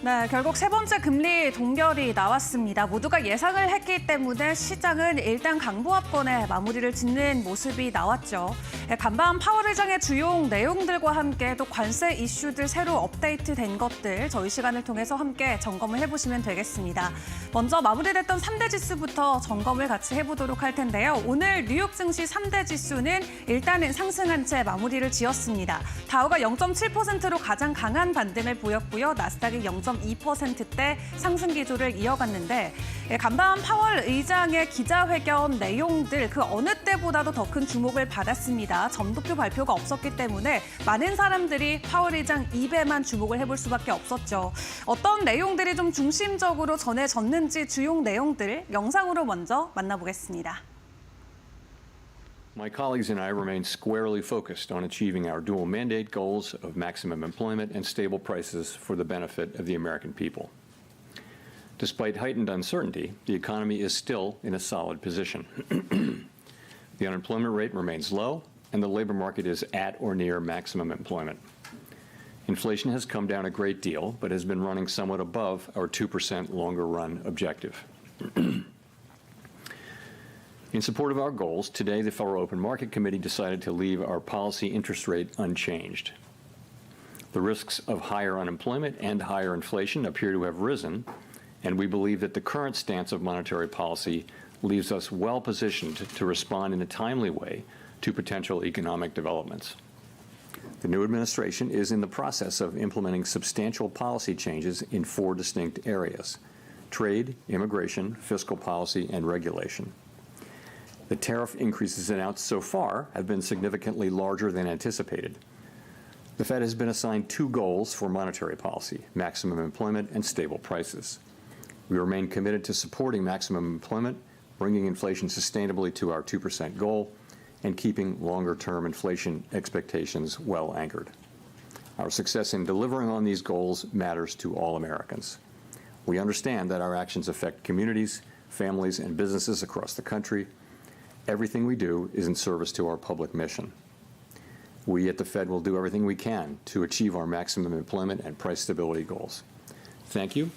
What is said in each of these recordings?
네, 결국 세 번째 금리 동결이 나왔습니다. 모두가 예상을 했기 때문에 시장은 일단 강보합권에 마무리를 짓는 모습이 나왔죠. 간밤 파월 의장의 주요 내용들과 함께 또 관세 이슈들 새로 업데이트된 것들 저희 시간을 통해서 함께 점검을 해보시면 되겠습니다. 먼저 마무리됐던 3대 지수부터 점검을 같이 해보도록 할 텐데요. 오늘 뉴욕 증시 3대 지수는 일단은 상승한 채 마무리를 지었습니다. 다우가 0.7%로 가장 강한 반등을 보였고요. 나스닥이 0.2%대 상승 기조를 이어갔는데 간밤 파월 의장의 기자회견 내용들 그 어느 때보다도 더 큰 주목을 받았습니다. 점도표 발표가 없었기 때문에 많은 사람들이 파월 의장 입에만 주목을 해볼 수밖에 없었죠. 어떤 내용들이 좀 중심적으로 전해졌는지 주요 내용들 영상으로 먼저 만나보겠습니다. My colleagues and I remain squarely focused on achieving our dual mandate goals of maximum employment and stable prices for the benefit of the American people. Despite heightened uncertainty, the economy is still in a solid position. The unemployment rate remains low, and the labor market is at or near maximum employment. Inflation has come down a great deal, but has been running somewhat above our 2% longer-run objective. In support of our goals, today the Federal Open Market Committee decided to leave our policy interest rate unchanged. The risks of higher unemployment and higher inflation appear to have risen, and we believe that the current stance of monetary policy leaves us well positioned to respond in a timely way to potential economic developments. The new administration is in the process of implementing substantial policy changes in 4 distinct areas: trade, immigration, fiscal policy, and regulation. The tariff increases announced so far have been significantly larger than anticipated. The Fed has been assigned 2 goals for monetary policy: maximum employment and stable prices. We remain committed to supporting maximum employment, bringing inflation sustainably to our 2% goal, and keeping longer-term inflation expectations well anchored. Our success in delivering on these goals matters to all Americans. We understand that our actions affect communities, families, and businesses across the country. Everything we do is in service to our public mission. We at the Fed will do everything we can to achieve our maximum employment and price stability goals. Thank you.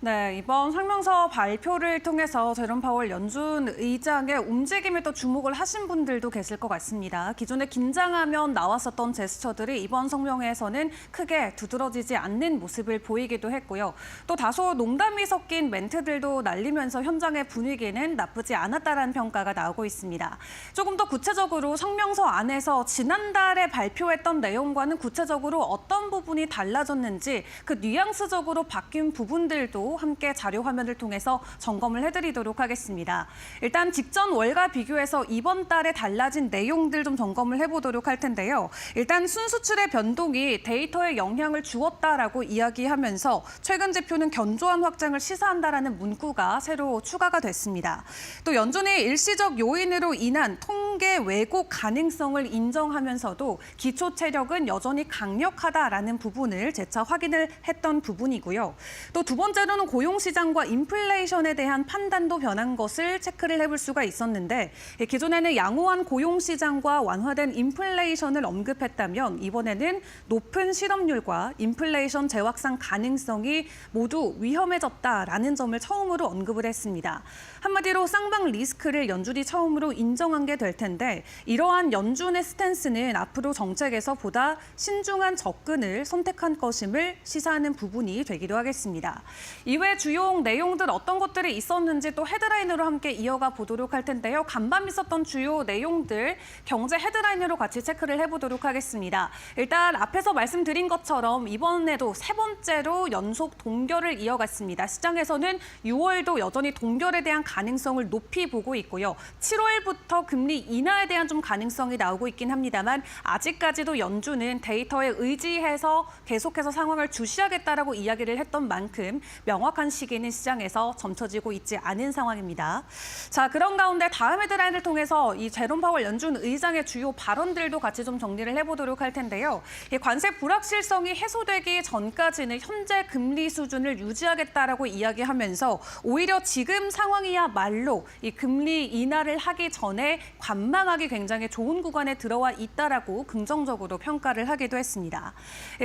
네, 이번 설명서 발표를 통해서 제롬 파월 연준 의장의 움직임에 또 주목을 하신 분들도 계실 것 같습니다. 기존에 긴장하면 나왔었던 제스처들이 이번 성명회에서는 크게 두드러지지 않는 모습을 보이기도 했고요. 또 다소 농담이 섞인 멘트들도 날리면서 현장의 분위기는 나쁘지 않았다라는 평가가 나오고 있습니다. 조금 더 구체적으로 성명서 안에서 지난달에 발표했던 내용과는 구체적으로 어떤 부분이 달라졌는지 그 뉘앙스적으로 바뀐 부분들도 함께 자료 화면을 통해서 점검을 해드리도록 하겠습니다. 일단 직전 월과 비교해서 이번 달에 달라진 내용들 좀 점검을 해보도록 할 텐데요. 일단 순수출의 변동이 데이터에 영향을 주었다라고 이야기하면서 최근 지표는 견조한 확장을 시사한다라는 문구가 새로 추가가 됐습니다. 또 연준이 일시적 요인으로 인한 통계 왜곡 가능성을 인정하면서도 기초 체력은 여전히 강력하다라는 부분을 재차 확인을 했던 부분이고요. 또 두 번째로는 고용시장과 인플레이션에 대한 판단도 변한 것을 체크를 해볼 수가 있었는데 기존에는 양호한 고용시장과 완화된 인플레이션을 언급했다면 이번에는 높은 실업률과 인플레이션 재확산 가능성이 모두 위험해졌다라는 점을 처음으로 언급을 했습니다. 한마디로 쌍방 리스크를 연준이 처음으로 인정한 게 될 텐데 이러한 연준의 스탠스는 앞으로 정책에서 보다 신중한 접근을 선택한 것임을 시사하는 부분이 되기도 하겠습니다. 이외 주요 내용들 어떤 것들이 있었는지 또 헤드라인으로 함께 이어가 보도록 할 텐데요. 간밤 있었던 주요 내용들 경제 헤드라인으로 같이 체크를 해보도록 하겠습니다. 일단 앞에서 말씀드린 것처럼 이번에도 세 번째로 연속 동결을 이어갔습니다. 시장에서는 6월도 여전히 동결에 대한 가능성을 높이 보고 있고요. 7월부터 금리 인하에 대한 좀 가능성이 나오고 있긴 합니다만 아직까지도 연준은 데이터에 의지해서 계속해서 상황을 주시하겠다라고 이야기를 했던 만큼 명확한 시기는 시장에서 점쳐지고 있지 않은 상황입니다. 자, 그런 가운데 다음 헤드라인을 통해서 이 제롬 파월 연준 의장의 주요 발언들도 같이 좀 정리를 해보도록 할 텐데요. 이 관세 불확실성이 해소되기 전까지는 현재 금리 수준을 유지하겠다라고 이야기하면서 오히려 지금 상황이야말로 이 금리 인하를 하기 전에 관망하기 굉장히 좋은 구간에 들어와 있다라고 긍정적으로 평가를 하기도 했습니다.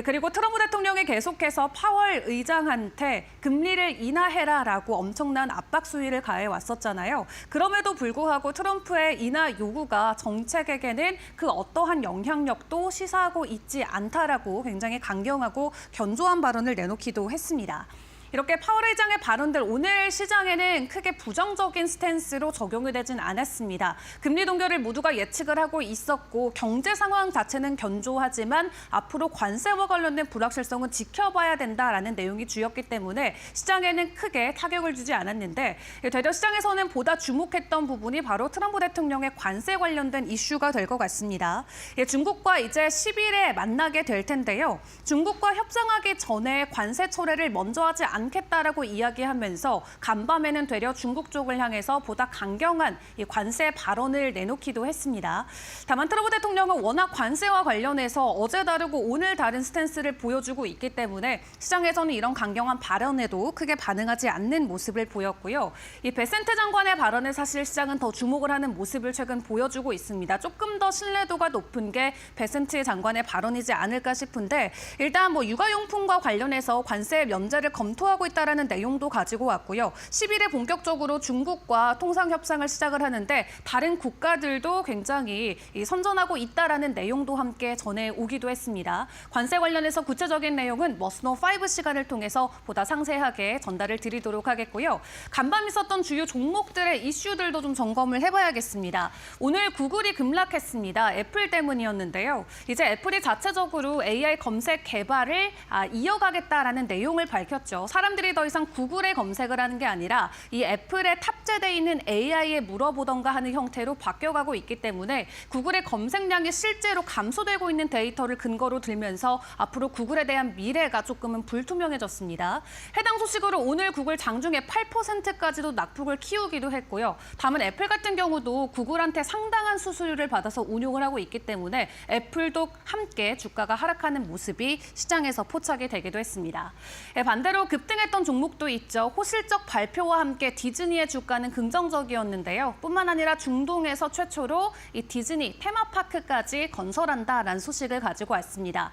그리고 트럼프 대통령이 계속해서 파월 의장한테 금리를 인하해라라고 엄청난 압박 수위를 가해 왔었잖아요. 그럼에도 불구하고 트럼프의 인하 요구가 정책에게는 그 어떠한 영향력도 시사하고 있지 않다라고 굉장히 강경하고 견조한 발언을 내놓기도 했습니다. 이렇게 파월 의장의 발언들 오늘 시장에는 크게 부정적인 스탠스로 적용이 되진 않았습니다. 금리 동결을 모두가 예측을 하고 있었고 경제 상황 자체는 견조하지만 앞으로 관세와 관련된 불확실성은 지켜봐야 된다라는 내용이 주였기 때문에 시장에는 크게 타격을 주지 않았는데 되려 시장에서는 보다 주목했던 부분이 바로 트럼프 대통령의 관세 관련된 이슈가 될 것 같습니다. 중국과 이제 10일에 만나게 될 텐데요. 중국과 협상하기 전에 관세 철회를 먼저 하지 않겠다라고 이야기하면서 간밤에는 되려 중국 쪽을 향해서 보다 강경한 이 관세 발언을 내놓기도 했습니다. 다만 트럼프 대통령은 워낙 관세와 관련해서 어제 다르고 오늘 다른 스탠스를 보여주고 있기 때문에 시장에서는 이런 강경한 발언에도 크게 반응하지 않는 모습을 보였고요. 이 베센트 장관의 발언에 사실 시장은 더 주목을 하는 모습을 최근 보여주고 있습니다. 조금 더 신뢰도가 높은 게 베센트 장관의 발언이지 않을까 싶은데 일단 육아용품과 관련해서 관세 면제를 검토하고 있다라는 내용도 가지고 왔고요. 10일에 본격적으로 중국과 통상 협상을 시작을 하는데 다른 국가들도 굉장히 선전하고 있다라는 내용도 함께 전해오기도 했습니다. 관세 관련해서 구체적인 내용은 머스노 5 시간을 통해서 보다 상세하게 전달을 드리도록 하겠고요. 간밤 있었던 주요 종목들의 이슈들도 좀 점검을 해봐야겠습니다. 오늘 구글이 급락했습니다. 애플 때문이었는데요. 이제 애플이 자체적으로 AI 검색 개발을 이어가겠다라는 내용을 밝혔죠. 사람들이 더 이상 구글에 검색을 하는 게 아니라 이 애플에 탑재돼 있는 AI에 물어보던가 하는 형태로 바뀌어가고 있기 때문에 구글의 검색량이 실제로 감소되고 있는 데이터를 근거로 들면서 앞으로 구글에 대한 미래가 조금은 불투명해졌습니다. 해당 소식으로 오늘 구글 장중에 8%까지도 낙폭을 키우기도 했고요. 다만 애플 같은 경우도 구글한테 상당한 수수료를 받아서 운용을 하고 있기 때문에 애플도 함께 주가가 하락하는 모습이 시장에서 포착이 되기도 했습니다. 반대로 급등했던 종목도 있죠. 호실적 발표와 함께 디즈니의 주가는 긍정적이었는데요. 뿐만 아니라 중동에서 최초로 이 디즈니 테마파크까지 건설한다라는 소식을 가지고 왔습니다.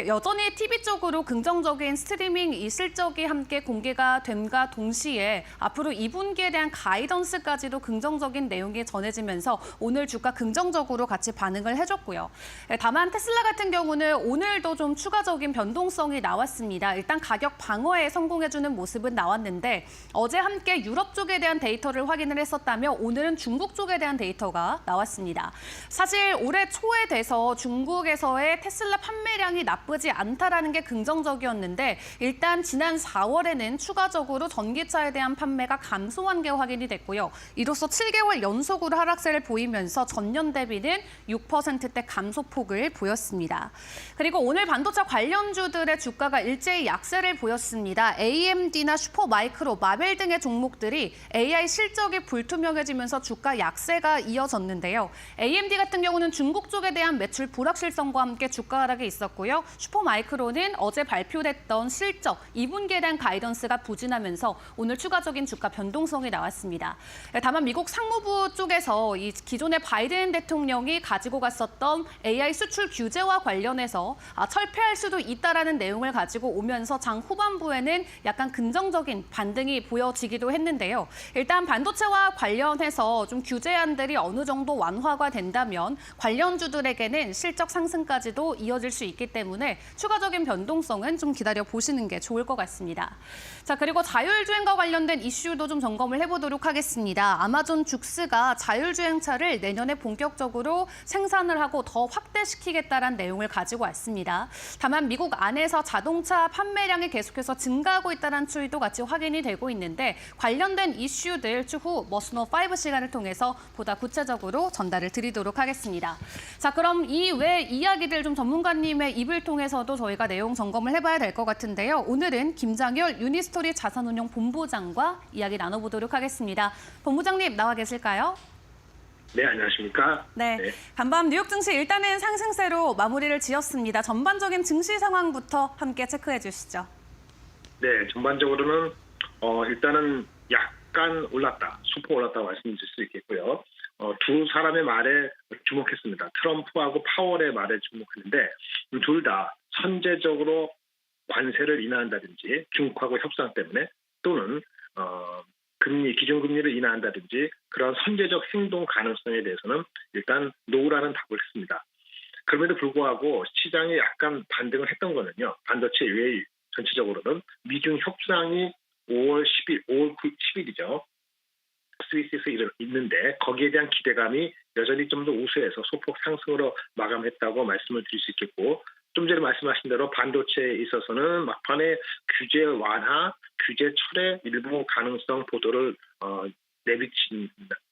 여전히 TV 쪽으로 긍정적인 스트리밍 이 실적이 함께 공개가 됨과 동시에 앞으로 2분기에 대한 가이던스까지도 긍정적인 내용이 전해지면서 오늘 주가 긍정적으로 같이 반응을 해줬고요. 다만 테슬라 같은 경우는 오늘도 좀 추가적인 변동성이 나왔습니다. 일단 가격 방어에 성공해주는 모습은 나왔는데 어제 함께 유럽 쪽에 대한 데이터를 확인을 했었다며 오늘은 중국 쪽에 대한 데이터가 나왔습니다. 사실 올해 초에 돼서 중국에서의 테슬라 판매량이 나쁘지 않다라는 게 긍정적이었는데 일단 지난 4월에는 추가적으로 전기차에 대한 판매가 감소한 게 확인이 됐고요. 이로써 7개월 연속으로 하락세를 보이면서 전년 대비는 6%대 감소폭을 보였습니다. 그리고 오늘 반도체 관련주들의 주가가 일제히 약세를 보였습니다. AMD나 슈퍼마이크로, 마벨 등의 종목들이 AI 실적이 불투명해지면서 주가 약세가 이어졌는데요. AMD 같은 경우는 중국 쪽에 대한 매출 불확실성과 함께 주가 하락이 있었고요. 슈퍼마이크로는 어제 발표됐던 실적 2분기에 대한 가이던스가 부진하면서 오늘 추가적인 주가 변동성이 나왔습니다. 다만 미국 상무부 쪽에서 이 기존의 바이든 대통령이 가지고 갔었던 AI 수출 규제와 관련해서 철폐할 수도 있다라는 내용을 가지고 오면서 장 후반부에는 약간 긍정적인 반등이 보여지기도 했는데요. 일단 반도체와 관련해서 좀 규제안들이 어느 정도 완화가 된다면 관련주들에게는 실적 상승까지도 이어질 수 있기 때문에 추가적인 변동성은 좀 기다려 보시는 게 좋을 것 같습니다. 자, 그리고 자율주행과 관련된 이슈도 좀 점검을 해보도록 하겠습니다. 아마존 죽스가 자율주행차를 내년에 본격적으로 생산을 하고 더 확대시키겠다는 내용을 가지고 왔습니다. 다만 미국 안에서 자동차 판매량이 계속해서 증가하고 있다는 추이도 같이 확인이 되고 있는데 관련된 이슈들 추후 머스노 5 시간을 통해서 보다 구체적으로 전달을 드리도록 하겠습니다. 자, 그럼 이 외 이야기들 좀 전문가님의 입을 통해서도 저희가 내용 점검을 해봐야 될 것 같은데요. 오늘은 김장열 유니스토리 자산운용 본부장과 이야기 나눠보도록 하겠습니다. 본부장님 나와 계실까요? 네, 안녕하십니까? 네, 간밤 뉴욕 증시 일단은 상승세로 마무리를 지었습니다. 전반적인 증시 상황부터 함께 체크해 주시죠. 네, 전반적으로는 일단은 약간 올랐다, 소폭 올랐다고 말씀드릴 수 있겠고요. 두 사람의 말에 주목했습니다. 트럼프하고 파월의 말에 주목했는데 둘 다 선제적으로 관세를 인하한다든지 중국하고 협상 때문에 또는 기준금리를 인하한다든지 그런 선제적 행동 가능성에 대해서는 일단 노라는 답을 했습니다. 그럼에도 불구하고 시장이 약간 반등을 했던 거는요. 반도체 외에 전체적으로는 미중 협상이 5월 10일이죠. 스위스에서 있는데 거기에 대한 기대감이 여전히 좀 더 우세해서 소폭 상승으로 마감했다고 말씀을 드릴 수 있겠고 좀 전에 말씀하신 대로 반도체에 있어서는 막판에 규제 완화, 규제 철회 일부 가능성 보도를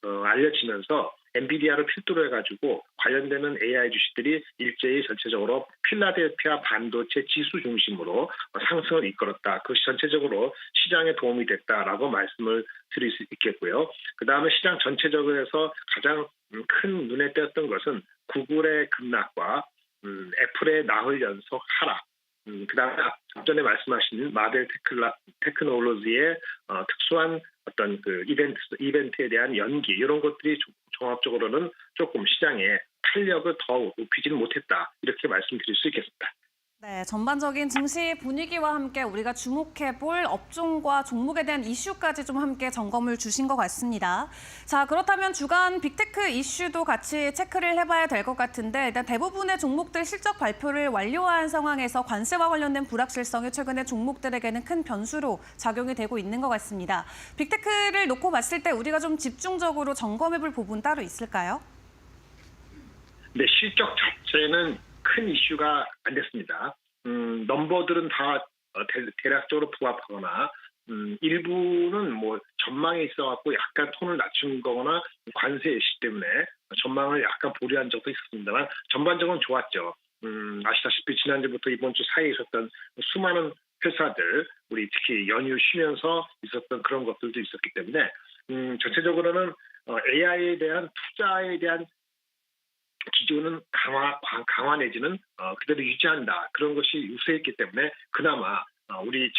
알려지면서 엔비디아를 필두로 해가지고 관련되는 AI 주식들이 일제히 전체적으로 필라델피아 반도체 지수 중심으로 상승을 이끌었다. 그것이 전체적으로 시장에 도움이 됐다라고 말씀을 드릴 수 있겠고요. 그다음에 시장 전체적으로 해서 가장 큰 눈에 띄었던 것은 구글의 급락과 애플의 나흘 연속 하락, 그다음에 앞전에 말씀하신 마벨 테크놀로지의 특수한 어떤 그 이벤트에 대한 연기 이런 것들이 종합적으로는 조금 시장에 탄력을 더 높이지는 못했다 이렇게 말씀드릴 수 있겠습니다. 네, 전반적인 증시 분위기와 함께 우리가 주목해 볼 업종과 종목에 대한 이슈까지 좀 함께 점검을 주신 것 같습니다. 자, 그렇다면 주간 빅테크 이슈도 같이 체크를 해봐야 될 것 같은데 일단 대부분의 종목들 실적 발표를 완료한 상황에서 관세와 관련된 불확실성이 최근에 종목들에게는 큰 변수로 작용이 되고 있는 것 같습니다. 빅테크를 놓고 봤을 때 우리가 좀 집중적으로 점검해 볼 부분 따로 있을까요? 네, 실적 자체는 큰 이슈가 안 됐습니다. 넘버들은 다 대략적으로 부합하거나 일부는 뭐 전망에 있어갖고 약간 톤을 낮춘 거거나 관세 이슈 때문에 전망을 약간 보류한 적도 있었습니다만 전반적으로 좋았죠. 아시다시피 지난주부터 이번 주 사이에 있었던 수많은 회사들, 우리 특히 연휴 쉬면서 있었던 그런 것들도 있었기 때문에 전체적으로는 AI에 대한 투자에 대한 기조는 강화 내지는 그대로 유지한다. 그런 것이 유세했기 때문에 그나마 우리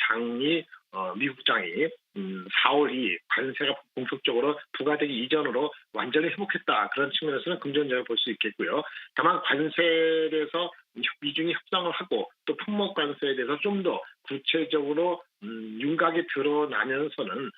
미국 장이 4월 2일 관세가 본격적으로 부과되기 이전으로 완전히 회복했다. 그런 측면에서는 긍정적으로 볼 수 있겠고요. 다만 관세에 대해서 미중이 협상을 하고 또 품목 관세에 대해서 좀 더 구체적으로 윤곽이 드러나면서는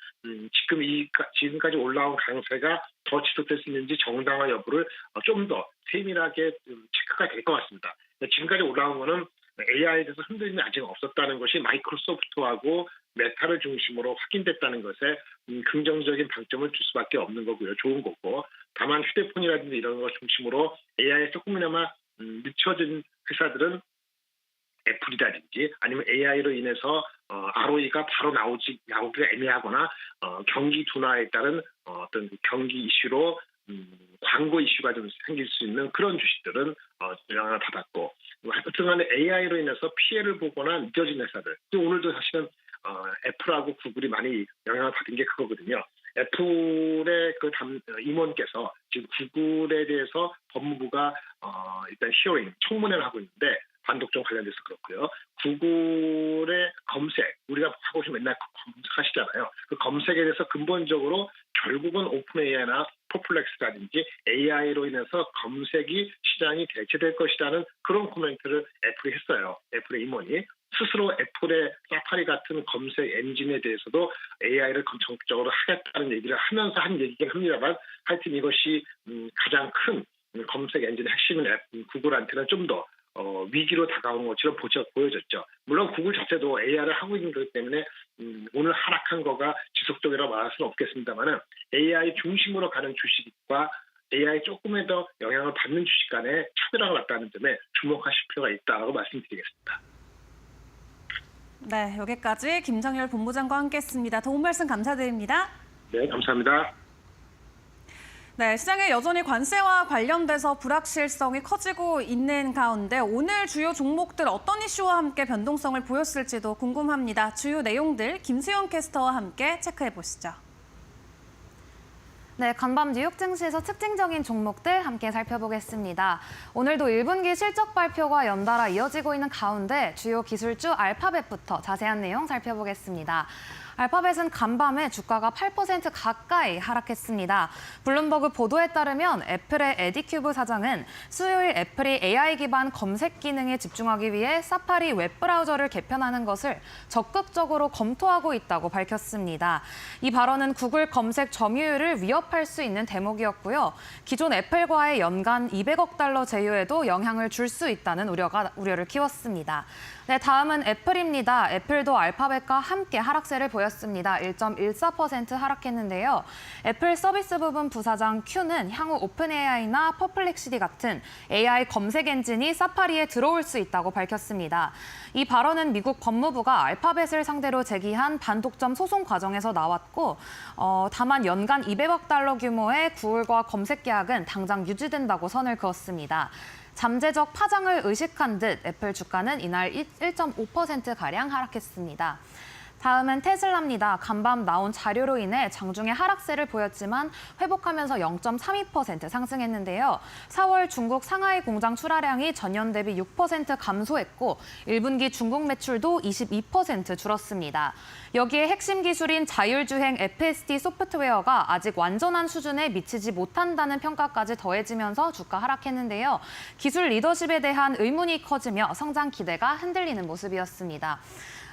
지금까지 올라온 강세가 더 지속될 수 있는지 정당화 여부를 좀 더 세밀하게 체크가 될 것 같습니다. 지금까지 올라온 거는 AI에 대해서 흔들림이 아직 없었다는 것이 마이크로소프트하고 메타를 중심으로 확인됐다는 것에 긍정적인 방점을 줄 수밖에 없는 거고요. 좋은 거고. 다만 휴대폰이라든지 이런 것 중심으로 AI에 조금이나마 늦춰진 회사들은 애플이라든지 아니면 AI로 인해서 ROE가 바로 나오기가 애매하거나 경기 둔화에 따른 어떤 경기 이슈로 광고 이슈가 좀 생길 수 있는 그런 주식들은 영향을 받았고 하여튼 간에 AI로 인해서 피해를 보거나 늦어진 회사들 또 오늘도 사실은 애플하고 구글이 많이 영향을 받은 게 그거거든요. 애플의 임원께서 지금 구글에 대해서 법무부가 일단 히어링 청문회를 하고 있는데 반독점 관련돼서 그렇고요. 구글의 검색, 우리가 하고 싶으면 맨날 검색하시잖아요. 그 검색에 대해서 근본적으로 결국은 오픈 AI나 포플렉스라든지 AI로 인해서 검색이 시장이 대체될 것이라는 그런 코멘트를 애플이 했어요. 애플의 임원이. 스스로 애플의 사파리 같은 검색 엔진에 대해서도 AI를 적극적으로 하겠다는 얘기를 하면서 한 얘기긴 합니다만 하여튼 이것이 가장 큰 검색 엔진의 핵심인 구글한테는 좀 더 위기로 다가오는 것처럼 보여졌죠. 물론 구글 자체도 AI를 하고 있는 거기 때문에 오늘 하락한 거가 지속적이라고 말할 수는 없겠습니다만 AI 중심으로 가는 주식과 AI 조금에 더 영향을 받는 주식 간에 차별화가 났다는 점에 주목하실 필요가 있다고 말씀드리겠습니다. 네, 여기까지 김정열 본부장과 함께했습니다. 도움 말씀 감사드립니다. 네, 감사합니다. 네, 시장에 여전히 관세와 관련돼서 불확실성이 커지고 있는 가운데 오늘 주요 종목들 어떤 이슈와 함께 변동성을 보였을지도 궁금합니다. 주요 내용들 김수영 캐스터와 함께 체크해 보시죠. 네, 간밤 뉴욕 증시에서 특징적인 종목들 함께 살펴보겠습니다. 오늘도 1분기 실적 발표가 연달아 이어지고 있는 가운데 주요 기술주 알파벳부터 자세한 내용 살펴보겠습니다. 알파벳은 간밤에 주가가 8% 가까이 하락했습니다. 블룸버그 보도에 따르면 애플의 에디 큐브 사장은 수요일 애플이 AI 기반 검색 기능에 집중하기 위해 사파리 웹브라우저를 개편하는 것을 적극적으로 검토하고 있다고 밝혔습니다. 이 발언은 구글 검색 점유율을 위협할 수 있는 대목이었고요. 기존 애플과의 연간 200억 달러 제휴에도 영향을 줄 수 있다는 우려를 키웠습니다. 네, 다음은 애플입니다. 애플도 알파벳과 함께 하락세를 보였습니다. 1.14% 하락했는데요. 애플 서비스 부분 부사장 큐는 향후 오픈 AI나 퍼플렉시티 같은 AI 검색 엔진이 사파리에 들어올 수 있다고 밝혔습니다. 이 발언은 미국 법무부가 알파벳을 상대로 제기한 반독점 소송 과정에서 나왔고, 다만 연간 200억 달러 규모의 구글과 검색 계약은 당장 유지된다고 선을 그었습니다. 잠재적 파장을 의식한 듯 애플 주가는 이날 1.5%가량 하락했습니다. 다음은 테슬라입니다. 간밤 나온 자료로 인해 장중에 하락세를 보였지만 회복하면서 0.32% 상승했는데요. 4월 중국 상하이 공장 출하량이 전년 대비 6% 감소했고 1분기 중국 매출도 22% 줄었습니다. 여기에 핵심 기술인 자율주행 FSD 소프트웨어가 아직 완전한 수준에 미치지 못한다는 평가까지 더해지면서 주가 하락했는데요. 기술 리더십에 대한 의문이 커지며 성장 기대가 흔들리는 모습이었습니다.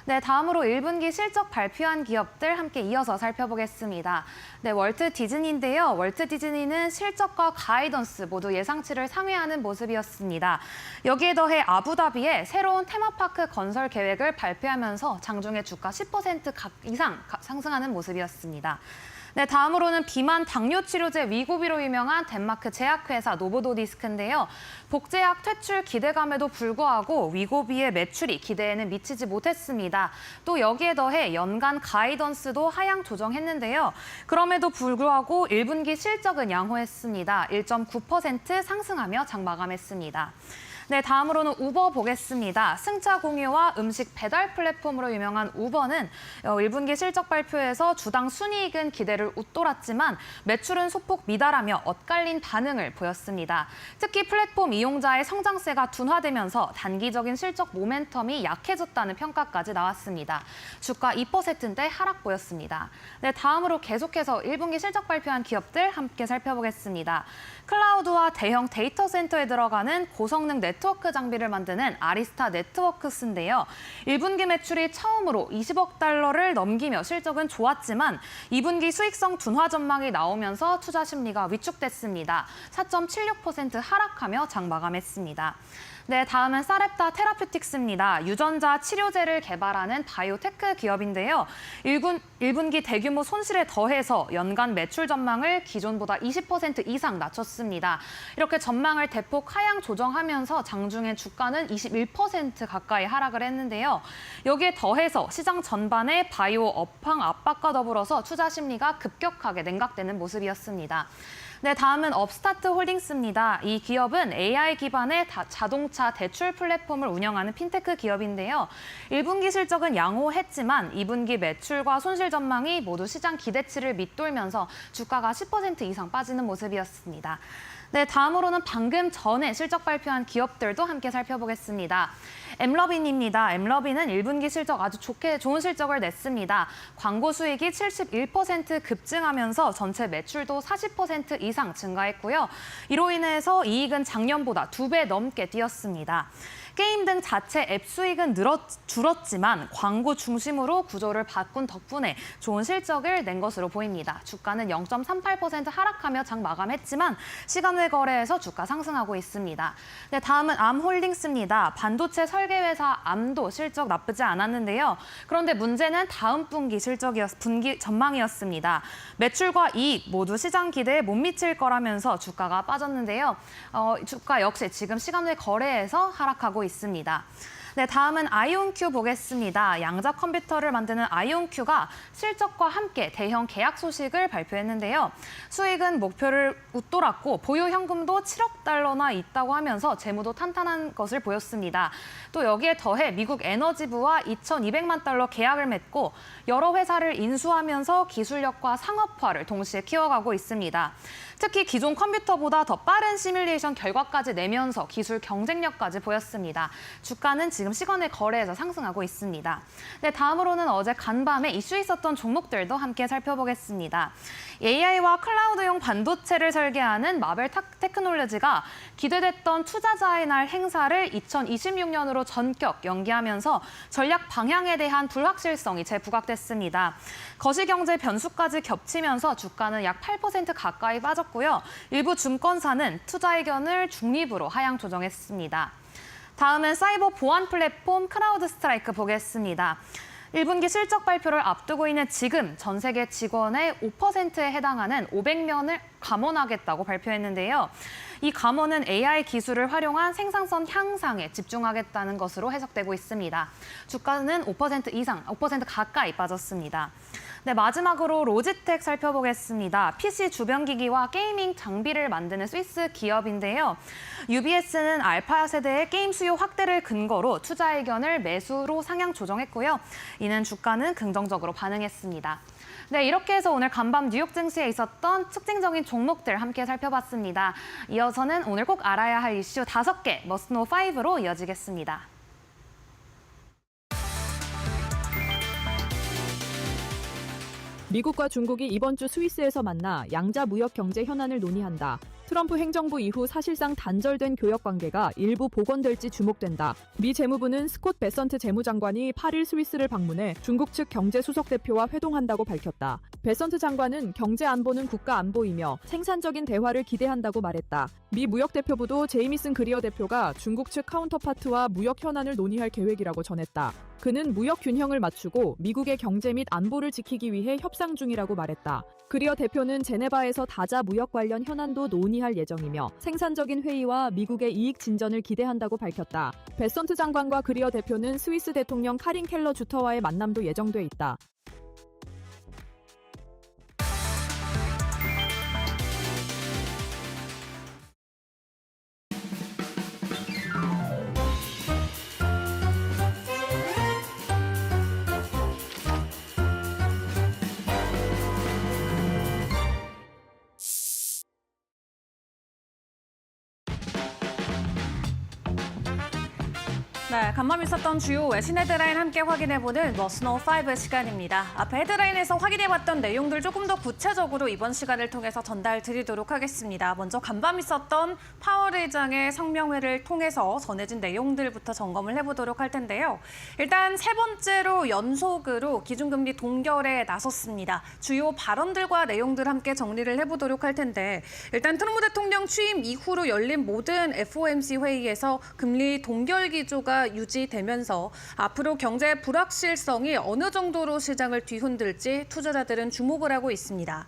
네, 다음으로 1분기 실적 발표한 기업들 함께 이어서 살펴보겠습니다. 네, 월트 디즈니인데요. 월트 디즈니는 실적과 가이던스 모두 예상치를 상회하는 모습이었습니다. 여기에 더해 아부다비에 새로운 테마파크 건설 계획을 발표하면서 장중에 주가 10% 이상 상승하는 모습이었습니다. 네, 다음으로는 비만 당뇨 치료제 위고비로 유명한 덴마크 제약회사 노보노디스크인데요. 복제약 퇴출 기대감에도 불구하고 위고비의 매출이 기대에는 미치지 못했습니다. 또 여기에 더해 연간 가이던스도 하향 조정했는데요. 그럼에도 불구하고 1분기 실적은 양호했습니다. 1.9% 상승하며 장 마감했습니다. 네, 다음으로는 우버 보겠습니다. 승차 공유와 음식 배달 플랫폼으로 유명한 우버는 1분기 실적 발표에서 주당 순이익은 기대를 웃돌았지만 매출은 소폭 미달하며 엇갈린 반응을 보였습니다. 특히 플랫폼 이용자의 성장세가 둔화되면서 단기적인 실적 모멘텀이 약해졌다는 평가까지 나왔습니다. 주가 2%대 하락 보였습니다. 네, 다음으로 계속해서 1분기 실적 발표한 기업들 함께 살펴보겠습니다. 클라우드와 대형 데이터 센터에 들어가는 고성능 네트워크 장비를 만드는 아리스타 네트워크스인데요. 1분기 매출이 처음으로 20억 달러를 넘기며 실적은 좋았지만 2분기 수익성 둔화 전망이 나오면서 투자 심리가 위축됐습니다. 4.76% 하락하며 장 마감했습니다. 네, 다음은 사렙타 테라퓨틱스입니다. 유전자 치료제를 개발하는 바이오테크 기업인데요. 1분기 대규모 손실에 더해서 연간 매출 전망을 기존보다 20% 이상 낮췄습니다. 이렇게 전망을 대폭 하향 조정하면서 장중에 주가는 21% 가까이 하락을 했는데요. 여기에 더해서 시장 전반의 바이오 업황 압박과 더불어서 투자 심리가 급격하게 냉각되는 모습이었습니다. 네, 다음은 업스타트 홀딩스입니다. 이 기업은 AI 기반의 자동차 대출 플랫폼을 운영하는 핀테크 기업인데요. 1분기 실적은 양호했지만 2분기 매출과 손실 전망이 모두 시장 기대치를 밑돌면서 주가가 10% 이상 빠지는 모습이었습니다. 네, 다음으로는 방금 전에 실적 발표한 기업들도 함께 살펴보겠습니다. 엠러빈입니다. 엠러빈은 1분기 실적 아주 좋은 실적을 냈습니다. 광고 수익이 71% 급증하면서 전체 매출도 40% 이상 증가했고요. 이로 인해서 이익은 작년보다 2배 넘게 뛰었습니다. 게임 등 자체 앱 수익은 줄었지만 광고 중심으로 구조를 바꾼 덕분에 좋은 실적을 낸 것으로 보입니다. 주가는 0.38% 하락하며 장 마감했지만 시간 외 거래에서 주가 상승하고 있습니다. 네, 다음은 암홀딩스입니다. 반도체 설계회사 암도 실적 나쁘지 않았는데요. 그런데 문제는 다음 분기 분기 전망이었습니다. 매출과 이익 모두 시장 기대에 못 미칠 거라면서 주가가 빠졌는데요. 주가 역시 지금 시간 외 거래에서 하락하고 있습니다. 네, 다음은 아이온큐 보겠습니다. 양자 컴퓨터를 만드는 아이온큐가 실적과 함께 대형 계약 소식을 발표했는데요. 수익은 목표를 웃돌았고 보유 현금도 7억 달러나 있다고 하면서 재무도 탄탄한 것을 보였습니다. 또 여기에 더해 미국 에너지부와 2,200만 달러 계약을 맺고 여러 회사를 인수하면서 기술력과 상업화를 동시에 키워가고 있습니다. 특히 기존 컴퓨터보다 더 빠른 시뮬레이션 결과까지 내면서 기술 경쟁력까지 보였습니다. 주가는 지금 시간의 거래에서 상승하고 있습니다. 네, 다음으로는 어제 간밤에 이슈 있었던 종목들도 함께 살펴보겠습니다. AI와 클라우드용 반도체를 설계하는 마벨 테크놀로지가 기대됐던 투자자의 날 행사를 2026년으로 전격 연기하면서 전략 방향에 대한 불확실성이 재부각됐습니다. 거시경제 변수까지 겹치면서 주가는 약 8% 가까이 빠졌고요. 일부 증권사는 투자 의견을 중립으로 하향 조정했습니다. 다음은 사이버 보안 플랫폼 크라우드 스트라이크 보겠습니다. 1분기 실적 발표를 앞두고 있는 지금 전 세계 직원의 5%에 해당하는 500명을 감원하겠다고 발표했는데요. 이 감원은 AI 기술을 활용한 생산성 향상에 집중하겠다는 것으로 해석되고 있습니다. 주가는 5% 가까이 빠졌습니다. 네, 마지막으로 로지텍 살펴보겠습니다. PC 주변기기와 게이밍 장비를 만드는 스위스 기업인데요. UBS는 알파 세대의 게임 수요 확대를 근거로 투자 의견을 매수로 상향 조정했고요. 이는 주가는 긍정적으로 반응했습니다. 네, 이렇게 해서 오늘 간밤 뉴욕 증시에 있었던 특징적인 종목들 함께 살펴봤습니다. 이어서는 오늘 꼭 알아야 할 이슈 5개, 머스노 5로 이어지겠습니다. 미국과 중국이 이번 주 스위스에서 만나 양자 무역 경제 현안을 논의한다. 트럼프 행정부 이후 사실상 단절된 교역 관계가 일부 복원될지 주목된다. 미 재무부는 스콧 베선트 재무장관이 8일 스위스를 방문해 중국 측 경제수석 대표와 회동한다고 밝혔다. 베선트 장관은 경제 안보는 국가 안보이며 생산적인 대화를 기대한다고 말했다. 미 무역대표부도 제이미슨 그리어 대표가 중국 측 카운터파트와 무역 현안을 논의할 계획이라고 전했다. 그는 무역 균형을 맞추고 미국의 경제 및 안보를 지키기 위해 협상 중이라고 말했다. 그리어 대표는 제네바에서 다자 무역 관련 현안도 논의할 예정이며 생산적인 회의와 미국의 이익 진전을 기대한다고 밝혔다. 베선트 장관과 그리어 대표는 스위스 대통령 카린 켈러 주터와의 만남도 예정돼 있다. 네, 간밤 있었던 주요 외신 헤드라인 함께 확인해보는 머스노 5 시간입니다. 앞에 헤드라인에서 확인해봤던 내용들 조금 더 구체적으로 이번 시간을 통해서 전달 드리도록 하겠습니다. 먼저 간밤 있었던 파월 의장의 성명회를 통해서 전해진 내용들부터 점검을 해보도록 할 텐데요. 일단 세 번째로 연속으로 기준금리 동결에 나섰습니다. 주요 발언들과 내용들 함께 정리를 해보도록 할 텐데 일단 트럼프 대통령 취임 이후로 열린 모든 FOMC 회의에서 금리 동결 기조가 유지되면서 앞으로 경제 불확실성이 어느 정도로 시장을 뒤흔들지 투자자들은 주목을 하고 있습니다.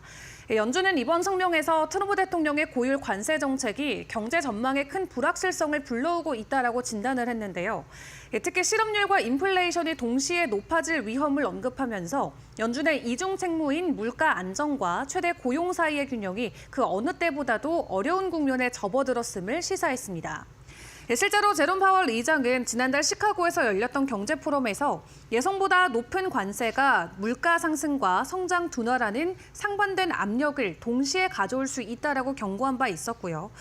연준은 이번 성명에서 트럼프 대통령의 고율 관세 정책이 경제 전망에 큰 불확실성을 불러오고 있다라고 진단을 했는데요. 특히 실업률과 인플레이션이 동시에 높아질 위험을 언급하면서 연준의 이중 책무인 물가 안정과 최대 고용 사이의 균형이 그 어느 때보다도 어려운 국면에 접어들었음을 시사했습니다. 실제로 제롬 파월 의장은 지난달 시카고에서 열렸던 경제 포럼에서 예상보다 높은 관세가 물가 상승과 성장 둔화라는 상반된 압력을 동시에 가져올 수 있다라고 경고한 바 있었고요.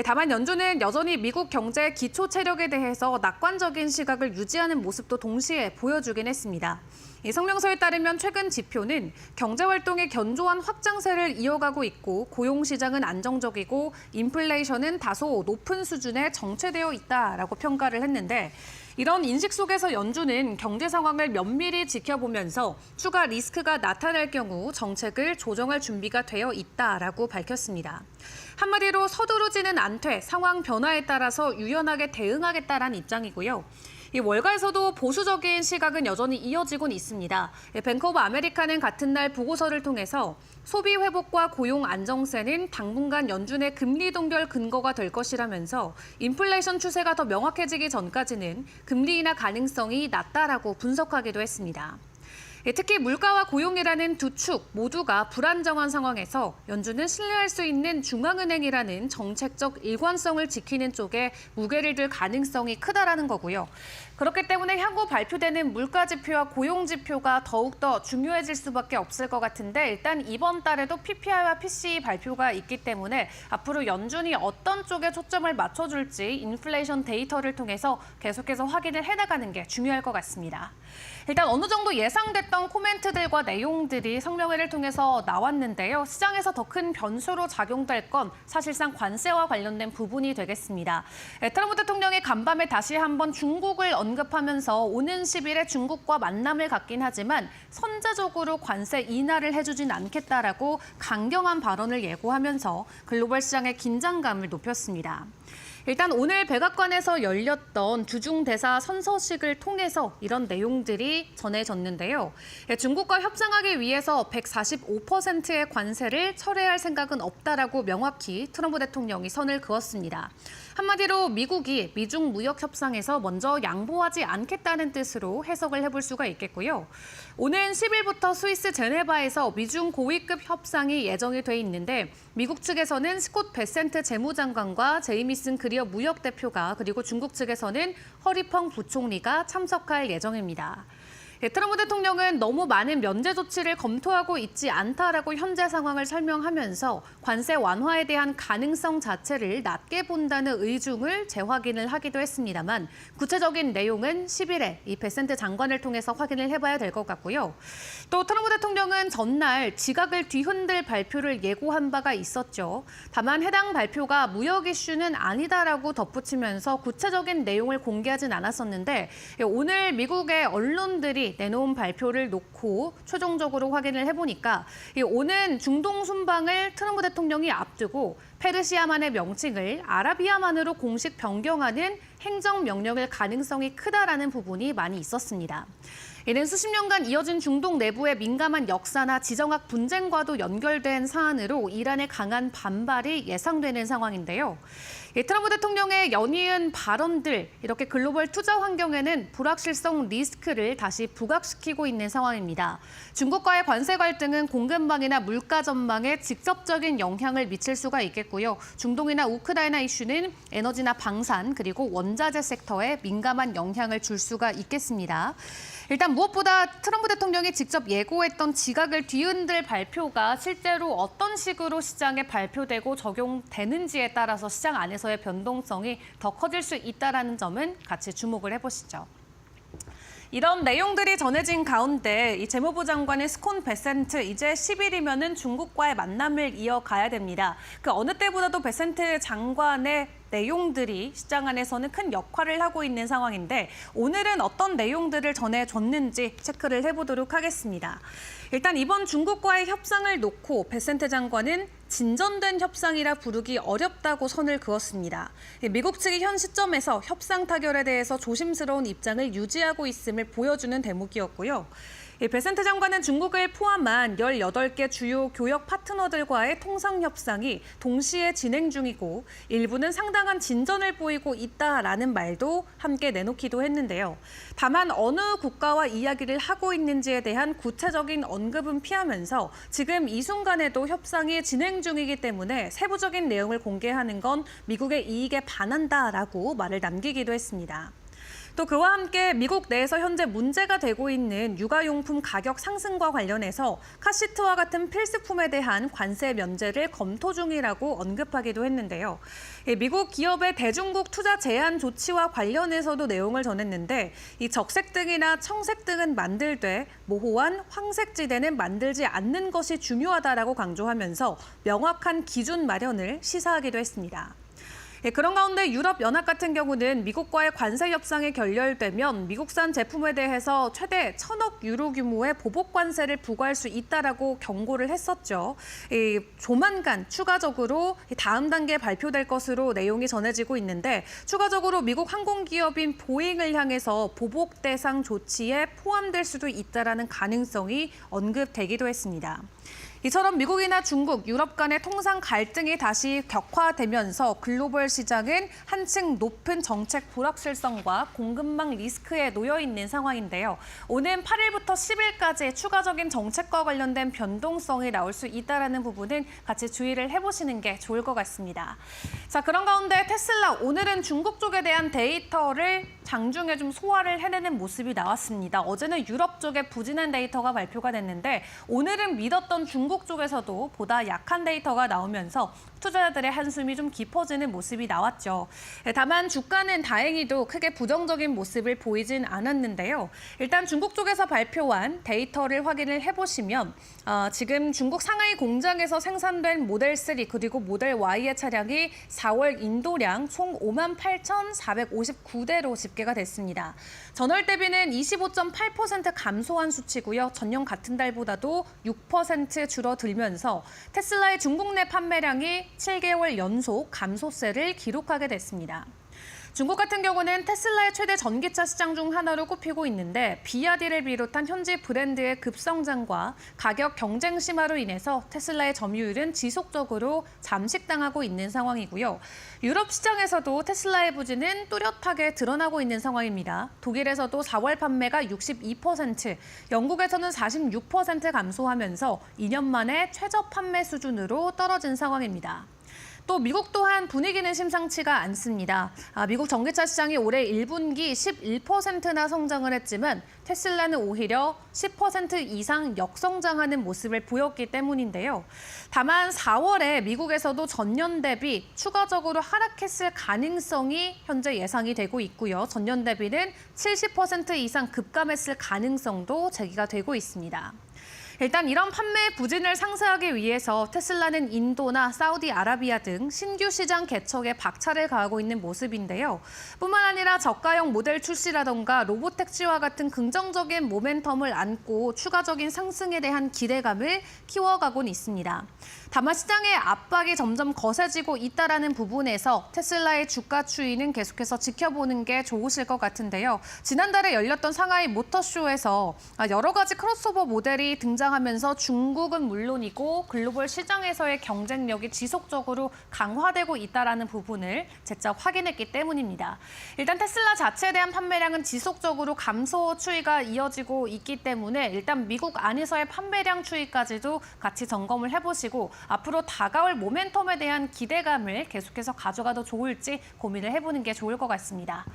다만 연준은 여전히 미국 경제 기초 체력에 대해서 낙관적인 시각을 유지하는 모습도 동시에 보여주긴 했습니다. 이 성명서에 따르면 최근 지표는 경제활동의 견조한 확장세를 이어가고 있고 고용시장은 안정적이고 인플레이션은 다소 높은 수준에 정체되어 있다라고 평가를 했는데 이런 인식 속에서 연준은 경제 상황을 면밀히 지켜보면서 추가 리스크가 나타날 경우 정책을 조정할 준비가 되어 있다라고 밝혔습니다. 한마디로 서두르지는 않되 상황 변화에 따라서 유연하게 대응하겠다라는 입장이고요. 이 월가에서도 보수적인 시각은 여전히 이어지곤 있습니다. 뱅크 오브 아메리카는 같은 날 보고서를 통해서 소비 회복과 고용 안정세는 당분간 연준의 금리 동결 근거가 될 것이라면서 인플레이션 추세가 더 명확해지기 전까지는 금리 인하 가능성이 낮다라고 분석하기도 했습니다. 특히 물가와 고용이라는 두 축 모두가 불안정한 상황에서 연준은 신뢰할 수 있는 중앙은행이라는 정책적 일관성을 지키는 쪽에 무게를 둘 가능성이 크다라는 거고요. 그렇기 때문에 향후 발표되는 물가 지표와 고용 지표가 더욱더 중요해질 수밖에 없을 것 같은데 일단 이번 달에도 PPI와 PCE 발표가 있기 때문에 앞으로 연준이 어떤 쪽에 초점을 맞춰줄지 인플레이션 데이터를 통해서 계속해서 확인을 해나가는 게 중요할 것 같습니다. 일단 어느 정도 예상됐던 코멘트들과 내용들이 성명회를 통해서 나왔는데요. 시장에서 더 큰 변수로 작용될 건 사실상 관세와 관련된 부분이 되겠습니다. 트럼프 대통령이 간밤에 다시 한번 중국을 언급하면서 오는 10일에 중국과 만남을 갖긴 하지만 선제적으로 관세 인하를 해주진 않겠다라고 강경한 발언을 예고하면서 글로벌 시장의 긴장감을 높였습니다. 일단 오늘 백악관에서 열렸던 주중 대사 선서식을 통해서 이런 내용들이 전해졌는데요. 중국과 협상하기 위해서 145%의 관세를 철회할 생각은 없다라고 명확히 트럼프 대통령이 선을 그었습니다. 한마디로 미국이 미중 무역 협상에서 먼저 양보하지 않겠다는 뜻으로 해석을 해볼 수가 있겠고요. 오는 10일부터 스위스 제네바에서 미중 고위급 협상이 예정이 돼 있는데 미국 측에서는 스콧 베센트 재무장관과 제이미슨 그리어 무역대표가 그리고 중국 측에서는 허리펑 부총리가 참석할 예정입니다. 트럼프 대통령은 너무 많은 면제 조치를 검토하고 있지 않다라고 현재 상황을 설명하면서 관세 완화에 대한 가능성 자체를 낮게 본다는 의중을 재확인을 하기도 했습니다만 구체적인 내용은 10일에 이 베센트 장관을 통해서 확인을 해봐야 될 것 같고요. 또 트럼프 대통령은 전날 지각을 뒤흔들 발표를 예고한 바가 있었죠. 다만 해당 발표가 무역 이슈는 아니다라고 덧붙이면서 구체적인 내용을 공개하진 않았었는데 오늘 미국의 언론들이 내놓은 발표를 놓고 최종적으로 확인을 해보니까 오는 중동 순방을 트럼프 대통령이 앞두고 페르시아만의 명칭을 아라비아만으로 공식 변경하는 행정명령일 가능성이 크다라는 부분이 많이 있었습니다. 이는 수십 년간 이어진 중동 내부의 민감한 역사나 지정학 분쟁과도 연결된 사안으로 이란의 강한 반발이 예상되는 상황인데요. 트럼프 대통령의 연이은 발언들, 이렇게 글로벌 투자 환경에는 불확실성 리스크를 다시 부각시키고 있는 상황입니다. 중국과의 관세 갈등은 공급망이나 물가 전망에 직접적인 영향을 미칠 수가 있겠고요. 중동이나 우크라이나 이슈는 에너지나 방산 그리고 원자재 섹터에 민감한 영향을 줄 수가 있겠습니다. 일단 무엇보다 트럼프 대통령이 직접 예고했던 지각을 뒤흔들 발표가 실제로 어떤 식으로 시장에 발표되고 적용되는지에 따라서 시장 안에서의 변동성이 더 커질 수 있다는 점은 같이 주목을 해보시죠. 이런 내용들이 전해진 가운데 이 재무부 장관의 스콘 베센트 이제 10일이면은 중국과의 만남을 이어가야 됩니다. 그 어느 때보다도 베센트 장관의 내용들이 시장 안에서는 큰 역할을 하고 있는 상황인데 오늘은 어떤 내용들을 전해줬는지 체크를 해보도록 하겠습니다. 일단 이번 중국과의 협상을 놓고 베센트 장관은 진전된 협상이라 부르기 어렵다고 선을 그었습니다. 미국 측이 현 시점에서 협상 타결에 대해서 조심스러운 입장을 유지하고 있음을 보여주는 대목이었고요. 베센트 장관은 중국을 포함한 18개 주요 교역 파트너들과의 통상 협상이 동시에 진행 중이고 일부는 상당한 진전을 보이고 있다라는 말도 함께 내놓기도 했는데요. 다만 어느 국가와 이야기를 하고 있는지에 대한 구체적인 언급은 피하면서 지금 이 순간에도 협상이 진행 중이기 때문에 세부적인 내용을 공개하는 건 미국의 이익에 반한다라고 말을 남기기도 했습니다. 또 그와 함께 미국 내에서 현재 문제가 되고 있는 육아용품 가격 상승과 관련해서 카시트와 같은 필수품에 대한 관세 면제를 검토 중이라고 언급하기도 했는데요. 미국 기업의 대중국 투자 제한 조치와 관련해서도 내용을 전했는데 이 적색 등이나 청색 등은 만들되 모호한 황색 지대는 만들지 않는 것이 중요하다라고 강조하면서 명확한 기준 마련을 시사하기도 했습니다. 그런 가운데 유럽연합 같은 경우는 미국과의 관세 협상이 결렬되면 미국산 제품에 대해서 최대 1,000억 유로 규모의 보복 관세를 부과할 수 있다라고 경고를 했었죠. 조만간 추가적으로 다음 단계에 발표될 것으로 내용이 전해지고 있는데 추가적으로 미국 항공기업인 보잉을 향해서 보복 대상 조치에 포함될 수도 있다라는 가능성이 언급되기도 했습니다. 이처럼 미국이나 중국, 유럽 간의 통상 갈등이 다시 격화되면서 글로벌 시장은 한층 높은 정책 불확실성과 공급망 리스크에 놓여 있는 상황인데요. 오는 8일부터 10일까지 추가적인 정책과 관련된 변동성이 나올 수 있다는 부분은 같이 주의를 해보시는 게 좋을 것 같습니다. 자, 그런 가운데 테슬라 오늘은 중국 쪽에 대한 데이터를 장중에 좀 소화를 해내는 모습이 나왔습니다. 어제는 유럽 쪽에 부진한 데이터가 발표가 됐는데 오늘은 믿었던 중국 쪽에서도 보다 약한 데이터가 나오면서 투자자들의 한숨이 좀 깊어지는 모습이 나왔죠. 다만 주가는 다행히도 크게 부정적인 모습을 보이진 않았는데요. 일단 중국 쪽에서 발표한 데이터를 확인을 해보시면 지금 중국 상하이 공장에서 생산된 모델 3 그리고 모델 Y의 차량이 4월 인도량 총 58,459대로 집계가 됐습니다. 전월 대비는 25.8% 감소한 수치고요. 전년 같은 달보다도 6% 줄어들면서 테슬라의 중국 내 판매량이 7개월 연속 감소세를 기록하게 됐습니다. 중국 같은 경우는 테슬라의 최대 전기차 시장 중 하나로 꼽히고 있는데 비야디를 비롯한 현지 브랜드의 급성장과 가격 경쟁 심화로 인해서 테슬라의 점유율은 지속적으로 잠식당하고 있는 상황이고요. 유럽 시장에서도 테슬라의 부진은 뚜렷하게 드러나고 있는 상황입니다. 독일에서도 4월 판매가 62%, 영국에서는 46% 감소하면서 2년 만에 최저 판매 수준으로 떨어진 상황입니다. 또 미국 또한 분위기는 심상치가 않습니다. 미국 전기차 시장이 올해 1분기 11%나 성장을 했지만 테슬라는 오히려 10% 이상 역성장하는 모습을 보였기 때문인데요. 다만 4월에 미국에서도 전년 대비 추가적으로 하락했을 가능성이 현재 예상이 되고 있고요. 전년 대비는 70% 이상 급감했을 가능성도 제기가 되고 있습니다. 일단 이런 판매 부진을 상쇄하기 위해서 테슬라는 인도나 사우디아라비아 등 신규 시장 개척에 박차를 가하고 있는 모습인데요. 뿐만 아니라 저가형 모델 출시라던가 로보택시와 같은 긍정적인 모멘텀을 안고 추가적인 상승에 대한 기대감을 키워가곤 있습니다. 다만 시장의 압박이 점점 거세지고 있다는 부분에서 테슬라의 주가 추이는 계속해서 지켜보는 게 좋으실 것 같은데요. 지난달에 열렸던 상하이 모터쇼에서 여러 가지 크로스오버 모델이 등장하면서 중국은 물론이고 글로벌 시장에서의 경쟁력이 지속적으로 강화되고 있다는 부분을 재차 확인했기 때문입니다. 일단 테슬라 자체에 대한 판매량은 지속적으로 감소 추이가 이어지고 있기 때문에 일단 미국 안에서의 판매량 추이까지도 같이 점검을 해보시고 앞으로 다가올 모멘텀에 대한 기대감을 계속해서 가져가도 좋을지 고민을 해보는 게 좋을 것 같습니다.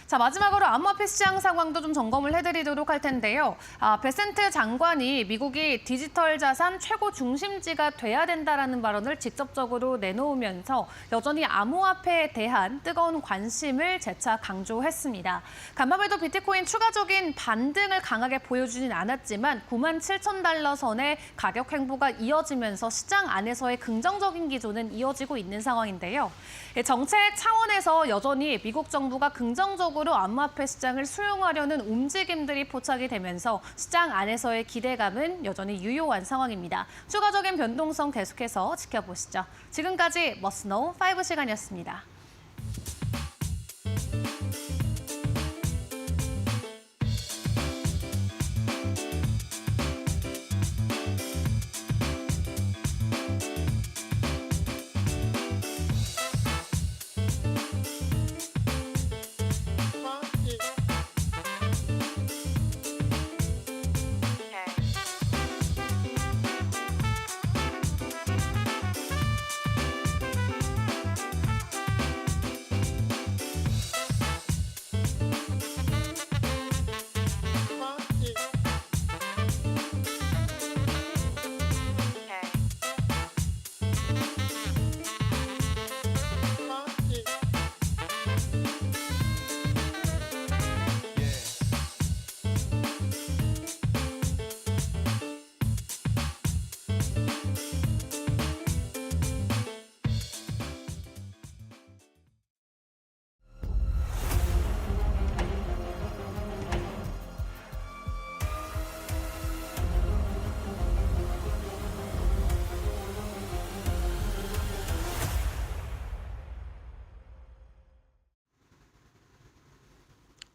자, 마지막으로 암호화폐 시장 상황도 좀 점검을 해드리도록 할 텐데요. 베센트 장관이 미국이 디지털 자산 최고 중심지가 돼야 된다라는 발언을 직접적으로 내놓으면서 여전히 암호화폐에 대한 뜨거운 관심을 재차 강조했습니다. 간밤에도 비트코인 추가적인 반등을 강하게 보여주진 않았지만 97,000달러 선의 가격 횡보가 이어지면서 시장 안에서의 긍정적인 기조는 이어지고 있는 상황인데요. 정책 차원에서 여전히 미국 정부가 긍정적으로 암호화폐 시장을 수용하려는 움직임들이 포착이 되면서 시장 안에서의 기대감은 여전히 유효한 상황입니다. 추가적인 변동성 계속해서 지켜보시죠. 지금까지 머스노우 5 시간이었습니다.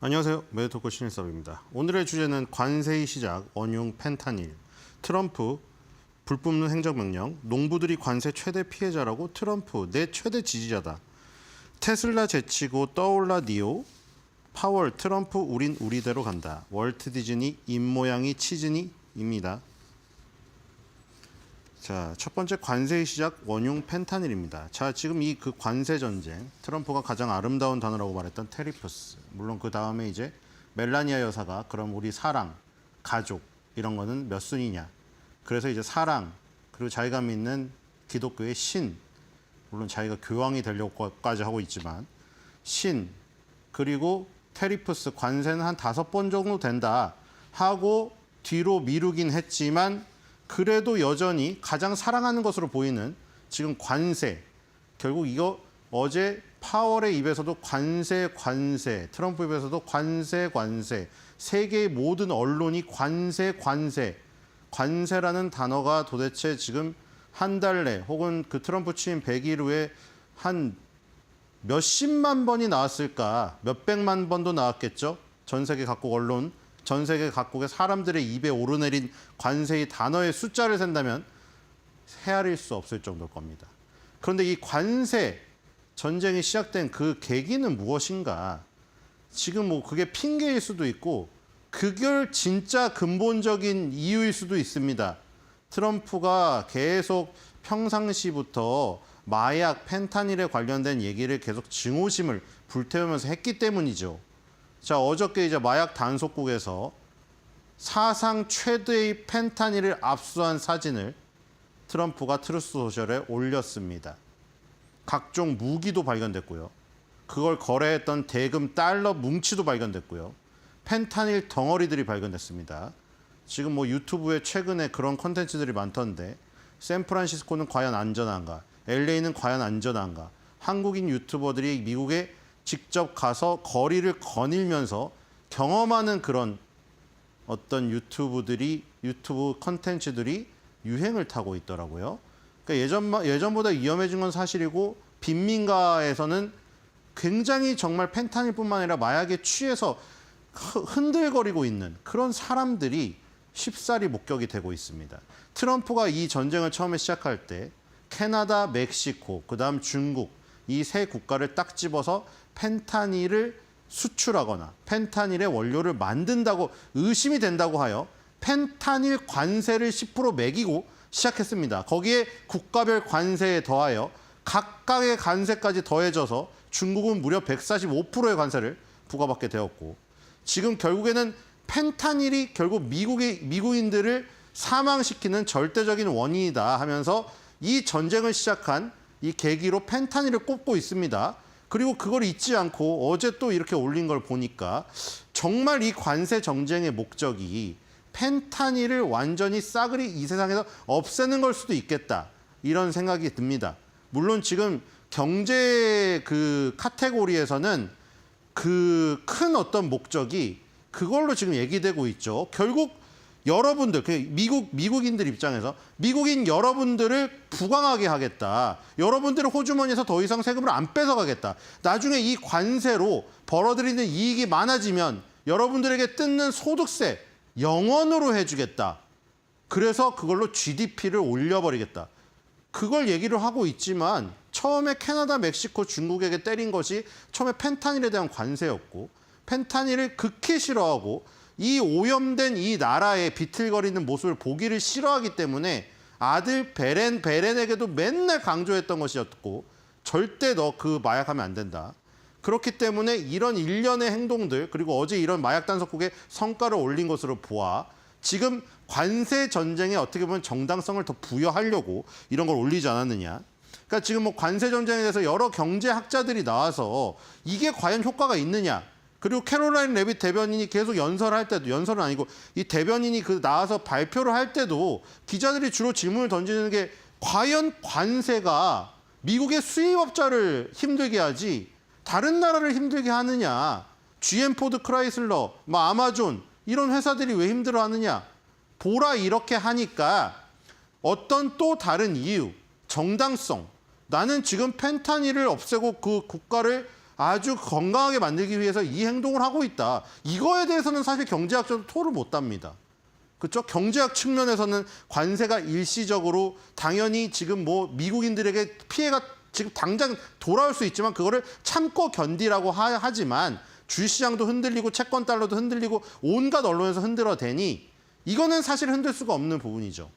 안녕하세요. 매드토크 신일섭입니다. 오늘의 주제는 관세의 시작, 원흉 펜타닐, 트럼프 불 뿜는 행정명령, 농부들이 관세 최대 피해자라고 트럼프 내 최대 지지자다. 테슬라 제치고 떠올라 니오, 파월 트럼프 우린 우리대로 간다. 월트 디즈니 입모양이 치즈니입니다. 자, 첫 번째 관세의 시작 원흉 펜타닐입니다. 자, 지금 이 그 관세 전쟁, 트럼프가 가장 아름다운 단어라고 말했던 테리프스. 물론 그 다음에 이제 멜라니아 여사가 그럼 우리 사랑, 가족 이런 거는 몇 순이냐. 그래서 이제 사랑 그리고 자기가 믿는 기독교의 신, 물론 자기가 교황이 되려고까지 하고 있지만 신 그리고 테리프스 관세는 한 5번 정도 된다 하고 뒤로 미루긴 했지만 그래도 여전히 가장 사랑하는 것으로 보이는 지금 관세. 결국 이거 어제 파월의 입에서도 관세, 트럼프 입에서도 관세, 세계의 모든 언론이 관세라는 단어가 도대체 지금 한 달 내 혹은 그 트럼프 취임 100일 후에 한 몇십만 번이 나왔을까, 몇백만 번도 나왔겠죠. 전 세계 각국 언론, 전 세계 각국의 사람들의 입에 오르내린 관세의 단어의 숫자를 센다면 헤아릴 수 없을 정도일 겁니다. 그런데 이 관세 전쟁이 시작된 그 계기는 무엇인가? 지금 뭐 그게 핑계일 수도 있고 그게 진짜 근본적인 이유일 수도 있습니다. 트럼프가 계속 평상시부터 마약, 펜타닐에 관련된 얘기를 계속 증오심을 불태우면서 했기 때문이죠. 자, 어저께 이제 마약 단속국에서 사상 최대의 펜타닐을 압수한 사진을 트럼프가 트루스 소셜에 올렸습니다. 각종 무기도 발견됐고요. 그걸 거래했던 대금 달러 뭉치도 발견됐고요. 펜타닐 덩어리들이 발견됐습니다. 지금 뭐 유튜브에 최근에 그런 콘텐츠들이 많던데 샌프란시스코는 과연 안전한가? LA는 과연 안전한가? 한국인 유튜버들이 미국에 직접 가서 거리를 거닐면서 경험하는 그런 어떤 유튜브 콘텐츠들이 유행을 타고 있더라고요. 그러니까 예전보다 위험해진 건 사실이고 빈민가에서는 굉장히 정말 펜타닐뿐만 아니라 마약에 취해서 흔들거리고 있는 그런 사람들이 쉽사리 목격이 되고 있습니다. 트럼프가 이 전쟁을 처음에 시작할 때 캐나다, 멕시코, 그다음 중국 이 세 국가를 딱 집어서 펜타닐을 수출하거나 펜타닐의 원료를 만든다고 의심이 된다고 하여 펜타닐 관세를 10% 매기고 시작했습니다. 거기에 국가별 관세에 더하여 각각의 관세까지 더해져서 중국은 무려 145%의 관세를 부과받게 되었고 지금 결국에는 펜타닐이 결국 미국인들을 사망시키는 절대적인 원인이다 하면서 이 전쟁을 시작한 이 계기로 펜타닐을 꼽고 있습니다. 그리고 그걸 잊지 않고 어제 또 이렇게 올린 걸 보니까 정말 이 관세 정쟁의 목적이 펜타닐을 완전히 싸그리 이 세상에서 없애는 걸 수도 있겠다. 이런 생각이 듭니다. 물론 지금 경제 그 카테고리에서는 그 큰 어떤 목적이 그걸로 지금 얘기되고 있죠. 결국 여러분들, 미국인들 입장에서 미국인 여러분들을 부강하게 하겠다. 여러분들의 호주머니에서 더 이상 세금을 안 뺏어가겠다. 나중에 이 관세로 벌어들이는 이익이 많아지면 여러분들에게 뜯는 소득세 영원으로 해주겠다. 그래서 그걸로 GDP를 올려버리겠다. 그걸 얘기를 하고 있지만 처음에 캐나다, 멕시코, 중국에게 때린 것이 처음에 펜타닐에 대한 관세였고 펜타닐을 극히 싫어하고 이 오염된 이 나라의 비틀거리는 모습을 보기를 싫어하기 때문에 아들 베렌에게도 맨날 강조했던 것이었고 절대 너 그 마약하면 안 된다. 그렇기 때문에 이런 일련의 행동들 그리고 어제 이런 마약 단속국에 성과를 올린 것으로 보아 지금 관세 전쟁에 어떻게 보면 정당성을 더 부여하려고 이런 걸 올리지 않았느냐. 그러니까 지금 뭐 관세 전쟁에 대해서 여러 경제학자들이 나와서 이게 과연 효과가 있느냐. 그리고 캐롤라인 레빗 대변인이 계속 연설할 때도 연설은 아니고 이 대변인이 그 나와서 발표를 할 때도 기자들이 주로 질문을 던지는 게 과연 관세가 미국의 수입업자를 힘들게 하지 다른 나라를 힘들게 하느냐. GM 포드 크라이슬러, 뭐 아마존 이런 회사들이 왜 힘들어하느냐. 보라 이렇게 하니까 어떤 또 다른 이유, 정당성. 나는 지금 펜타닐을 없애고 그 국가를 아주 건강하게 만들기 위해서 이 행동을 하고 있다. 이거에 대해서는 사실 경제학자도 토를 못 답니다. 그렇죠? 경제학 측면에서는 관세가 일시적으로 당연히 지금 뭐 미국인들에게 피해가 지금 당장 돌아올 수 있지만 그거를 참고 견디라고 하지만 주식시장도 흔들리고 채권 달러도 흔들리고 온갖 언론에서 흔들어대니 이거는 사실 흔들 수가 없는 부분이죠.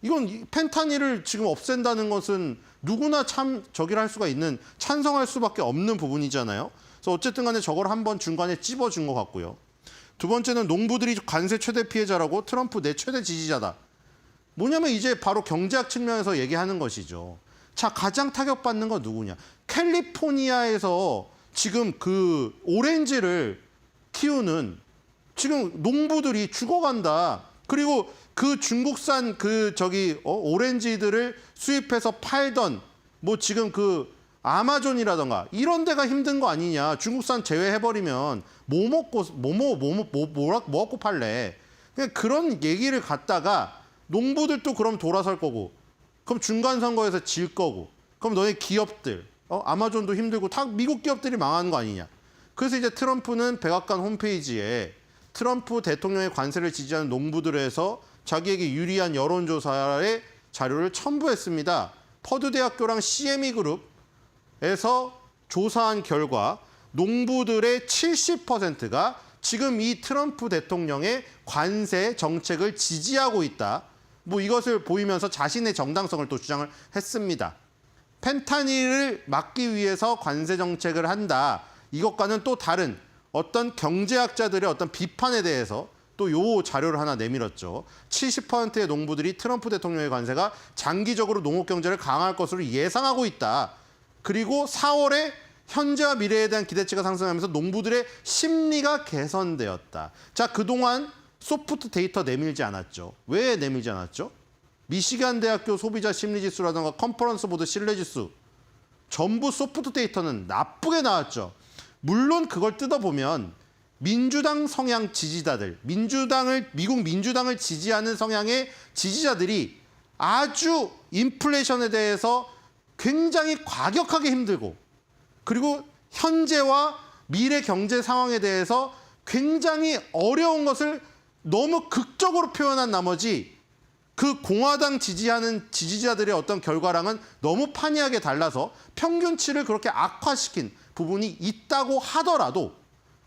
이건 펜타닐을 지금 없앤다는 것은 누구나 참 저기를 할 수가 있는 찬성할 수밖에 없는 부분이잖아요. 그래서 어쨌든 간에 저걸 한번 중간에 찝어준 것 같고요. 두 번째는 농부들이 관세 최대 피해자라고 트럼프 내 최대 지지자다. 뭐냐면 이제 바로 경제학 측면에서 얘기하는 것이죠. 자, 가장 타격받는 건 누구냐? 캘리포니아에서 지금 그 오렌지를 키우는 지금 농부들이 죽어간다. 그리고 그 중국산 오렌지들을 수입해서 팔던 뭐 지금 그 아마존이라던가 이런 데가 힘든 거 아니냐. 중국산 제외해버리면 뭐 먹고 팔래. 그냥 그런 얘기를 갖다가 농부들도 그럼 돌아설 거고 그럼 중간 선거에서 질 거고 그럼 너네 기업들 아마존도 힘들고 다 미국 기업들이 망하는 거 아니냐. 그래서 이제 트럼프는 백악관 홈페이지에 트럼프 대통령의 관세를 지지하는 농부들에서 자기에게 유리한 여론조사의 자료를 첨부했습니다. 퍼드 대학교랑 CME 그룹에서 조사한 결과 농부들의 70%가 지금 이 트럼프 대통령의 관세 정책을 지지하고 있다. 뭐 이것을 보이면서 자신의 정당성을 또 주장을 했습니다. 펜타닐을 막기 위해서 관세 정책을 한다. 이것과는 또 다른 어떤 경제학자들의 어떤 비판에 대해서 또 요 자료를 하나 내밀었죠. 70%의 농부들이 트럼프 대통령의 관세가 장기적으로 농업 경제를 강화할 것으로 예상하고 있다. 그리고 4월에 현재와 미래에 대한 기대치가 상승하면서 농부들의 심리가 개선되었다. 자, 그동안 소프트 데이터 내밀지 않았죠. 왜 내밀지 않았죠? 미시간 대학교 소비자 심리지수라든가 컨퍼런스 보드 신뢰지수 전부 소프트 데이터는 나쁘게 나왔죠. 물론 그걸 뜯어보면 민주당 성향 지지자들, 미국 민주당을 지지하는 성향의 지지자들이 아주 인플레이션에 대해서 굉장히 과격하게 힘들고 그리고 현재와 미래 경제 상황에 대해서 굉장히 어려운 것을 너무 극적으로 표현한 나머지 그 공화당 지지하는 지지자들의 어떤 결과랑은 너무 판이하게 달라서 평균치를 그렇게 악화시킨 부분이 있다고 하더라도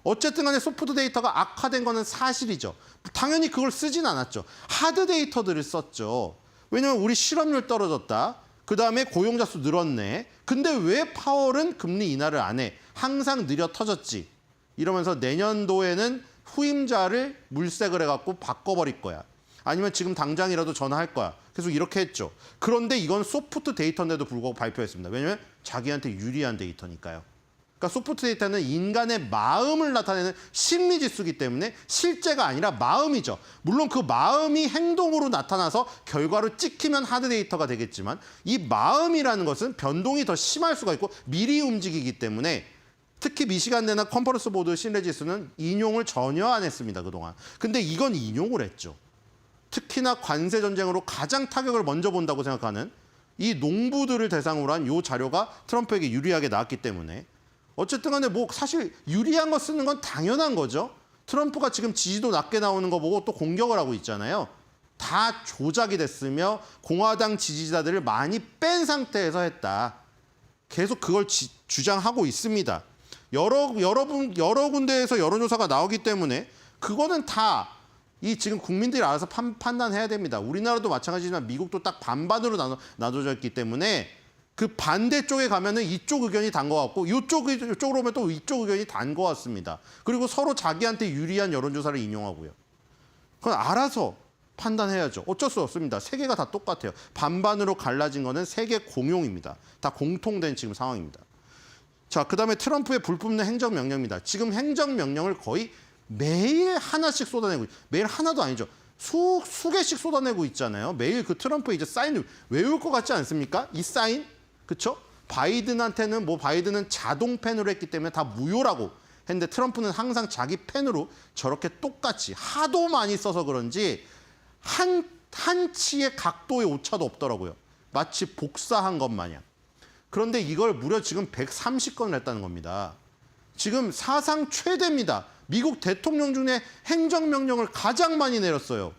어쨌든 간에 소프트 데이터가 악화된 거는 사실이죠. 당연히 그걸 쓰진 않았죠. 하드 데이터들을 썼죠. 왜냐하면 우리 실업률 떨어졌다. 그다음에 고용자 수 늘었네. 근데 왜 파월은 금리 인하를 안 해? 항상 느려 터졌지. 이러면서 내년도에는 후임자를 물색을 해갖고 바꿔버릴 거야. 아니면 지금 당장이라도 전화할 거야. 계속 이렇게 했죠. 그런데 이건 소프트 데이터인데도 불구하고 발표했습니다. 왜냐하면 자기한테 유리한 데이터니까요. 그러니까 소프트 데이터는 인간의 마음을 나타내는 심리지수이기 때문에 실제가 아니라 마음이죠. 물론 그 마음이 행동으로 나타나서 결과로 찍히면 하드 데이터가 되겠지만 이 마음이라는 것은 변동이 더 심할 수가 있고 미리 움직이기 때문에 특히 미시간대나 컨퍼런스 보드 신뢰지수는 인용을 전혀 안 했습니다. 그동안. 근데 이건 인용을 했죠. 특히나 관세 전쟁으로 가장 타격을 먼저 본다고 생각하는 이 농부들을 대상으로 한 이 자료가 트럼프에게 유리하게 나왔기 때문에 어쨌든 간에 뭐 사실 유리한 거 쓰는 건 당연한 거죠. 트럼프가 지금 지지도 낮게 나오는 거 보고 또 공격을 하고 있잖아요. 다 조작이 됐으며 공화당 지지자들을 많이 뺀 상태에서 했다. 계속 그걸 주장하고 있습니다. 여러 군데에서 여론조사가 나오기 때문에 그거는 다 이 지금 국민들이 알아서 판단해야 됩니다. 우리나라도 마찬가지지만 미국도 딱 반반으로 나눠져 있기 때문에 그 반대쪽에 가면은 이쪽 의견이 단 것 같고 이쪽으로 오면 또 이쪽 의견이 단 것 같습니다. 그리고 서로 자기한테 유리한 여론조사를 인용하고요. 그건 알아서 판단해야죠. 어쩔 수 없습니다. 세계가 다 똑같아요. 반반으로 갈라진 거는 세계 공용입니다. 다 공통된 지금 상황입니다. 자, 그다음에 트럼프의 불법는 행정명령입니다. 지금 행정명령을 거의 매일 하나씩 쏟아내고 매일 하나도 아니죠. 수 개씩 쏟아내고 있잖아요. 매일 그 트럼프 이제 사인을 외울 것 같지 않습니까? 이 사인? 그렇죠? 바이든한테는 바이든은 자동 펜으로 했기 때문에 다 무효라고 했는데 트럼프는 항상 자기 펜으로 저렇게 똑같이 하도 많이 써서 그런지 한 치의 각도의 오차도 없더라고요. 마치 복사한 것 마냥. 그런데 이걸 무려 지금 130건을 했다는 겁니다. 지금 사상 최대입니다. 미국 대통령 중에 행정명령을 가장 많이 내렸어요.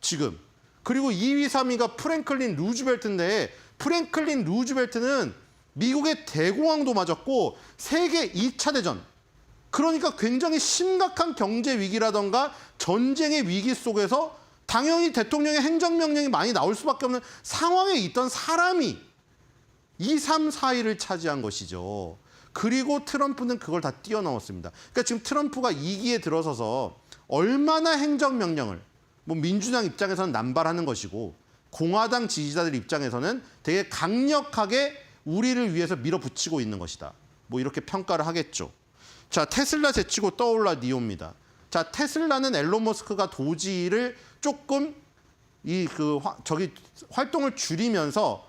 지금. 그리고 2위, 3위가 프랭클린 루즈벨트인데 프랭클린 루즈벨트는 미국의 대공황도 맞았고 세계 2차 대전, 그러니까 굉장히 심각한 경제 위기라던가 전쟁의 위기 속에서 당연히 대통령의 행정명령이 많이 나올 수밖에 없는 상황에 있던 사람이 2, 3, 4위를 차지한 것이죠. 그리고 트럼프는 그걸 다 뛰어넘었습니다. 그러니까 지금 트럼프가 2기에 들어서서 얼마나 행정명령을 민주당 입장에서는 남발하는 것이고 공화당 지지자들 입장에서는 되게 강력하게 우리를 위해서 밀어붙이고 있는 것이다. 이렇게 평가를 하겠죠. 자, 테슬라 제치고 떠올라 니오입니다. 자, 테슬라는 앨런 머스크가 도지를 조금 활동을 줄이면서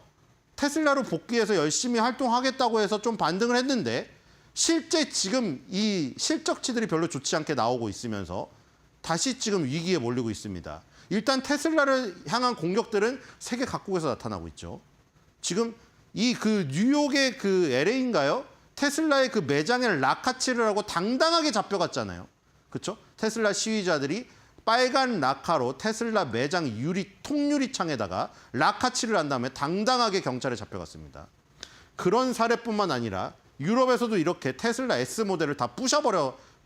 테슬라로 복귀해서 열심히 활동하겠다고 해서 좀 반등을 했는데 실제 지금 이 실적치들이 별로 좋지 않게 나오고 있으면서 다시 지금 위기에 몰리고 있습니다. 일단 테슬라를 향한 공격들은 세계 각국에서 나타나고 있죠. 지금 뉴욕의 LA인가요? 테슬라의 그 매장에 라카치를 하고 당당하게 잡혀갔잖아요. 그렇죠? 테슬라 시위자들이 빨간 라카로 테슬라 매장 통유리창에다가 라카치를 한 다음에 당당하게 경찰에 잡혀갔습니다. 그런 사례뿐만 아니라 유럽에서도 이렇게 테슬라 S 모델을 다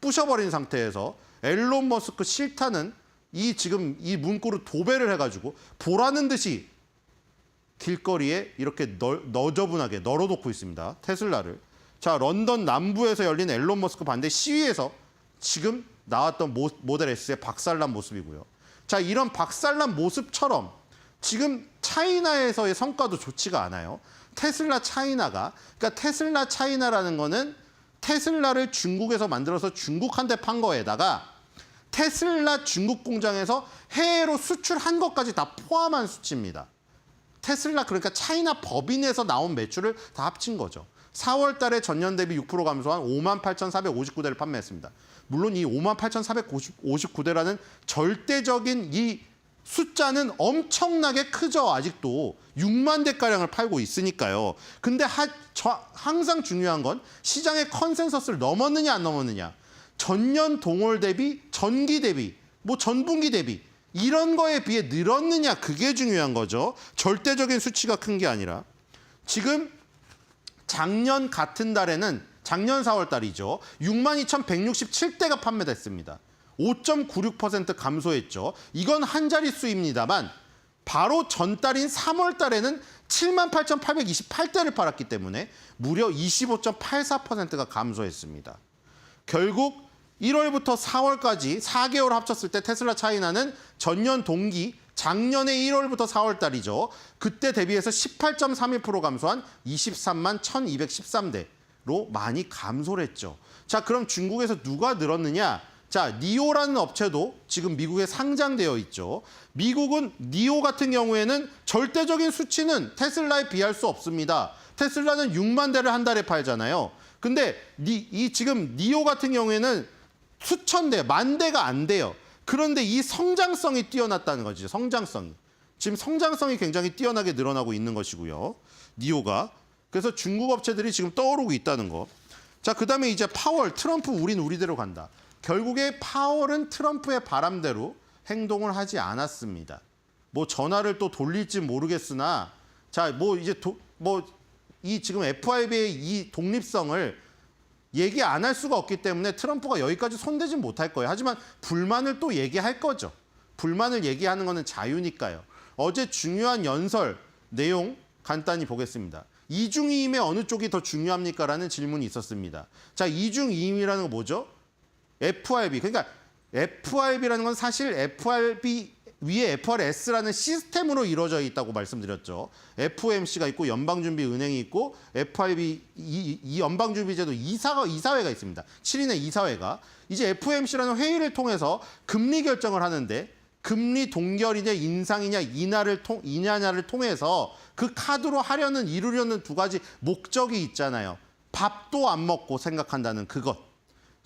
부셔버린 상태에서 앨런 머스크 싫다는 지금 이 문구로 도배를 해가지고 보라는 듯이 길거리에 이렇게 너저분하게 널어놓고 있습니다. 테슬라를. 자, 런던 남부에서 열린 앨런 머스크 반대 시위에서 지금 나왔던 모델 S의 박살난 모습이고요. 자, 이런 박살난 모습처럼 지금 차이나에서의 성과도 좋지가 않아요. 테슬라 차이나라는 거는 테슬라를 중국에서 만들어서 중국한테 판 거에다가 테슬라 중국 공장에서 해외로 수출한 것까지 다 포함한 수치입니다. 테슬라, 그러니까 차이나 법인에서 나온 매출을 다 합친 거죠. 4월 달에 전년 대비 6% 감소한 58,459대를 판매했습니다. 물론 이 58,459대라는 절대적인 이 숫자는 엄청나게 크죠. 아직도 6만 대가량을 팔고 있으니까요. 근데 항상 중요한 건 시장의 컨센서스를 넘었느냐 안 넘었느냐. 전년 동월 대비, 전기 대비, 전분기 대비 이런 거에 비해 늘었느냐, 그게 중요한 거죠. 절대적인 수치가 큰 게 아니라. 지금 작년 같은 달에는 작년 4월 달이죠. 62,167대가 판매됐습니다. 5.96% 감소했죠. 이건 한 자릿수입니다만 바로 전달인 3월 달에는 78,828대를 팔았기 때문에 무려 25.84%가 감소했습니다. 결국 1월부터 4월까지 4개월 합쳤을 때 테슬라 차이나는 전년 동기 작년의 1월부터 4월 달이죠. 그때 대비해서 18.31% 감소한 23만 1,213대로 많이 감소를 했죠. 자, 그럼 중국에서 누가 늘었느냐? 자, 니오라는 업체도 지금 미국에 상장되어 있죠. 미국은 니오 같은 경우에는 절대적인 수치는 테슬라에 비할 수 없습니다. 테슬라는 6만 대를 한 달에 팔잖아요. 근데 지금 니오 같은 경우에는 수천 대, 만 대가 안 돼요. 그런데 이 성장성이 뛰어났다는 거죠. 성장성이. 지금 성장성이 굉장히 뛰어나게 늘어나고 있는 것이고요. 니오가. 그래서 중국 업체들이 지금 떠오르고 있다는 거. 자, 그다음에 이제 파월, 트럼프 우린 우리대로 간다. 결국에 파월은 트럼프의 바람대로 행동을 하지 않았습니다. 전화를 또 돌릴지 모르겠으나 자, 이 지금 FRB의 이 독립성을 얘기 안 할 수가 없기 때문에 트럼프가 여기까지 손대진 못할 거예요. 하지만 불만을 또 얘기할 거죠. 불만을 얘기하는 거는 자유니까요. 어제 중요한 연설 내용 간단히 보겠습니다. 이중이임의 어느 쪽이 더 중요합니까? 라는 질문이 있었습니다. 자, 이중이임이라는 건 뭐죠? FRB. 그러니까 FRB라는 건 사실 FRB 위에 FRS라는 시스템으로 이루어져 있다고 말씀드렸죠. FOMC가 있고 연방준비은행이 있고 FRB 이 연방준비제도 이사회가 있습니다. 7인의 이사회가 이제 FOMC라는 회의를 통해서 금리 결정을 하는데 금리 동결이냐 인상이냐 인하냐를 통해서 그 카드로 이루려는 두 가지 목적이 있잖아요. 밥도 안 먹고 생각한다는 그것.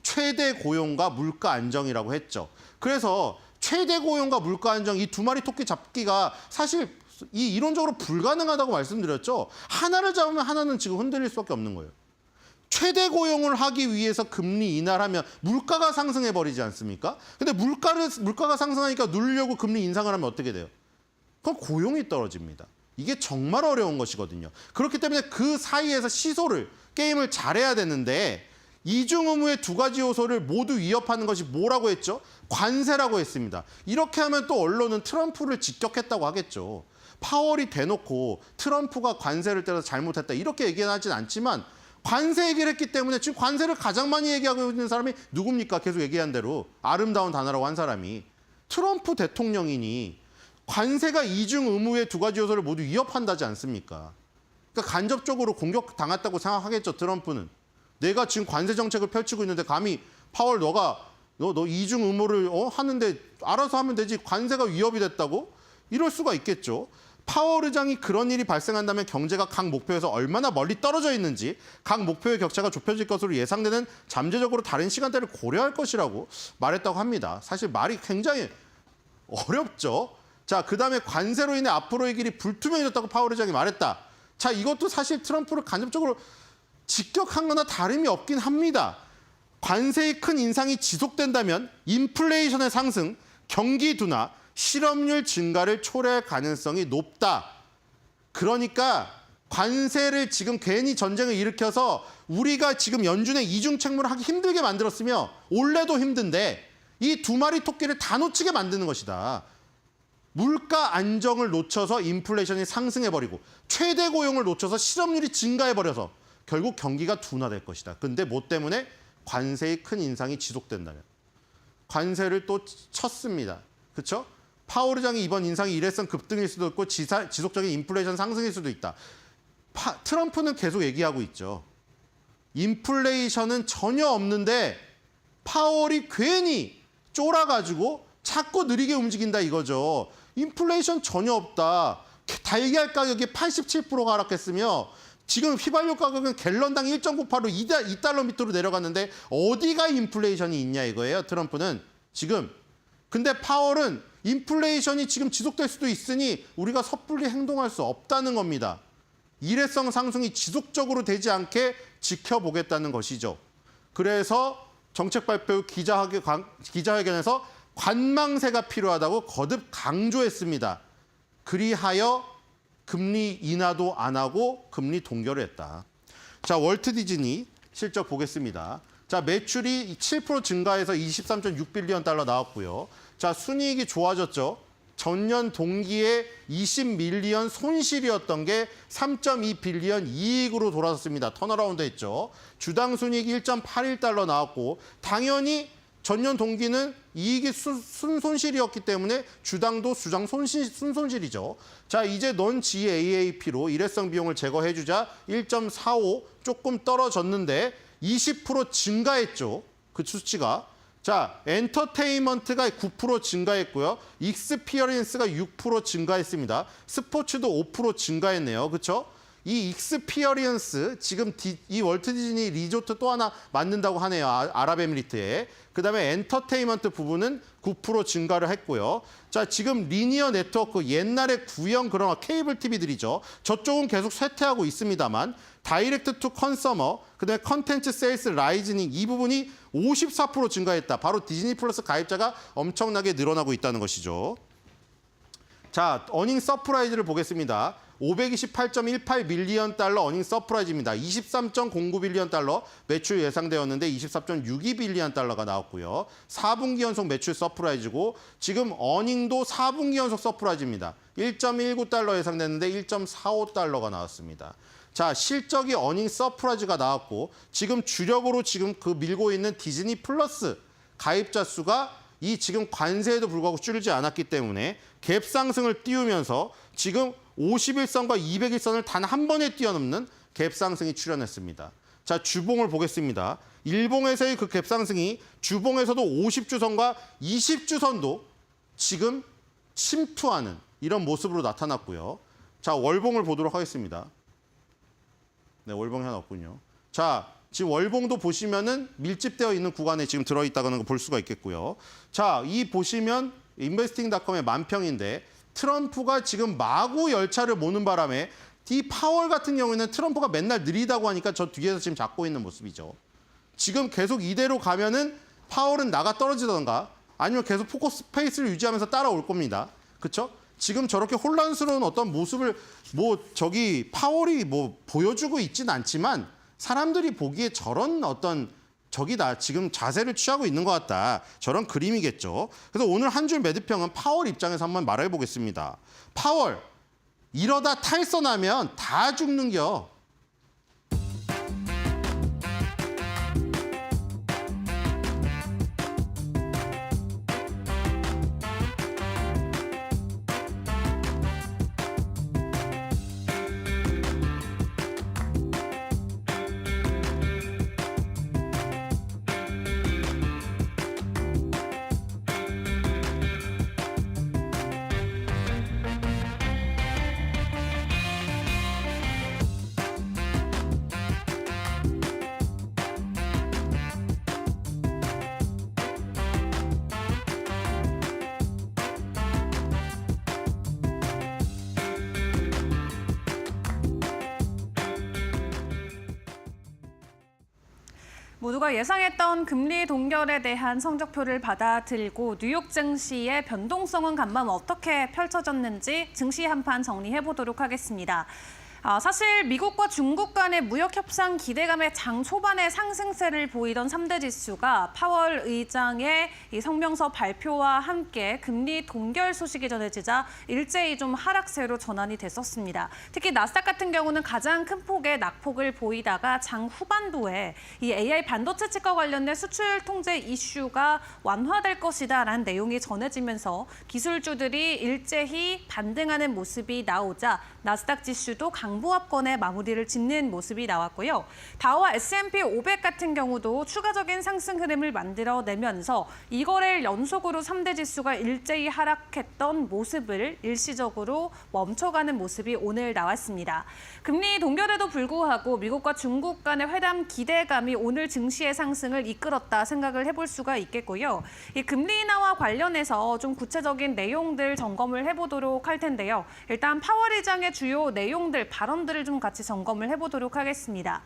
최대 고용과 물가 안정이라고 했죠. 그래서 최대 고용과 물가 안정 이 두 마리 토끼 잡기가 사실 이론적으로 불가능하다고 말씀드렸죠. 하나를 잡으면 하나는 지금 흔들릴 수밖에 없는 거예요. 최대 고용을 하기 위해서 금리 인하를 하면 물가가 상승해 버리지 않습니까? 근데 물가가 상승하니까 누르려고 금리 인상을 하면 어떻게 돼요? 그럼 고용이 떨어집니다. 이게 정말 어려운 것이거든요. 그렇기 때문에 그 사이에서 게임을 잘해야 되는데 이중 의무의 두 가지 요소를 모두 위협하는 것이 뭐라고 했죠? 관세라고 했습니다. 이렇게 하면 또 언론은 트럼프를 직격했다고 하겠죠. 파월이 대놓고 트럼프가 관세를 때려서 잘못했다 이렇게 얘기는 하진 않지만 관세 얘기를 했기 때문에 지금 관세를 가장 많이 얘기하고 있는 사람이 누굽니까? 계속 얘기한 대로 아름다운 단어라고 한 사람이 트럼프 대통령이니 관세가 이중 의무의 두 가지 요소를 모두 위협한다지 않습니까? 그러니까 간접적으로 공격당했다고 생각하겠죠, 트럼프는. 내가 지금 관세 정책을 펼치고 있는데 감히 파월 너 이중 의무를 하는데 알아서 하면 되지 관세가 위협이 됐다고? 이럴 수가 있겠죠. 파월 의장이 그런 일이 발생한다면 경제가 각 목표에서 얼마나 멀리 떨어져 있는지 각 목표의 격차가 좁혀질 것으로 예상되는 잠재적으로 다른 시간대를 고려할 것이라고 말했다고 합니다. 사실 말이 굉장히 어렵죠. 자, 그다음에 관세로 인해 앞으로의 길이 불투명해졌다고 파월 의장이 말했다. 자, 이것도 사실 트럼프를 간접적으로 직격한 거나 다름이 없긴 합니다. 관세의 큰 인상이 지속된다면 인플레이션의 상승, 경기 둔화, 실업률 증가를 초래할 가능성이 높다. 그러니까 관세를 지금 괜히 전쟁을 일으켜서 우리가 지금 연준의 이중 책무를 하기 힘들게 만들었으며 올해도 힘든데 이 두 마리 토끼를 다 놓치게 만드는 것이다. 물가 안정을 놓쳐서 인플레이션이 상승해버리고 최대 고용을 놓쳐서 실업률이 증가해버려서 결국 경기가 둔화될 것이다. 근데 뭐 때문에? 관세의 큰 인상이 지속된다면. 관세를 또 쳤습니다. 그렇죠? 파월 의장이 이번 인상이 일회성 급등일 수도 있고 지속적인 인플레이션 상승일 수도 있다. 트럼프는 계속 얘기하고 있죠. 인플레이션은 전혀 없는데 파월이 괜히 쫄아가지고 자꾸 느리게 움직인다 이거죠. 인플레이션 전혀 없다. 달걀 가격이 87%가 하락했으며 지금 휘발유 가격은 갤런당 1.98로 2달러 밑으로 내려갔는데 어디가 인플레이션이 있냐 이거예요. 트럼프는 지금. 근데 파월은 인플레이션이 지금 지속될 수도 있으니 우리가 섣불리 행동할 수 없다는 겁니다. 일회성 상승이 지속적으로 되지 않게 지켜보겠다는 것이죠. 그래서 정책 발표 기자회견에서 관망세가 필요하다고 거듭 강조했습니다. 그리하여 금리 인하도 안 하고 금리 동결을 했다. 자, 월트 디즈니 실적 보겠습니다. 자, 매출이 7% 증가해서 23.6빌리언 달러 나왔고요. 자, 순이익이 좋아졌죠. 전년 동기에 20밀리언 손실이었던 게 3.2빌리언 이익으로 돌아섰습니다. 턴어라운드 했죠. 주당 순이익이 1.81달러 나왔고 당연히 전년 동기는 이익이 순손실이었기 때문에 주당도 순손실이죠. 자, 이제 non-GAAP로 일회성 비용을 제거해주자 1.45 조금 떨어졌는데 20% 증가했죠. 그 수치가. 자, 엔터테인먼트가 9% 증가했고요. 익스피어리언스가 6% 증가했습니다. 스포츠도 5% 증가했네요. 그렇죠? 이 익스피어리언스 지금 이 월트 디즈니 리조트 또 하나 만든다고 하네요. 아랍에미리트에. 그다음에 엔터테인먼트 부분은 9% 증가를 했고요. 자, 지금 리니어 네트워크 옛날에 구형 그런 케이블 TV들이죠. 저쪽은 계속 쇠퇴하고 있습니다만 다이렉트 투 컨서머, 그다음에 컨텐츠 세일스 라이즈닝 이 부분이 54% 증가했다. 바로 디즈니 플러스 가입자가 엄청나게 늘어나고 있다는 것이죠. 자, 어닝 서프라이즈를 보겠습니다. 528.18밀리언 달러 어닝 서프라이즈입니다. 23.09빌리언 달러 매출 예상되었는데 24.62빌리언 달러가 나왔고요. 4분기 연속 매출 서프라이즈고 지금 어닝도 4분기 연속 서프라이즈입니다. 1.19달러 예상됐는데 1.45달러가 나왔습니다. 자, 실적이 어닝 서프라이즈가 나왔고 지금 주력으로 지금 그 밀고 있는 디즈니 플러스 가입자 수가 이 지금 관세에도 불구하고 줄지 않았기 때문에 갭 상승을 띄우면서 지금 51선과 201선을 단 한 번에 뛰어넘는 갭 상승이 출현했습니다. 자, 주봉을 보겠습니다. 일봉에서의 그 갭 상승이 주봉에서도 50주선과 20주선도 지금 침투하는 이런 모습으로 나타났고요. 자, 월봉을 보도록 하겠습니다. 네, 월봉이 하나 없군요. 자, 지금 월봉도 보시면은 밀집되어 있는 구간에 지금 들어있다는 거 볼 수가 있겠고요. 자, 이 보시면 investing.com의 만평인데 트럼프가 지금 마구 열차를 모는 바람에 이 파월 같은 경우에는 트럼프가 맨날 느리다고 하니까 저 뒤에서 지금 잡고 있는 모습이죠. 지금 계속 이대로 가면은 파월은 나가 떨어지던가 아니면 계속 포커스 페이스를 유지하면서 따라올 겁니다. 그렇죠? 지금 저렇게 혼란스러운 어떤 모습을 파월이 보여주고 있진 않지만 사람들이 보기에 저런 어떤 저기다 지금 자세를 취하고 있는 것 같다. 저런 그림이겠죠. 그래서 오늘 한 줄 매듭평은 파월 입장에서 한번 말해 보겠습니다. 파월 이러다 탈선하면 다 죽는겨. 모두가 예상했던 금리 동결에 대한 성적표를 받아들고 뉴욕 증시의 변동성은 간밤 어떻게 펼쳐졌는지 증시 한판 정리해보도록 하겠습니다. 사실 미국과 중국 간의 무역 협상 기대감에 장 초반에 상승세를 보이던 3대 지수가 파월 의장의 이 성명서 발표와 함께 금리 동결 소식이 전해지자 일제히 좀 하락세로 전환이 됐었습니다. 특히 나스닥 같은 경우는 가장 큰 폭의 낙폭을 보이다가 장 후반부에 이 AI 반도체 칩과 관련된 수출 통제 이슈가 완화될 것이다라는 내용이 전해지면서 기술주들이 일제히 반등하는 모습이 나오자 나스닥 지수도 강보합권에 마무리를 짓는 모습이 나왔고요. 다우와 S&P 500 같은 경우도 추가적인 상승 흐름을 만들어내면서 이거래일 연속으로 3대 지수가 일제히 하락했던 모습을 일시적으로 멈춰가는 모습이 오늘 나왔습니다. 금리 동결에도 불구하고 미국과 중국 간의 회담 기대감이 오늘 증시의 상승을 이끌었다 생각을 해볼 수가 있겠고요. 이 금리 인하와 관련해서 좀 구체적인 내용들 점검을 해보도록 할 텐데요. 일단 파월 의장의 주요 내용들, 발언들을 좀 같이 점검을 해보도록 하겠습니다.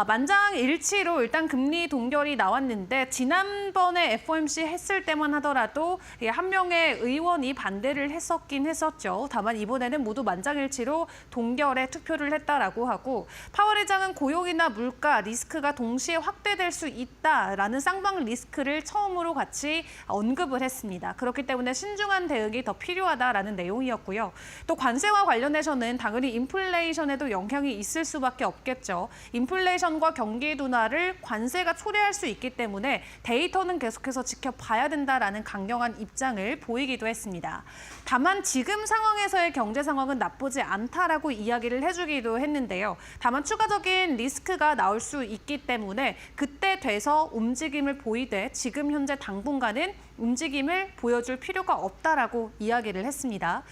만장일치로 일단 금리 동결이 나왔는데 지난번에 FOMC 했을 때만 하더라도 한 명의 의원이 반대를 했었긴 했었죠. 다만 이번에는 모두 만장일치로 동결에 투표를 했다라고 하고 파월 의장은 고용이나 물가 리스크가 동시에 확대될 수 있다라는 쌍방 리스크를 처음으로 같이 언급을 했습니다. 그렇기 때문에 신중한 대응이 더 필요하다라는 내용이었고요. 또 관세와 관련해서는 당연히 인플레이션에도 영향이 있을 수밖에 없겠죠. 인플레이션과 경기 둔화를 관세가 초래할 수 있기 때문에 데이터는 계속해서 지켜봐야 된다라는 강경한 입장을 보이기도 했습니다. 다만 지금 상황에서의 경제 상황은 나쁘지 않다라고 이야기를 해주기도 했는데요. 다만 추가적인 리스크가 나올 수 있기 때문에 그때 돼서 움직임을 보이되 지금 현재 당분간은 움직임을 보여줄 필요가 없다라고 이야기를 했습니다.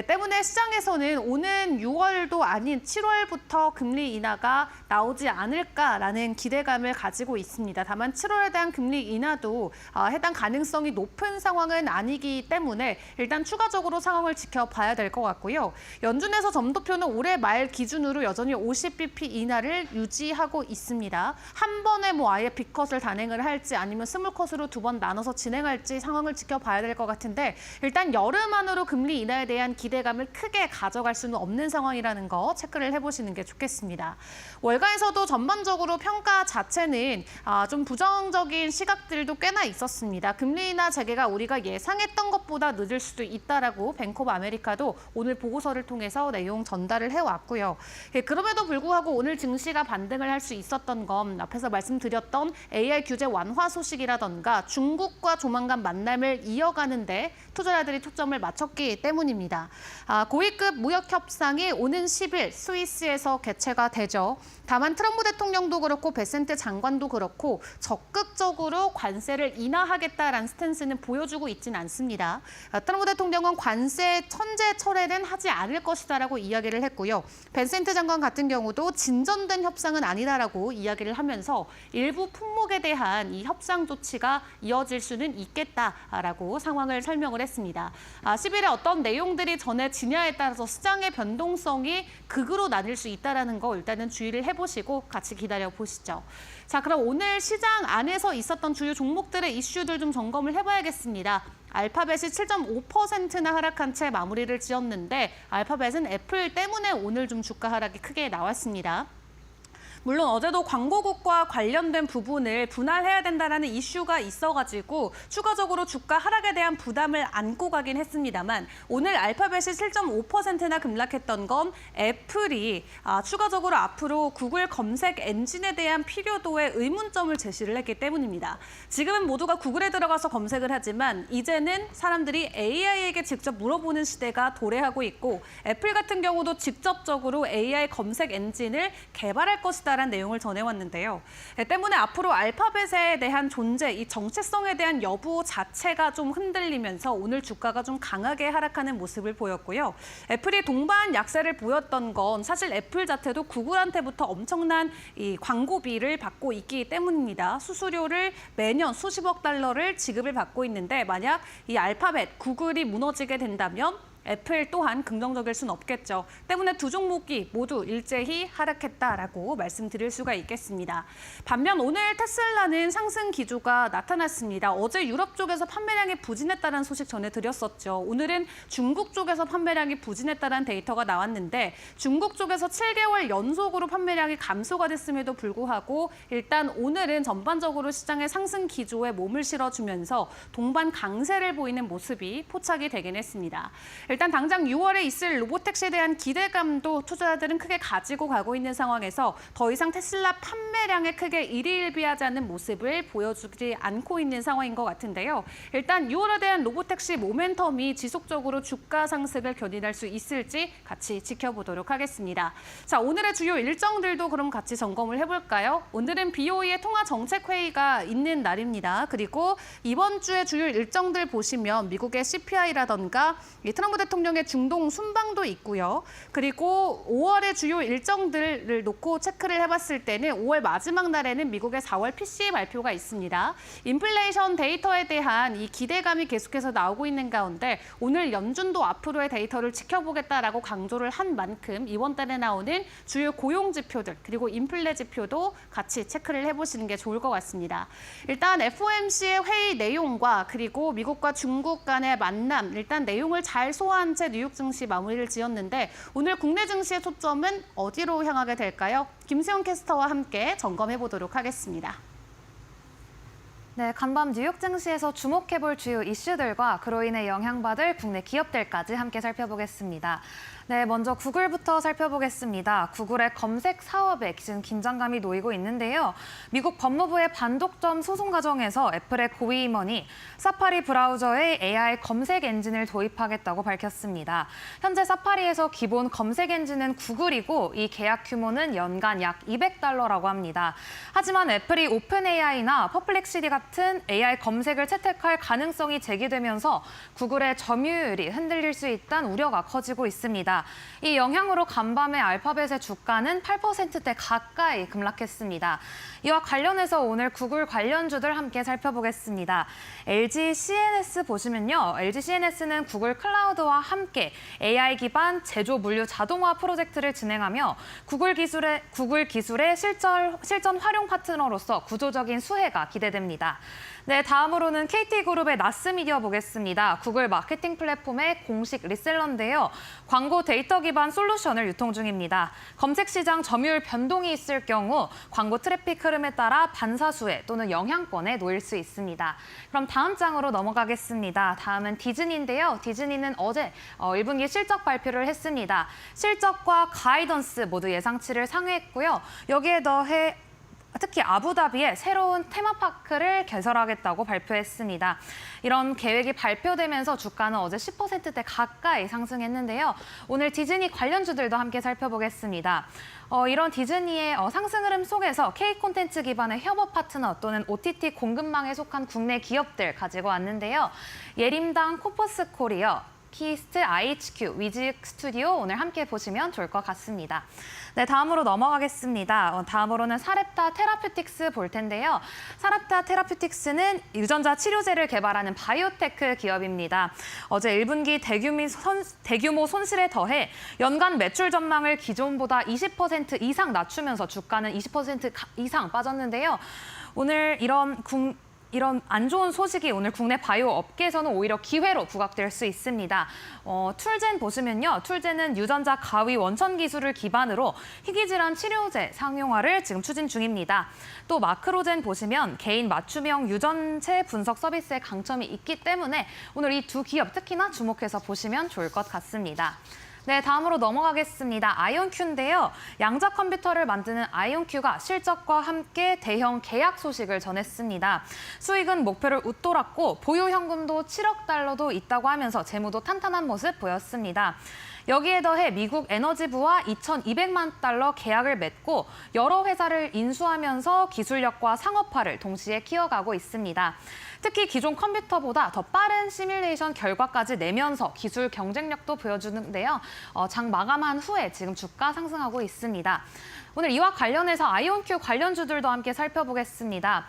때문에 시장에서는 오는 6월도 아닌 7월부터 금리 인하가 나오지 않을까라는 기대감을 가지고 있습니다. 다만 7월에 대한 금리 인하도 해당 가능성이 높은 상황은 아니기 때문에 일단 추가적으로 상황을 지켜봐야 될 것 같고요. 연준에서 점도표는 올해 말 기준으로 여전히 50bp 인하를 유지하고 있습니다. 한 번에 아예 빅컷을 단행을 할지 아니면 스몰컷으로 2번 나눠서 진행할지 상황을 지켜봐야 될 것 같은데 일단 여름 안으로 금리 인하에 대한 기대감을 크게 가져갈 수는 없는 상황이라는 거 체크를 해보시는 게 좋겠습니다. 월가에서도 전반적으로 평가 자체는 좀 부정적인 시각들도 꽤나 있었습니다. 금리 인하 재개가 우리가 예상했던 것보다 늦을 수도 있다라고 뱅크 오브 아메리카도 오늘 보고서를 통해서 내용 전달을 해왔고요. 그럼에도 불구하고 오늘 증시가 반등을 할 수 있었던 건 앞에서 말씀드렸던 AI 규제 완화 소식이라던가 중국과 조만간 만남을 이어가는데 투자자들이 초점을 맞췄기 때문입니다. 고위급 무역 협상이 오는 10일 스위스에서 개최가 되죠. 다만 트럼프 대통령도 그렇고 베센트 장관도 그렇고 적극적으로 관세를 인하하겠다라는 스탠스는 보여주고 있지는 않습니다. 트럼프 대통령은 관세 천재 철회는 하지 않을 것이다라고 이야기를 했고요. 베센트 장관 같은 경우도 진전된 협상은 아니다라고 이야기를 하면서 일부 품목에 대한 이 협상 조치가 이어질 수는 있겠다. 하겠다라고 상황을 설명을 했습니다. 10일에 어떤 내용들이 전해지냐에 따라서 시장의 변동성이 극으로 나뉠 수 있다는 거 일단은 주의를 해보시고 같이 기다려보시죠. 자, 그럼 오늘 시장 안에서 있었던 주요 종목들의 이슈들 좀 점검을 해봐야겠습니다. 알파벳이 7.5%나 하락한 채 마무리를 지었는데 알파벳은 애플 때문에 오늘 좀 주가 하락이 크게 나왔습니다. 물론 어제도 광고국과 관련된 부분을 분할해야 된다는 이슈가 있어가지고 추가적으로 주가 하락에 대한 부담을 안고 가긴 했습니다만 오늘 알파벳이 7.5%나 급락했던 건 애플이 추가적으로 앞으로 구글 검색 엔진에 대한 필요도에 의문점을 제시를 했기 때문입니다. 지금은 모두가 구글에 들어가서 검색을 하지만 이제는 사람들이 AI에게 직접 물어보는 시대가 도래하고 있고 애플 같은 경우도 직접적으로 AI 검색 엔진을 개발할 것이다 라는 내용을 전해왔는데요. 때문에 앞으로 알파벳에 대한 존재, 이 정체성에 대한 여부 자체가 좀 흔들리면서 오늘 주가가 좀 강하게 하락하는 모습을 보였고요. 애플이 동반 약세를 보였던 건 사실 애플 자체도 구글한테부터 엄청난 이 광고비를 받고 있기 때문입니다. 수수료를 매년 수십억 달러를 지급을 받고 있는데 만약 이 알파벳, 구글이 무너지게 된다면 애플 또한 긍정적일 수는 없겠죠. 때문에 두 종목이 모두 일제히 하락했다라고 말씀드릴 수가 있겠습니다. 반면 오늘 테슬라는 상승 기조가 나타났습니다. 어제 유럽 쪽에서 판매량이 부진했다는 소식 전해드렸었죠. 오늘은 중국 쪽에서 판매량이 부진했다는 데이터가 나왔는데 중국 쪽에서 7개월 연속으로 판매량이 감소가 됐음에도 불구하고 일단 오늘은 전반적으로 시장의 상승 기조에 몸을 실어주면서 동반 강세를 보이는 모습이 포착이 되긴 했습니다. 일단 당장 6월에 있을 로보택시에 대한 기대감도 투자자들은 크게 가지고 가고 있는 상황에서 더 이상 테슬라 판매량에 크게 일희일비하지 않는 모습을 보여주지 않고 있는 상황인 것 같은데요. 일단 6월에 대한 로보택시 모멘텀이 지속적으로 주가 상승을 견인할 수 있을지 같이 지켜보도록 하겠습니다. 자, 오늘의 주요 일정들도 그럼 같이 점검을 해볼까요? 오늘은 BOE의 통화정책회의가 있는 날입니다. 그리고 이번 주의 주요 일정들 보시면 미국의 CPI라던가 트럼프 대통령의 중동 순방도 있고요. 그리고 5월의 주요 일정들을 놓고 체크를 해봤을 때는 5월 마지막 날에는 미국의 4월 PCE 발표가 있습니다. 인플레이션 데이터에 대한 이 기대감이 계속해서 나오고 있는 가운데 오늘 연준도 앞으로의 데이터를 지켜보겠다라고 강조를 한 만큼 이번 달에 나오는 주요 고용 지표들 그리고 인플레 지표도 같이 체크를 해보시는 게 좋을 것 같습니다. 일단 FOMC의 회의 내용과 그리고 미국과 중국 간의 만남 일단 내용을 잘 소화한 채 뉴욕 증시 마무리를 지었는데 오늘 국내 증시의 초점은 어디로 향하게 될까요? 김수영 캐스터와 함께 점검해 보도록 하겠습니다. 네, 간밤 뉴욕 증시에서 주목해볼 주요 이슈들과 그로 인해 영향받을 국내 기업들까지 함께 살펴보겠습니다. 네, 먼저 구글부터 살펴보겠습니다. 구글의 검색 사업에 지금 긴장감이 놓이고 있는데요. 미국 법무부의 반독점 소송 과정에서 애플의 고위 임원이 사파리 브라우저에 AI 검색 엔진을 도입하겠다고 밝혔습니다. 현재 사파리에서 기본 검색 엔진은 구글이고 이 계약 규모는 연간 약 $200라고 합니다. 하지만 애플이 오픈 AI나 퍼플렉시티 같은 AI 검색을 채택할 가능성이 제기되면서 구글의 점유율이 흔들릴 수 있다는 우려가 커지고 있습니다. 이 영향으로 간밤에 알파벳의 주가는 8%대 가까이 급락했습니다. 이와 관련해서 오늘 구글 관련주들 함께 살펴보겠습니다. LG CNS 보시면요. LG CNS는 구글 클라우드와 함께 AI 기반 제조 물류 자동화 프로젝트를 진행하며 구글 기술의 실전 활용 파트너로서 구조적인 수혜가 기대됩니다. 네, 다음으로는 KT그룹의 나스미디어 보겠습니다. 구글 마케팅 플랫폼의 공식 리셀러인데요. 광고 데이터 기반 솔루션을 유통 중입니다. 검색 시장 점유율 변동이 있을 경우 광고 트래픽 흐름에 따라 반사수혜 또는 영향권에 놓일 수 있습니다. 그럼 다음 장으로 넘어가겠습니다. 다음은 디즈니인데요. 디즈니는 어제 1분기 실적 발표를 했습니다. 실적과 가이던스 모두 예상치를 상회했고요. 여기에 더해 특히 아부다비에 새로운 테마파크를 개설하겠다고 발표했습니다. 이런 계획이 발표되면서 주가는 어제 10%대 가까이 상승했는데요. 오늘 디즈니 관련주들도 함께 살펴보겠습니다. 이런 디즈니의 상승 흐름 속에서 K 콘텐츠 기반의 협업 파트너 또는 OTT 공급망에 속한 국내 기업들 가지고 왔는데요. 예림당, 코퍼스 코리아, 키스트, IHQ, 위즈 스튜디오 오늘 함께 보시면 좋을 것 같습니다. 네, 다음으로 넘어가겠습니다. 다음으로는 사렙타 테라퓨틱스 볼 텐데요. 사렙타 테라퓨틱스는 유전자 치료제를 개발하는 바이오테크 기업입니다. 어제 1분기 대규모 손실에 더해 연간 매출 전망을 기존보다 20% 이상 낮추면서 주가는 20% 이상 빠졌는데요. 오늘 이런 안 좋은 소식이 오늘 국내 바이오 업계에서는 오히려 기회로 부각될 수 있습니다. 툴젠 보시면요. 툴젠은 유전자 가위 원천 기술을 기반으로 희귀질환 치료제 상용화를 지금 추진 중입니다. 또 마크로젠 보시면 개인 맞춤형 유전체 분석 서비스에 강점이 있기 때문에 오늘 이 두 기업 특히나 주목해서 보시면 좋을 것 같습니다. 네, 다음으로 넘어가겠습니다. 아이온큐인데요. 양자 컴퓨터를 만드는 아이온큐가 실적과 함께 대형 계약 소식을 전했습니다. 수익은 목표를 웃돌았고 보유 현금도 7억 달러도 있다고 하면서 재무도 탄탄한 모습 보였습니다. 여기에 더해 미국 에너지부와 2,200만 달러 계약을 맺고 여러 회사를 인수하면서 기술력과 상업화를 동시에 키워가고 있습니다. 특히 기존 컴퓨터보다 더 빠른 시뮬레이션 결과까지 내면서 기술 경쟁력도 보여주는데요. 장 마감한 후에 지금 주가 상승하고 있습니다. 오늘 이와 관련해서 아이온큐 관련주들도 함께 살펴보겠습니다.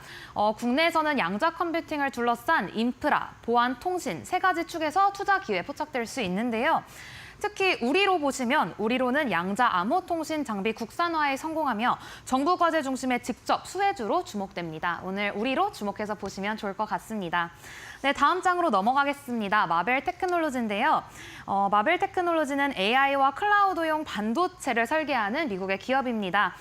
국내에서는 양자 컴퓨팅을 둘러싼 인프라, 보안, 통신 세 가지 축에서 투자 기회 포착될 수 있는데요. 특히 우리로 보시면 우리로는 양자 암호 통신 장비 국산화에 성공하며 정부 과제 중심의 직접 수혜주로 주목됩니다. 오늘 우리로 주목해서 보시면 좋을 것 같습니다. 네, 다음 장으로 넘어가겠습니다. 마벨 테크놀로지인데요. 마벨 테크놀로지는 AI와 클라우드용 반도체를 설계하는 미국의 기업입니다.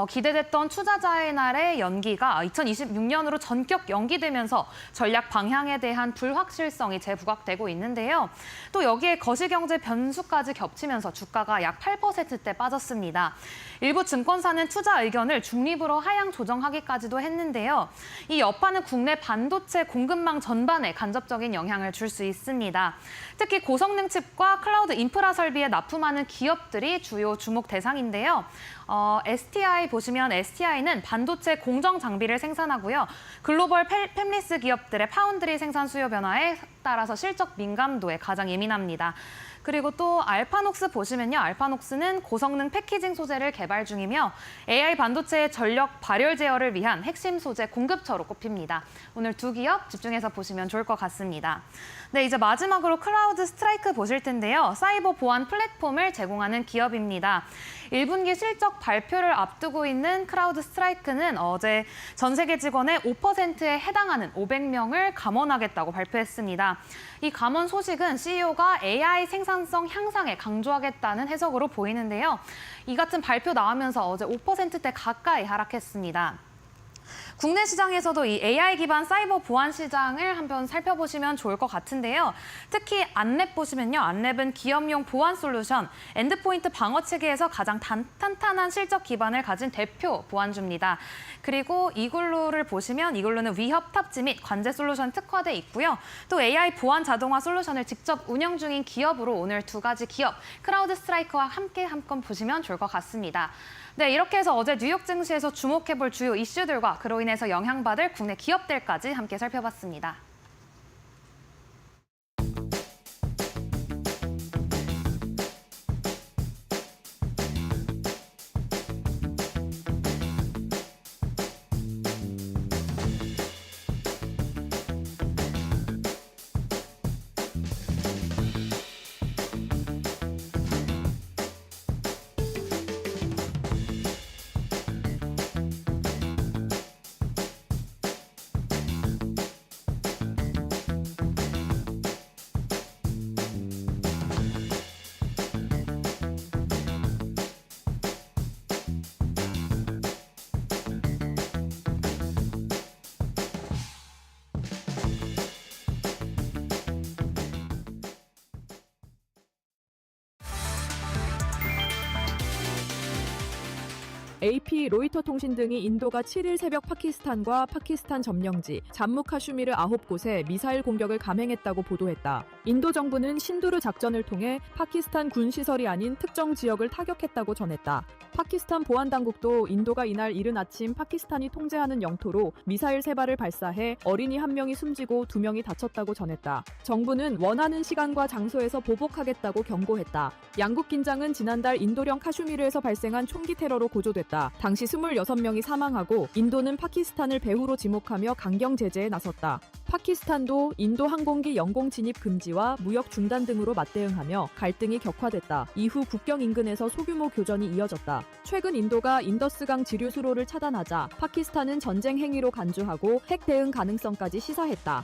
기대됐던 투자자의 날의 연기가 2026년으로 전격 연기되면서 전략 방향에 대한 불확실성이 재부각되고 있는데요. 또 여기에 거시경제 변수까지 겹치면서 주가가 약 8%대 빠졌습니다. 일부 증권사는 투자 의견을 중립으로 하향 조정하기까지도 했는데요. 이 여파는 국내 반도체 공급망 전반에 간접적인 영향을 줄 수 있습니다. 특히 고성능 칩과 클라우드 인프라 설비에 납품하는 기업들이 주요 주목 대상인데요. STI 보시면 STI는 반도체 공정 장비를 생산하고요. 글로벌 팹리스 기업들의 파운드리 생산 수요 변화에 따라서 실적 민감도에 가장 예민합니다. 그리고 또 알파녹스 보시면요. 알파녹스는 고성능 패키징 소재를 개발 중이며 AI 반도체의 전력 발열 제어를 위한 핵심 소재 공급처로 꼽힙니다. 오늘 두 기업 집중해서 보시면 좋을 것 같습니다. 네, 이제 마지막으로 클라우드 스트라이크 보실 텐데요. 사이버 보안 플랫폼을 제공하는 기업입니다. 1분기 실적 발표를 앞두고 있는 클라우드 스트라이크는 어제 전 세계 직원의 5%에 해당하는 500명을 감원하겠다고 발표했습니다. 이 감원 소식은 CEO가 AI 생산성 향상에 강조하겠다는 해석으로 보이는데요. 이 같은 발표 나오면서 어제 5%대 가까이 하락했습니다. 국내 시장에서도 이 AI 기반 사이버 보안 시장을 한번 살펴보시면 좋을 것 같은데요. 특히 안랩 보시면요. 안랩은 기업용 보안 솔루션, 엔드포인트 방어 체계에서 가장 탄탄한 실적 기반을 가진 대표 보안주입니다. 그리고 이글루를 보시면 이글루는 위협 탑재 및 관제 솔루션 특화돼 있고요. 또 AI 보안 자동화 솔루션을 직접 운영 중인 기업으로 오늘 두 가지 기업, 크라우드 스트라이크와 함께 한번 보시면 좋을 것 같습니다. 네, 이렇게 해서 어제 뉴욕 증시에서 주목해볼 주요 이슈들과 그로 인해서 영향받을 국내 기업들까지 함께 살펴봤습니다. AP, 로이터 통신 등이 인도가 7일 새벽 파키스탄과 파키스탄 점령지 잠무 카슈미르 9곳에 미사일 공격을 감행했다고 보도했다. 인도 정부는 신두르 작전을 통해 파키스탄 군 시설이 아닌 특정 지역을 타격했다고 전했다. 파키스탄 보안당국도 인도가 이날 이른 아침 파키스탄이 통제하는 영토로 미사일 3발을 발사해 어린이 1명이 숨지고 2명이 다쳤다고 전했다. 정부는 원하는 시간과 장소에서 보복하겠다고 경고했다. 양국 긴장은 지난달 인도령 카슈미르에서 발생한 총기 테러로 고조됐다. 당시 26명이 사망하고 인도는 파키스탄을 배후로 지목하며 강경 제재에 나섰다. 파키스탄도 인도 항공기 영공 진입 금지와 무역 중단 등으로 맞대응하며 갈등이 격화됐다. 이후 국경 인근에서 소규모 교전이 이어졌다. 최근 인도가 인더스강 지류 수로를 차단하자 파키스탄은 전쟁 행위로 간주하고 핵 대응 가능성까지 시사했다.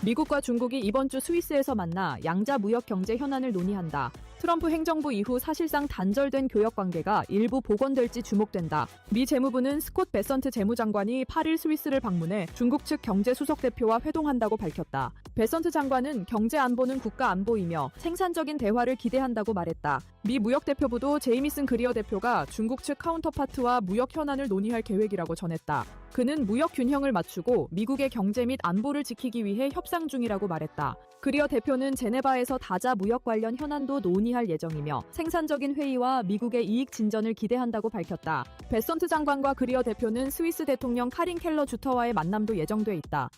미국과 중국이 이번 주 스위스에서 만나 양자 무역 경제 현안을 논의한다. 트럼프 행정부 이후 사실상 단절된 교역 관계가 일부 복원될지 주목된다. 미 재무부는 스콧 베선트 재무장관이 8일 스위스를 방문해 중국 측 경제 수석 대표와 회동한다고 밝혔다. 베선트 장관은 경제 안보는 국가 안보이며 생산적인 대화를 기대한다고 말했다. 미 무역대표부도 제이미슨 그리어 대표가 중국 측 카운터파트와 무역 현안을 논의할 계획이라고 전했다. 그는 무역 균형을 맞추고 미국의 경제 및 안보를 지키기 위해 협상 중이라고 말했다. 그리어 대표는 제네바에서 다자 무역 관련 현안도 논의할 예정이며 생산적인 회의와 미국의 이익 진전을 기대한다고 밝혔다. 베선트 장관과 그리어 대표는 스위스 대통령 카린 켈러 주터와의 만남도 예정돼 있다.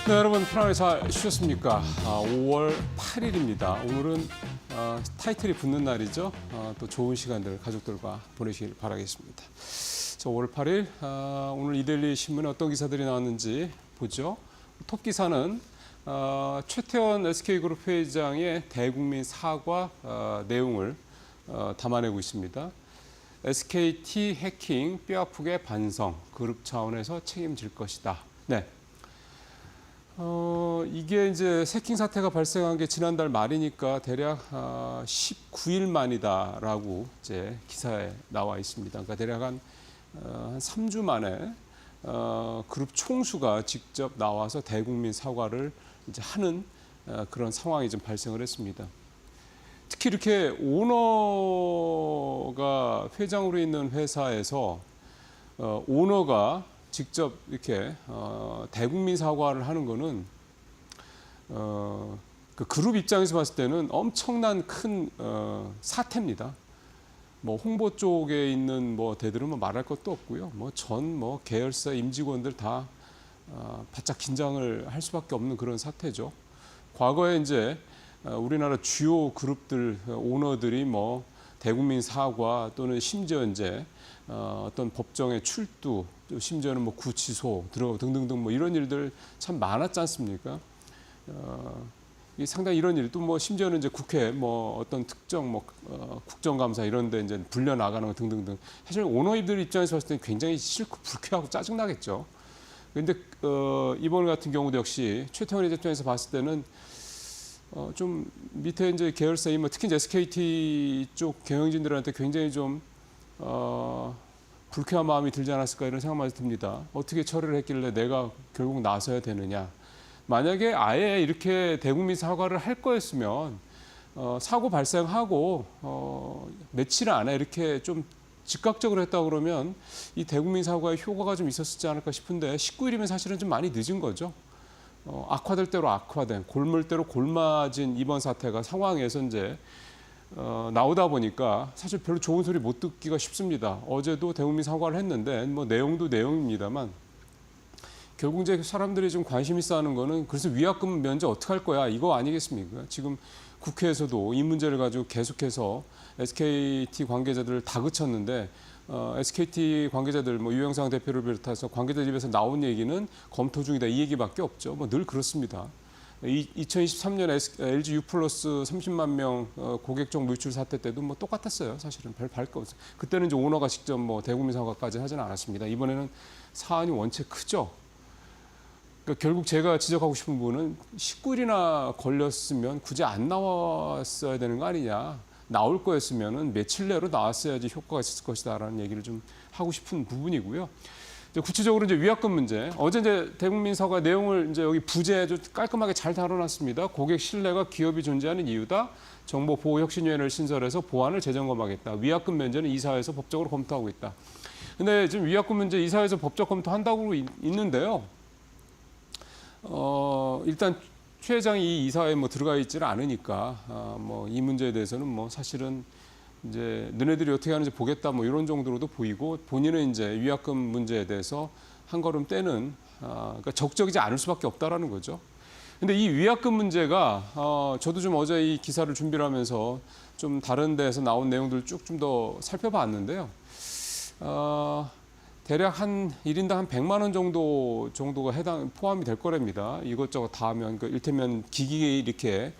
네, 여러분 편안하게 잘 쉬셨습니까? 5월 8일입니다. 오늘은 타이틀이 붙는 날이죠. 또 좋은 시간들 가족들과 보내시길 바라겠습니다. 5월 8일 오늘 이데일리 신문에 어떤 기사들이 나왔는지 보죠. 톱 기사는 최태원 SK그룹 회장의 대국민 사과 내용을 담아내고 있습니다. SKT 해킹 뼈아프게 반성, 그룹 차원에서 책임질 것이다. 네. 이게 이제 해킹 사태가 발생한 게 지난달 말이니까 대략 19일 만이다라고 이제 기사에 나와 있습니다. 그러니까 대략 한 3주 만에 그룹 총수가 직접 나와서 대국민 사과를 이제 하는 그런 상황이 좀 발생을 했습니다. 특히 이렇게 오너가 회장으로 있는 회사에서 오너가 직접 이렇게 대국민 사과를 하는 거는 그 그룹 입장에서 봤을 때는 엄청난 큰 사태입니다. 뭐 홍보 쪽에 있는 뭐 대들은 뭐 말할 것도 없고요. 뭐 전 계열사 임직원들 다 바짝 긴장을 할 수밖에 없는 그런 사태죠. 과거에 이제 우리나라 주요 그룹들 오너들이 뭐 대국민 사과 또는 심지어 이제 어떤 법정의 출두, 심지어는 뭐 구치소 들어 등등등 뭐 이런 일들 참 많았지 않습니까? 이 상당히 이런 일도 뭐 심지어는 이제 국회 뭐 어떤 특정 뭐 국정감사 이런데 이제 불려 나가는 거 등등등. 사실 오너들 입장에서 봤을 때 굉장히 싫고 불쾌하고 짜증 나겠죠. 그런데 이번 같은 경우도 역시 최태원 입장에서 봤을 때는 좀 밑에 이제 계열사인 뭐 특히 이제 SKT 쪽 경영진들한테 굉장히 좀 불쾌한 마음이 들지 않았을까 이런 생각만 듭니다. 어떻게 처리를 했길래 내가 결국 나서야 되느냐. 만약에 아예 이렇게 대국민 사과를 할 거였으면 사고 발생하고 며칠 안에 이렇게 좀 즉각적으로 했다 그러면 이 대국민 사과의 효과가 좀 있었지 않을까 싶은데 19일이면 사실은 좀 많이 늦은 거죠. 악화될 대로 악화된, 골물 대로 골맞은 이번 사태가 상황에서 이제 나오다 보니까 사실 별로 좋은 소리 못 듣기가 쉽습니다. 어제도 대국민 사과를 했는데 뭐 내용도 내용입니다만 결국 이제 사람들이 좀 관심 있어 하는 거는 그래서 위약금 면제 어떻게 할 거야 이거 아니겠습니까? 지금 국회에서도 이 문제를 가지고 계속해서 SKT 관계자들을 다그쳤는데 SKT 관계자들 뭐 유영상 대표를 비롯해서 관계자들 입에서 나온 얘기는 검토 중이다 이 얘기밖에 없죠. 뭐 늘 그렇습니다. 2023년 LG U+ 30만 명 고객적 노출 사태 때도 뭐 똑같았어요. 사실은 별 거 없어요. 그때는 이제 오너가 직접 뭐 대국민 사과까지 하지는 않았습니다. 이번에는 사안이 원체 크죠. 그러니까 결국 제가 지적하고 싶은 부분은 19일이나 걸렸으면 굳이 안 나왔어야 되는 거 아니냐. 나올 거였으면은 며칠 내로 나왔어야지 효과가 있었을 것이다라는 얘기를 좀 하고 싶은 부분이고요. 이제 구체적으로 이제 위약금 문제. 어제 이제 대국민 사과 내용을 이제 여기 부제 아주 깔끔하게 잘 다뤄놨습니다. 고객 신뢰가 기업이 존재하는 이유다. 정보보호혁신위원회를 신설해서 보완을 재점검하겠다. 위약금 면제는 이사회에서 법적으로 검토하고 있다. 근데 지금 위약금 문제 이사회에서 법적 검토한다고 있는데요. 일단 최 회장이 이 이사회에 뭐 들어가 있지는 않으니까 뭐 이 문제에 대해서는 뭐 사실은 이제 너네들이 어떻게 하는지 보겠다 뭐 이런 정도로도 보이고 본인은 이제 위약금 문제에 대해서 한 걸음 떼는 그러니까 적극적이지 않을 수밖에 없다라는 거죠. 근데 이 위약금 문제가 저도 좀 어제 이 기사를 준비를 하면서 좀 다른 데에서 나온 내용들을 쭉 좀 더 살펴봤는데요. 대략 한 1인당 한 100만 원 정도가 포함이 될 거랍니다. 이것저것 다 하면 그 일테면 기기 이렇게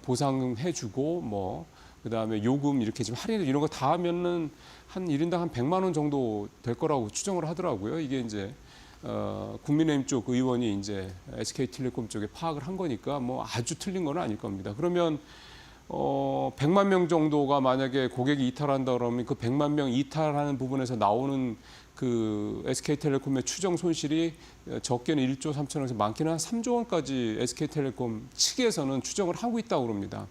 보상해주고 뭐 그다음에 요금 이렇게 지금 할인 이런 거 다 하면은 한 1인당 한 100만 원 정도 될 거라고 추정을 하더라고요. 이게 이제 국민의힘 쪽 의원이 이제 SK텔레콤 쪽에 파악을 한 거니까 뭐 아주 틀린 건 아닐 겁니다. 그러면 100만 명 정도가 만약에 고객이 이탈한다 그러면 그 100만 명 이탈하는 부분에서 나오는 그 SK텔레콤의 추정 손실이 적게는 1조 3천억에서 많게는 한 3조 원까지 SK텔레콤 측에서는 추정을 하고 있다고 합니다.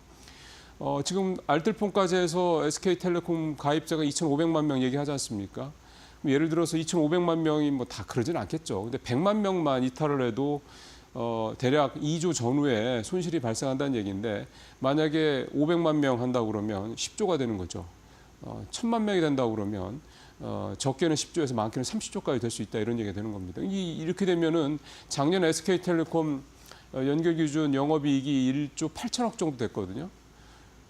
지금 알뜰폰까지 해서 SK텔레콤 가입자가 2,500만 명 얘기하지 않습니까? 예를 들어서 2,500만 명이 뭐 다 그러진 않겠죠. 근데 100만 명만 이탈을 해도 대략 2조 전후에 손실이 발생한다는 얘기인데 만약에 500만 명 한다고 그러면 10조가 되는 거죠. 1,000만 명이 된다고 그러면 적게는 10조에서 많게는 30조까지 될 수 있다 이런 얘기가 되는 겁니다. 이렇게 되면은 작년 SK텔레콤 연결 기준 영업이익이 1조 8천억 정도 됐거든요.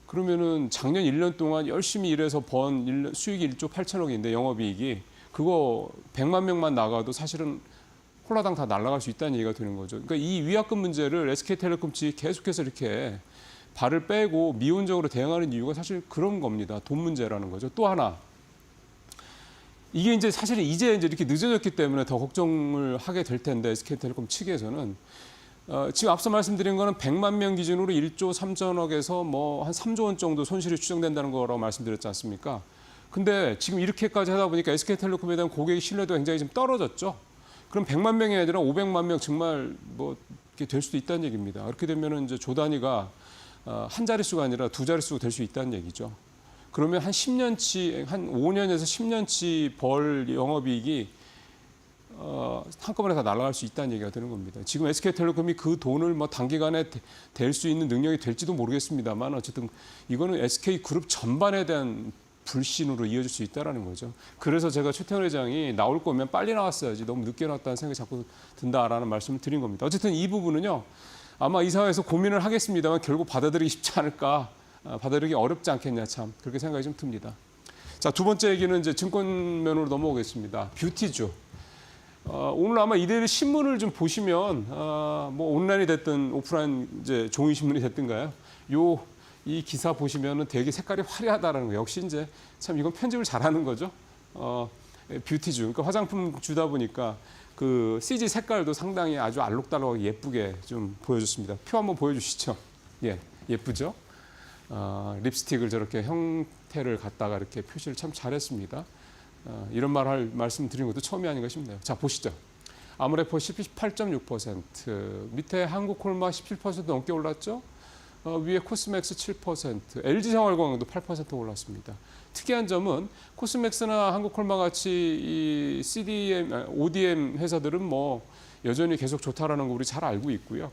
그러면은 작년 1년 동안 열심히 일해서 번 수익이 1조 8천억인데 영업이익이 그거 100만 명만 나가도 사실은 홀라당 다 날아갈 수 있다는 얘기가 되는 거죠. 그러니까 이 위약금 문제를 SK텔레콤 측이 계속해서 이렇게 발을 빼고 미온적으로 대응하는 이유가 사실 그런 겁니다. 돈 문제라는 거죠. 또 하나. 이게 이제 사실은 이제 이렇게 늦어졌기 때문에 더 걱정을 하게 될 텐데 SK텔레콤 측에서는 지금 앞서 말씀드린 거는 100만 명 기준으로 1조 3천억에서 뭐 한 3조 원 정도 손실이 추정된다는 거라고 말씀드렸지 않습니까? 근데 지금 이렇게까지 하다 보니까 SK텔레콤에 대한 고객의 신뢰도가 굉장히 좀 떨어졌죠. 그럼 100만 명이 아니라 500만 명 정말 뭐 이렇게 될 수도 있다는 얘기입니다. 그렇게 되면은 이제 조 단위가 한 자릿수가 아니라 두 자릿수가 될 수 있다는 얘기죠. 그러면 한 10년치, 한 5년에서 10년치 벌 영업이익이 한꺼번에 다 날아갈 수 있다는 얘기가 되는 겁니다. 지금 SK텔레콤이 그 돈을 뭐 단기간에 될 수 있는 능력이 될지도 모르겠습니다만 어쨌든 이거는 SK그룹 전반에 대한 불신으로 이어질 수 있다는 거죠. 그래서 제가 최태원 회장이 나올 거면 빨리 나왔어야지 너무 늦게 나왔다는 생각이 자꾸 든다라는 말씀을 드린 겁니다. 어쨌든 이 부분은요. 아마 이사회에서 고민을 하겠습니다만 결국 받아들이기 쉽지 않을까. 받아들이기 어렵지 않겠냐 참 그렇게 생각이 좀 듭니다. 자, 두 번째 얘기는 이제 증권면으로 넘어오겠습니다. 뷰티주. 오늘 아마 이대로 신문을 좀 보시면 뭐 온라인이 됐든 오프라인 이제 종이 신문이 됐든가요. 이 기사 보시면은 되게 색깔이 화려하다라는 거. 역시 이제 참 이건 편집을 잘하는 거죠. 뷰티주. 그러니까 화장품 주다 보니까 그 CG 색깔도 상당히 아주 알록달록하게 예쁘게 좀 보여줬습니다. 표 한번 보여주시죠. 예, 예쁘죠? 립스틱을 저렇게 형태를 갖다가 이렇게 표시를 참 잘했습니다. 이런 말씀 드리는 것도 처음이 아닌가 싶네요. 자, 보시죠. 아모레퍼 18.6%, 밑에 한국콜마 17% 넘게 올랐죠. 위에 코스맥스 7%, LG생활건강도 8% 올랐습니다. 특이한 점은 코스맥스나 한국콜마 같이 이 CDM, ODM 회사들은 뭐 여전히 계속 좋다라는 거 우리 잘 알고 있고요.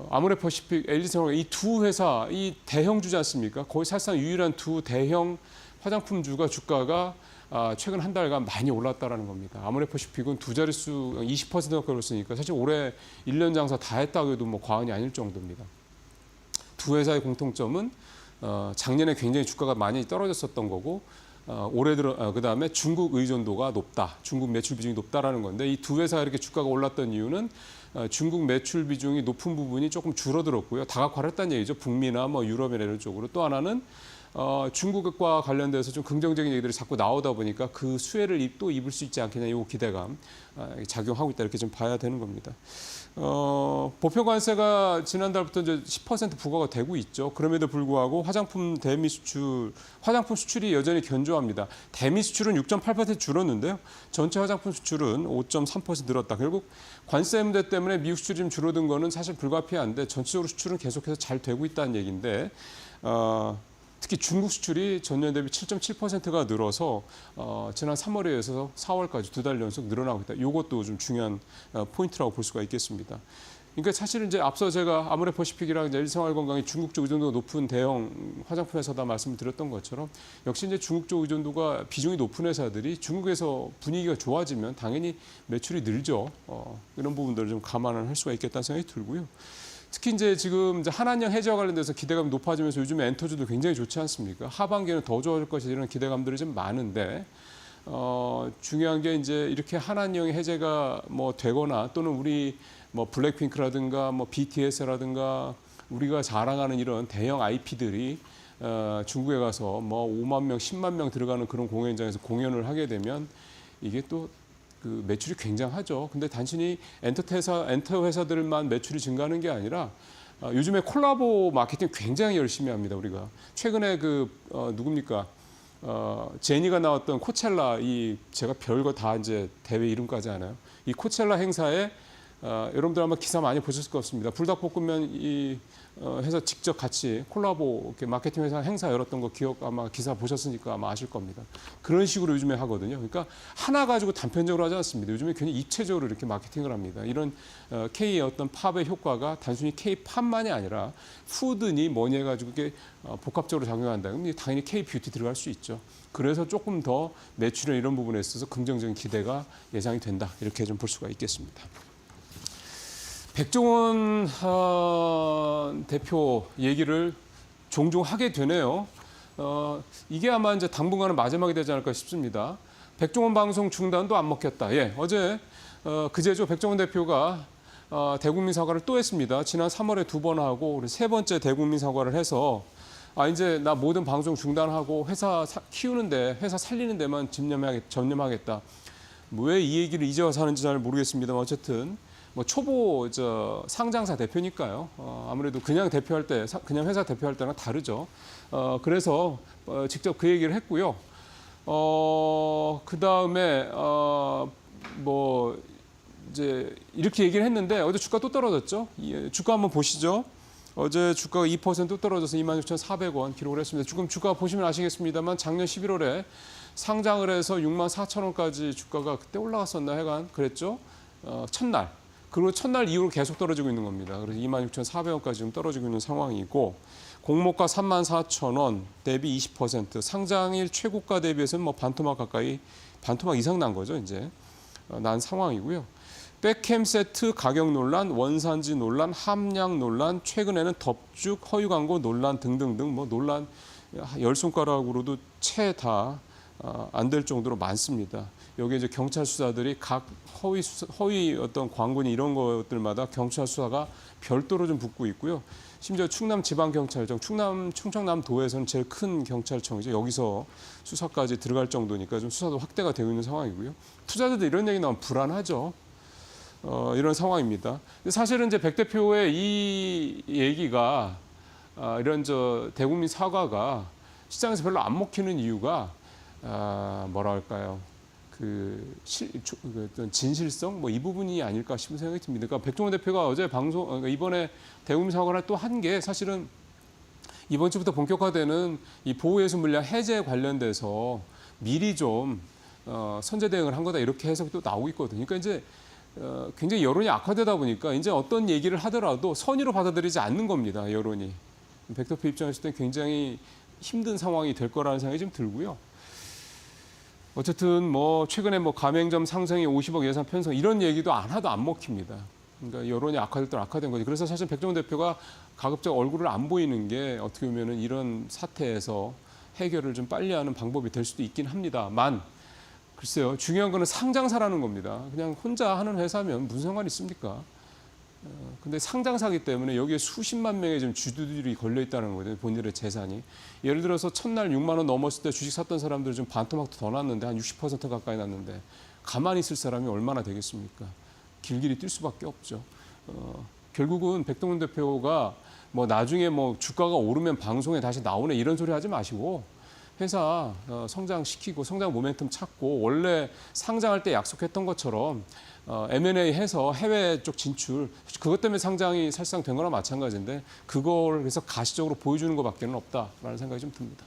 아모레퍼시픽, LG생활 이 두 회사, 이 대형주지 않습니까? 거의 사실상 유일한 두 대형 화장품주가 주가가 최근 한 달간 많이 올랐다라는 겁니다. 아모레퍼시픽은 두 자릿수 20%가 올랐으니까 사실 올해 1년 장사 다 했다고 해도 뭐 과언이 아닐 정도입니다. 두 회사의 공통점은 작년에 굉장히 주가가 많이 떨어졌었던 거고 올해 들어 그다음에 중국 의존도가 높다. 중국 매출 비중이 높다라는 건데 이 두 회사 이렇게 주가가 올랐던 이유는 중국 매출 비중이 높은 부분이 조금 줄어들었고요. 다각화를 했다는 얘기죠. 북미나 뭐 유럽이나 이런 쪽으로. 또 하나는 중국과 관련돼서 좀 긍정적인 얘기들이 자꾸 나오다 보니까 그 수혜를 또 입을 수 있지 않겠냐, 이 기대감 작용하고 있다, 이렇게 좀 봐야 되는 겁니다. 보편관세가 지난달부터 이제 10% 부과가 되고 있죠. 그럼에도 불구하고 화장품 수출이 여전히 견조합니다. 대미 수출은 6.8% 줄었는데요. 전체 화장품 수출은 5.3% 늘었다. 결국 관세 문제 때문에 미국 수출이 좀 줄어든 거는 사실 불가피한데 전체적으로 수출은 계속해서 잘 되고 있다는 얘기인데, 특히 중국 수출이 전년 대비 7.7%가 늘어서 지난 3월에 이어서 4월까지 2달 연속 늘어나고 있다. 이것도 좀 중요한 포인트라고 볼 수가 있겠습니다. 그러니까 사실은 이제 앞서 제가 아모레퍼시픽이랑 이제 일생활건강이 중국 쪽 의존도가 높은 대형 화장품 회사다 말씀을 드렸던 것처럼, 역시 이제 중국 쪽 의존도가 비중이 높은 회사들이 중국에서 분위기가 좋아지면 당연히 매출이 늘죠. 이런 부분들을 좀 감안을 할 수가 있겠다는 생각이 들고요. 특히 이제 지금 이제 한한령 해제와 관련돼서 기대감이 높아지면서 요즘에 엔터주도 굉장히 좋지 않습니까? 하반기에는 더 좋아질 것이다, 이런 기대감들이 좀 많은데, 중요한 게 이제 이렇게 한한령의 해제가 뭐 되거나, 또는 우리 뭐 블랙핑크라든가 뭐 BTS라든가 우리가 자랑하는 이런 대형 IP들이 중국에 가서 뭐 5만 명, 10만 명 들어가는 그런 공연장에서 공연을 하게 되면 이게 또 그 매출이 굉장하죠. 근데 단순히 엔터 회사들만 매출이 증가하는 게 아니라 요즘에 콜라보 마케팅 굉장히 열심히 합니다. 우리가 최근에 누굽니까? 제니가 나왔던 코첼라, 제가 별거 다 이제 대회 이름까지 아나요? 이 코첼라 행사에 여러분들 아마 기사 많이 보셨을 것 같습니다. 불닭볶음면 회사 직접 같이 콜라보 이렇게 마케팅 회사 행사 열었던 거 아마 기사 보셨으니까 아마 아실 겁니다. 그런 식으로 요즘에 하거든요. 그러니까 하나 가지고 단편적으로 하지 않습니다. 요즘에 굉장히 입체적으로 이렇게 마케팅을 합니다. 이런 K의 어떤 팝의 효과가 단순히 K-팝만이 아니라 푸드니 뭐니 해가지고 이게 복합적으로 작용한다. 그럼 당연히 K-뷰티 들어갈 수 있죠. 그래서 조금 더 매출이나 이런 부분에 있어서 긍정적인 기대가 예상이 된다. 이렇게 좀 볼 수가 있겠습니다. 백종원 대표 얘기를 종종 하게 되네요. 이게 아마 이제 당분간은 마지막이 되지 않을까 싶습니다. 백종원 방송 중단도 안 먹혔다. 예, 어제 그제죠. 백종원 대표가 대국민 사과를 또 했습니다. 지난 3월에 2번 하고 우리 3번째 대국민 사과를 해서 이제 나 모든 방송 중단하고 회사 키우는데, 회사 살리는 데만 전념하겠다. 왜 이 얘기를 이제 와서 하는지 잘 모르겠습니다만, 어쨌든 뭐 초보 상장사 대표니까요. 아무래도 그냥 대표할 때, 그냥 회사 대표할 때랑 다르죠. 그래서 직접 그 얘기를 했고요. 그 다음에 뭐 이제 이렇게 얘기를 했는데, 어제 주가 또 떨어졌죠. 주가 한번 보시죠. 어제 주가가 2% 떨어져서 26,400원 기록을 했습니다. 지금 주가 보시면 아시겠습니다만, 작년 11월에 상장을 해서 64,000원까지 주가가 그때 올라갔었나 하여간 그랬죠. 첫날. 그리고 첫날 이후로 계속 떨어지고 있는 겁니다. 그래서 26,400원까지 지금 떨어지고 있는 상황이고, 공모가 34,000원 대비 20%, 상장일 최고가 대비해서는 뭐 반토막 이상 난 거죠, 이제. 난 상황이고요. 백캠 세트 가격 논란, 원산지 논란, 함량 논란, 최근에는 덥죽 허위 광고 논란 등등등 뭐 논란 10손가락으로도 채 다 안 될 정도로 많습니다. 여기에 이제 경찰 수사들이 각 허위 어떤 광고니 이런 것들마다 경찰 수사가 별도로 좀 붙고 있고요. 심지어 충남지방경찰청, 충청남도에서는 제일 큰 경찰청이죠. 여기서 수사까지 들어갈 정도니까 좀 수사도 확대가 되고 있는 상황이고요. 투자자들 이런 얘기 나오면 불안하죠. 이런 상황입니다. 사실은 이제 백 대표의 이 얘기가 이런 대국민 사과가 시장에서 별로 안 먹히는 이유가 뭐랄까요? 진실성 뭐 이 부분이 아닐까 싶은 생각이 듭니다. 그러니까 백종원 대표가 어제 이번에 대국민 사과를 또 한 게, 사실은 이번 주부터 본격화되는 이 보호예술 물량 해제 관련돼서 미리 좀 선제 대응을 한 거다, 이렇게 해석이 또 나오고 있거든요. 그러니까 이제 굉장히 여론이 악화되다 보니까 이제 어떤 얘기를 하더라도 선의로 받아들이지 않는 겁니다. 여론이. 백 대표 입장에서 는 굉장히 힘든 상황이 될 거라는 생각이 좀 들고요. 어쨌든 뭐 최근에 뭐 가맹점 상생이 50억 예산 편성 이런 얘기도 안 하도 안 먹힙니다. 그러니까 여론이 악화될 때 악화된 거지. 그래서 사실 백종원 대표가 가급적 얼굴을 안 보이는 게 어떻게 보면은 이런 사태에서 해결을 좀 빨리 하는 방법이 될 수도 있긴 합니다만, 글쎄요, 중요한 거는 상장사라는 겁니다. 그냥 혼자 하는 회사면 무슨 상관이 있습니까? 근데 상장사기 때문에 여기에 수십만 명의 좀 주주들이 걸려 있다는 거거든요. 본인의 재산이. 예를 들어서 첫날 6만 원 넘었을 때 주식 샀던 사람들 좀 반토막도 더 났는데 한 60% 가까이 났는데 가만히 있을 사람이 얼마나 되겠습니까? 길길이 뛸 수밖에 없죠. 결국은 백동원 대표가 뭐 나중에 뭐 주가가 오르면 방송에 다시 나오네 이런 소리 하지 마시고 회사 성장시키고 성장 모멘텀 찾고 원래 상장할 때 약속했던 것처럼 M&A 해서 해외 쪽 진출 그것 때문에 상장이 사실상 된 거나 마찬가지인데 그걸 그래서 가시적으로 보여주는 것밖에는 없다라는 생각이 좀 듭니다.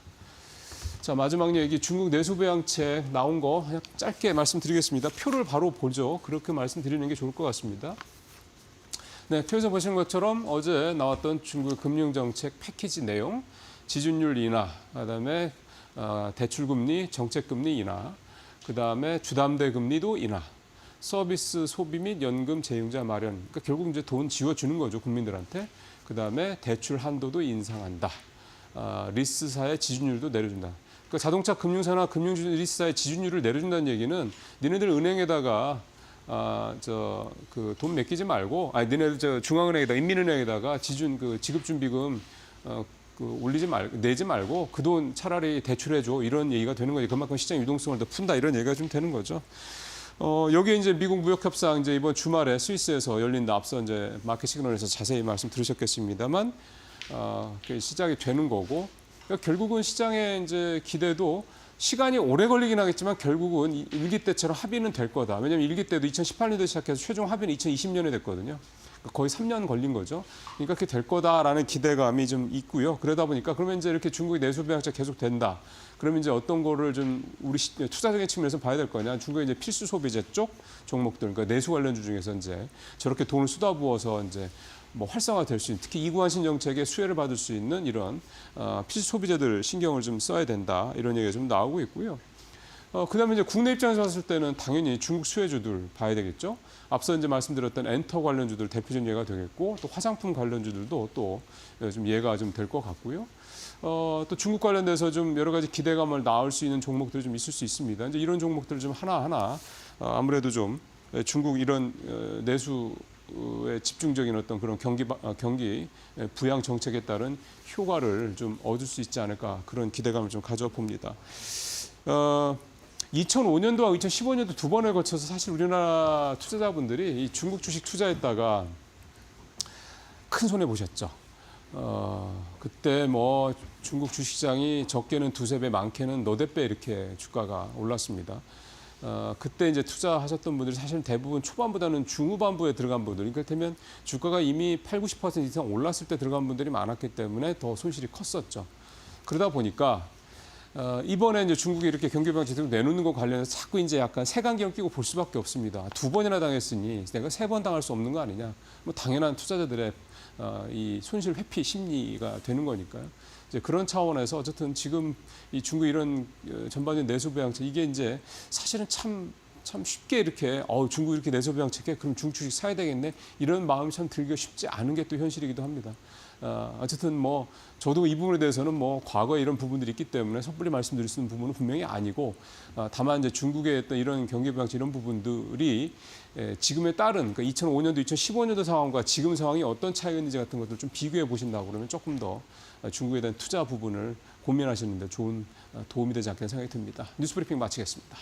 자 마지막 얘기 중국 내수부양책 나온 거 그냥 짧게 말씀드리겠습니다. 표를 바로 보죠. 그렇게 말씀드리는 게 좋을 것 같습니다. 네, 표에서 보시는 것처럼 어제 나왔던 중국 금융정책 패키지 내용, 지준율 인하, 그다음에 대출금리, 정책금리 인하, 그다음에 주담대 금리도 인하, 서비스 소비 및 연금 재융자 마련. 그러니까 결국 이제 돈 지워주는 거죠 국민들한테. 그다음에 대출 한도도 인상한다. 리스사의 지준율도 내려준다. 그러니까 자동차 금융사나 금융리스사의 지준율을 내려준다는 얘기는 니네들 은행에다가 그 돈 맡기지 말고, 니네들 중앙은행에다 인민은행에다가 지급준비금 내지 말고 그 돈 차라리 대출해줘 이런 얘기가 되는 거지. 그만큼 시장 유동성을 더 푼다 이런 얘기가 좀 되는 거죠. 여기에 이제 미국 무역협상 이제 이번 주말에 스위스에서 열린다. 앞서 이제 마켓 시그널에서 자세히 말씀 들으셨겠습니다만, 시작이 되는 거고, 그러니까 결국은 시장의 이제 기대도 시간이 오래 걸리긴 하겠지만 결국은 일기 때처럼 합의는 될 거다. 왜냐하면 일기 때도 2018년도에 시작해서 최종 합의는 2020년에 됐거든요. 거의 3년 걸린 거죠. 그러니까 그렇게 될 거다라는 기대감이 좀 있고요. 그러다 보니까 그러면 이제 이렇게 중국의 내수부양책 계속 된다. 그러면 이제 어떤 거를 좀 우리 투자적인 측면에서 봐야 될 거냐. 중국의 이제 필수 소비재 쪽 종목들, 그러니까 내수 관련주 중에서 이제 저렇게 돈을 쏟아부어서 이제 뭐 활성화될 수 있는, 특히 이구환신 정책의 수혜를 받을 수 있는 이런 필수 소비재들 신경을 좀 써야 된다. 이런 얘기가 좀 나오고 있고요. 그다음에 이제 국내 입장에서 봤을 때는 당연히 중국 수혜주들 봐야 되겠죠. 앞서 이제 말씀드렸던 엔터 관련주들 대표적인 예가 되겠고, 또 화장품 관련주들도 또 좀 예가 좀 될 것 같고요. 또 중국 관련돼서 좀 여러 가지 기대감을 낳을 수 있는 종목들이 좀 있을 수 있습니다. 이제 이런 종목들 좀 하나하나 아무래도 좀 중국 이런 내수의 집중적인 어떤 그런 경기 부양 정책에 따른 효과를 좀 얻을 수 있지 않을까 그런 기대감을 좀 가져봅니다. 2005년도와 2015년도 두 번에 거쳐서 사실 우리나라 투자자분들이 이 중국 주식 투자했다가 큰 손해 보셨죠. 그때 뭐 중국 주식시장이 적게는 두세 배, 많게는 너댓 배 이렇게 주가가 올랐습니다. 그때 이제 투자하셨던 분들이 사실 대부분 초반보다는 중후반부에 들어간 분들, 그렇다면 주가가 이미 80-90% 이상 올랐을 때 들어간 분들이 많았기 때문에 더 손실이 컸었죠. 그러다 보니까 이번에 이제 중국이 이렇게 경기부양 제대로 내놓는 것 관련해서 자꾸 이제 약간 색안경 끼고 볼 수밖에 없습니다. 두 번이나 당했으니 내가 세 번 당할 수 없는 거 아니냐. 뭐 당연한 투자자들의 이 손실 회피 심리가 되는 거니까요. 이제 그런 차원에서 어쨌든 지금 이 중국 이런 전반적인 내수부양책 이게 이제 사실은 참 쉽게 이렇게 중국 이렇게 내수부양책에 그럼 중국 주식 사야 되겠네 이런 마음이 참 들기가 쉽지 않은 게 또 현실이기도 합니다. 어쨌든 뭐 저도 이 부분에 대해서는 뭐 과거에 이런 부분들이 있기 때문에 섣불리 말씀드릴 수 있는 부분은 분명히 아니고, 다만 이제 중국의 어떤 이런 경기부양책 이런 부분들이 지금에 따른 그러니까 2005년도, 2015년도 상황과 지금 상황이 어떤 차이가 있는지 같은 것들 좀 비교해 보신다고 그러면 조금 더 중국에 대한 투자 부분을 고민하시는 데 좋은 도움이 되지 않겠나 생각이 듭니다. 뉴스브리핑 마치겠습니다.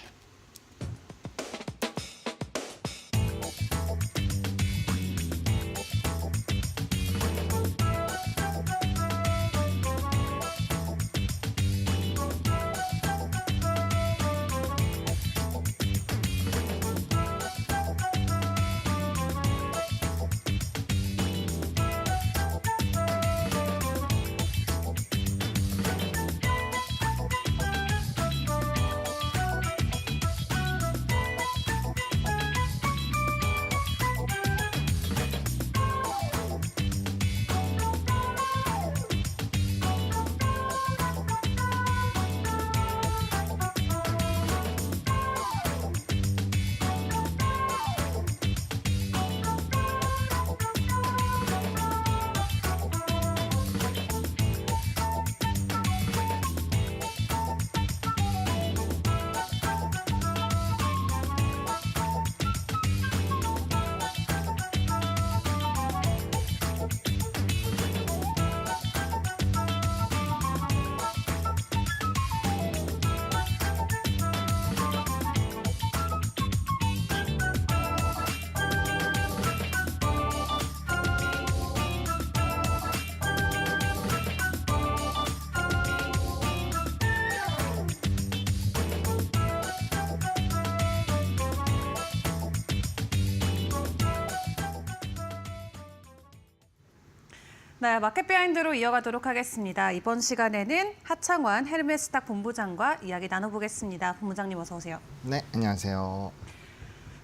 네, 마켓 비하인드로 이어가도록 하겠습니다. 이번 시간에는 하창환 헤르메스탁 본부장과 이야기 나눠보겠습니다. 본부장님 어서 오세요. 네, 안녕하세요.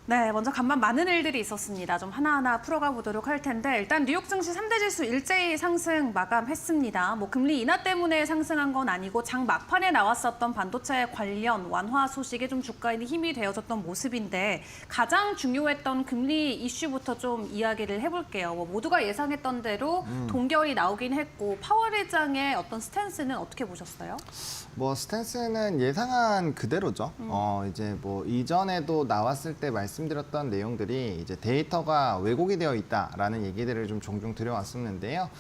네, 먼저 간만 많은 일들이 있었습니다. 좀 하나하나 풀어가 보도록 할 텐데 일단 뉴욕 증시 3대 지수 일제히 상승 마감했습니다. 뭐 금리 인하 때문에 상승한 건 아니고 장 막판에 나왔었던 반도체 관련 완화 소식이 좀 주가에 힘이 되어줬던 모습인데 가장 중요했던 금리 이슈부터 좀 이야기를 해볼게요. 뭐 모두가 예상했던 대로 동결이 나오긴 했고 파월 의장의 어떤 스탠스는 어떻게 보셨어요? 뭐 스탠스는 예상한 그대로죠. 이제 뭐 이전에도 나왔을 때 말씀드렸던 내용들이 이제 데이터가 왜곡이 되어 있다라는 얘기들을 좀 종종 드려왔었는데요.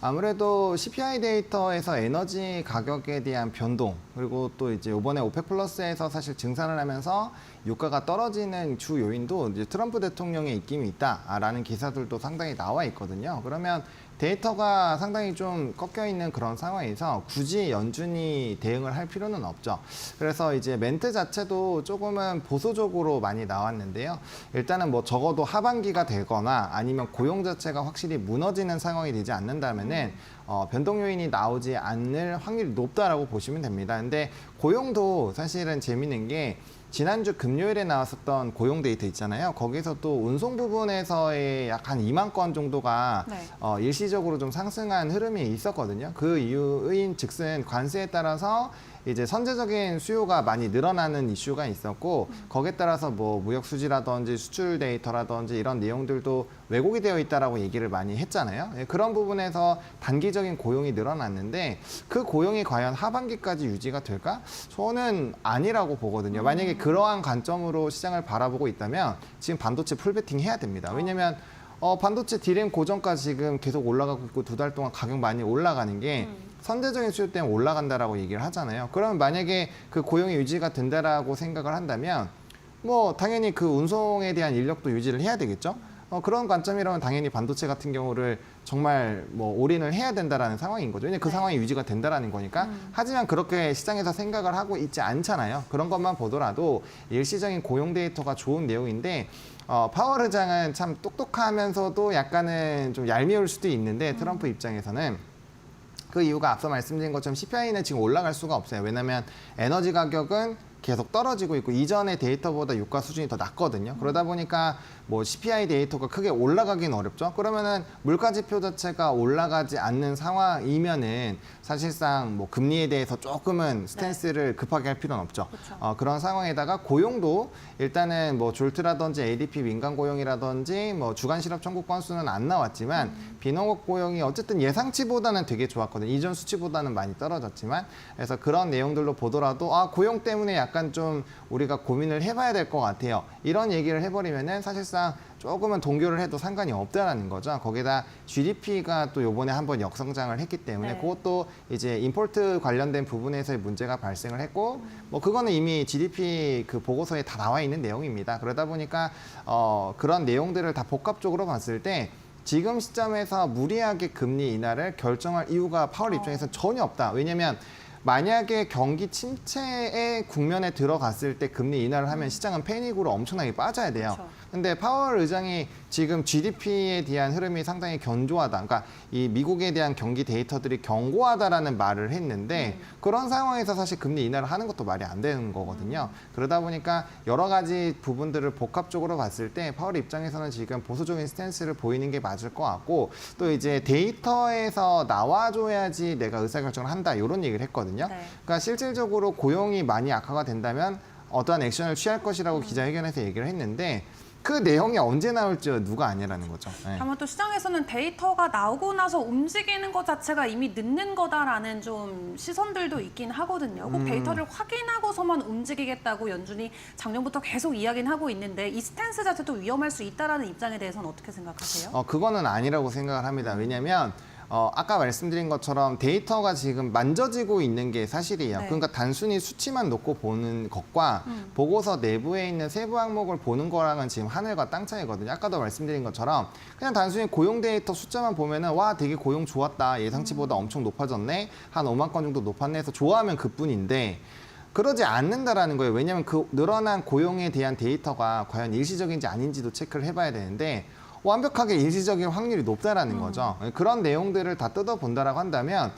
아무래도 CPI 데이터에서 에너지 가격에 대한 변동 그리고 또 이제 이번에 오펙 플러스에서 사실 증산을 하면서 유가가 떨어지는 주 요인도 이제 트럼프 대통령의 입김이 있다라는 기사들도 상당히 나와 있거든요. 그러면 데이터가 상당히 좀 꺾여 있는 그런 상황에서 굳이 연준이 대응을 할 필요는 없죠. 그래서 이제 멘트 자체도 조금은 보수적으로 많이 나왔는데요. 일단은 뭐 적어도 하반기가 되거나 아니면 고용 자체가 확실히 무너지는 상황이 되지 않는다면은 변동 요인이 나오지 않을 확률이 높다라고 보시면 됩니다. 근데 고용도 사실은 재밌는 게 지난주 금요일에 나왔었던 고용 데이터 있잖아요. 거기서 또 운송 부분에서의 약 한 2만 건 정도가 네. 일시적으로 좀 상승한 흐름이 있었거든요. 그 이유인 즉슨 관세에 따라서 이제 선제적인 수요가 많이 늘어나는 이슈가 있었고 거기에 따라서 뭐 무역 수지라든지 수출 데이터라든지 이런 내용들도 왜곡이 되어 있다라고 얘기를 많이 했잖아요. 예, 그런 부분에서 단기적인 고용이 늘어났는데 그 고용이 과연 하반기까지 유지가 될까? 저는 아니라고 보거든요. 만약에 그러한 관점으로 시장을 바라보고 있다면 지금 반도체 풀베팅 해야 됩니다. 왜냐면 반도체 디램 고정가 지금 계속 올라가고 있고 2달 동안 가격 많이 올라가는 게 선제적인 수요 때문에 올라간다라고 얘기를 하잖아요. 그러면 만약에 그 고용이 유지가 된다라고 생각을 한다면 뭐 당연히 그 운송에 대한 인력도 유지를 해야 되겠죠. 그런 관점이라면 당연히 반도체 같은 경우를 정말 뭐 올인을 해야 된다라는 상황인 거죠. 왜냐면 그 상황이 유지가 된다라는 거니까. 하지만 그렇게 시장에서 생각을 하고 있지 않잖아요. 그런 것만 보더라도 일시적인 고용 데이터가 좋은 내용인데 파월 의장은 참 똑똑하면서도 약간은 좀 얄미울 수도 있는데 트럼프 입장에서는 그 이유가 앞서 말씀드린 것처럼 CPI는 지금 올라갈 수가 없어요. 왜냐하면 에너지 가격은 계속 떨어지고 있고 이전의 데이터보다 유가 수준이 더 낮거든요. 그러다 보니까 뭐 CPI 데이터가 크게 올라가긴 어렵죠. 그러면은 물가 지표 자체가 올라가지 않는 상황이면은 사실상 뭐 금리에 대해서 조금은 스탠스를 급하게 할 필요는 없죠. 그런 상황에다가 고용도 일단은 뭐 졸트라든지 ADP 민간 고용이라든지 뭐 주간 실업 청구 건수는 안 나왔지만 비농업 고용이 어쨌든 예상치보다는 되게 좋았거든요. 이전 수치보다는 많이 떨어졌지만 그래서 그런 내용들로 보더라도 고용 때문에 약간 좀 우리가 고민을 해봐야 될 것 같아요. 이런 얘기를 해버리면은 사실상 조금은 동결을 해도 상관이 없다라는 거죠. 거기다 GDP가 또 요번에 한번 역성장을 했기 때문에 그것도 이제 임포트 관련된 부분에서의 문제가 발생을 했고 뭐 그거는 이미 GDP 그 보고서에 다 나와 있는 내용입니다. 그러다 보니까 그런 내용들을 다 복합적으로 봤을 때 지금 시점에서 무리하게 금리 인하를 결정할 이유가 파월 입장에서는 전혀 없다. 왜냐하면 만약에 경기 침체의 국면에 들어갔을 때 금리 인하를 하면 시장은 패닉으로 엄청나게 빠져야 돼요. 근데 파월 의장이 지금 GDP에 대한 흐름이 상당히 견조하다. 그러니까 이 미국에 대한 경기 데이터들이 견고하다라는 말을 했는데 그런 상황에서 사실 금리 인하를 하는 것도 말이 안 되는 거거든요. 그러다 보니까 여러 가지 부분들을 복합적으로 봤을 때 파월 입장에서는 지금 보수적인 스탠스를 보이는 게 맞을 것 같고 또 이제 데이터에서 나와줘야지 내가 의사결정을 한다 이런 얘기를 했거든요. 그러니까 실질적으로 고용이 많이 악화가 된다면 어떠한 액션을 취할 것이라고 기자회견에서 얘기를 했는데 그 내용이 언제 나올지 누가 아니라는 거죠. 네. 다만 또 시장에서는 데이터가 나오고 나서 움직이는 것 자체가 이미 늦는 거다라는 좀 시선들도 있긴 하거든요. 꼭 데이터를 확인하고서만 움직이겠다고 연준이 작년부터 계속 이야기는 하고 있는데 이 스탠스 자체도 위험할 수 있다라는 입장에 대해서는 어떻게 생각하세요? 그거는 아니라고 생각을 합니다. 왜냐하면 아까 말씀드린 것처럼 데이터가 지금 만져지고 있는 게 사실이에요. 그러니까 단순히 수치만 놓고 보는 것과 보고서 내부에 있는 세부 항목을 보는 거랑은 지금 하늘과 땅 차이거든요. 아까도 말씀드린 것처럼 그냥 단순히 고용 데이터 숫자만 보면은 와 되게 고용 좋았다. 예상치보다 엄청 높아졌네. 한 5만 건 정도 높았네 해서 좋아하면 그뿐인데 그러지 않는다라는 거예요. 왜냐하면 그 늘어난 고용에 대한 데이터가 과연 일시적인지 아닌지도 체크를 해봐야 되는데 완벽하게 일시적일 확률이 높다라는 거죠. 그런 내용들을 다 뜯어본다라고 한다면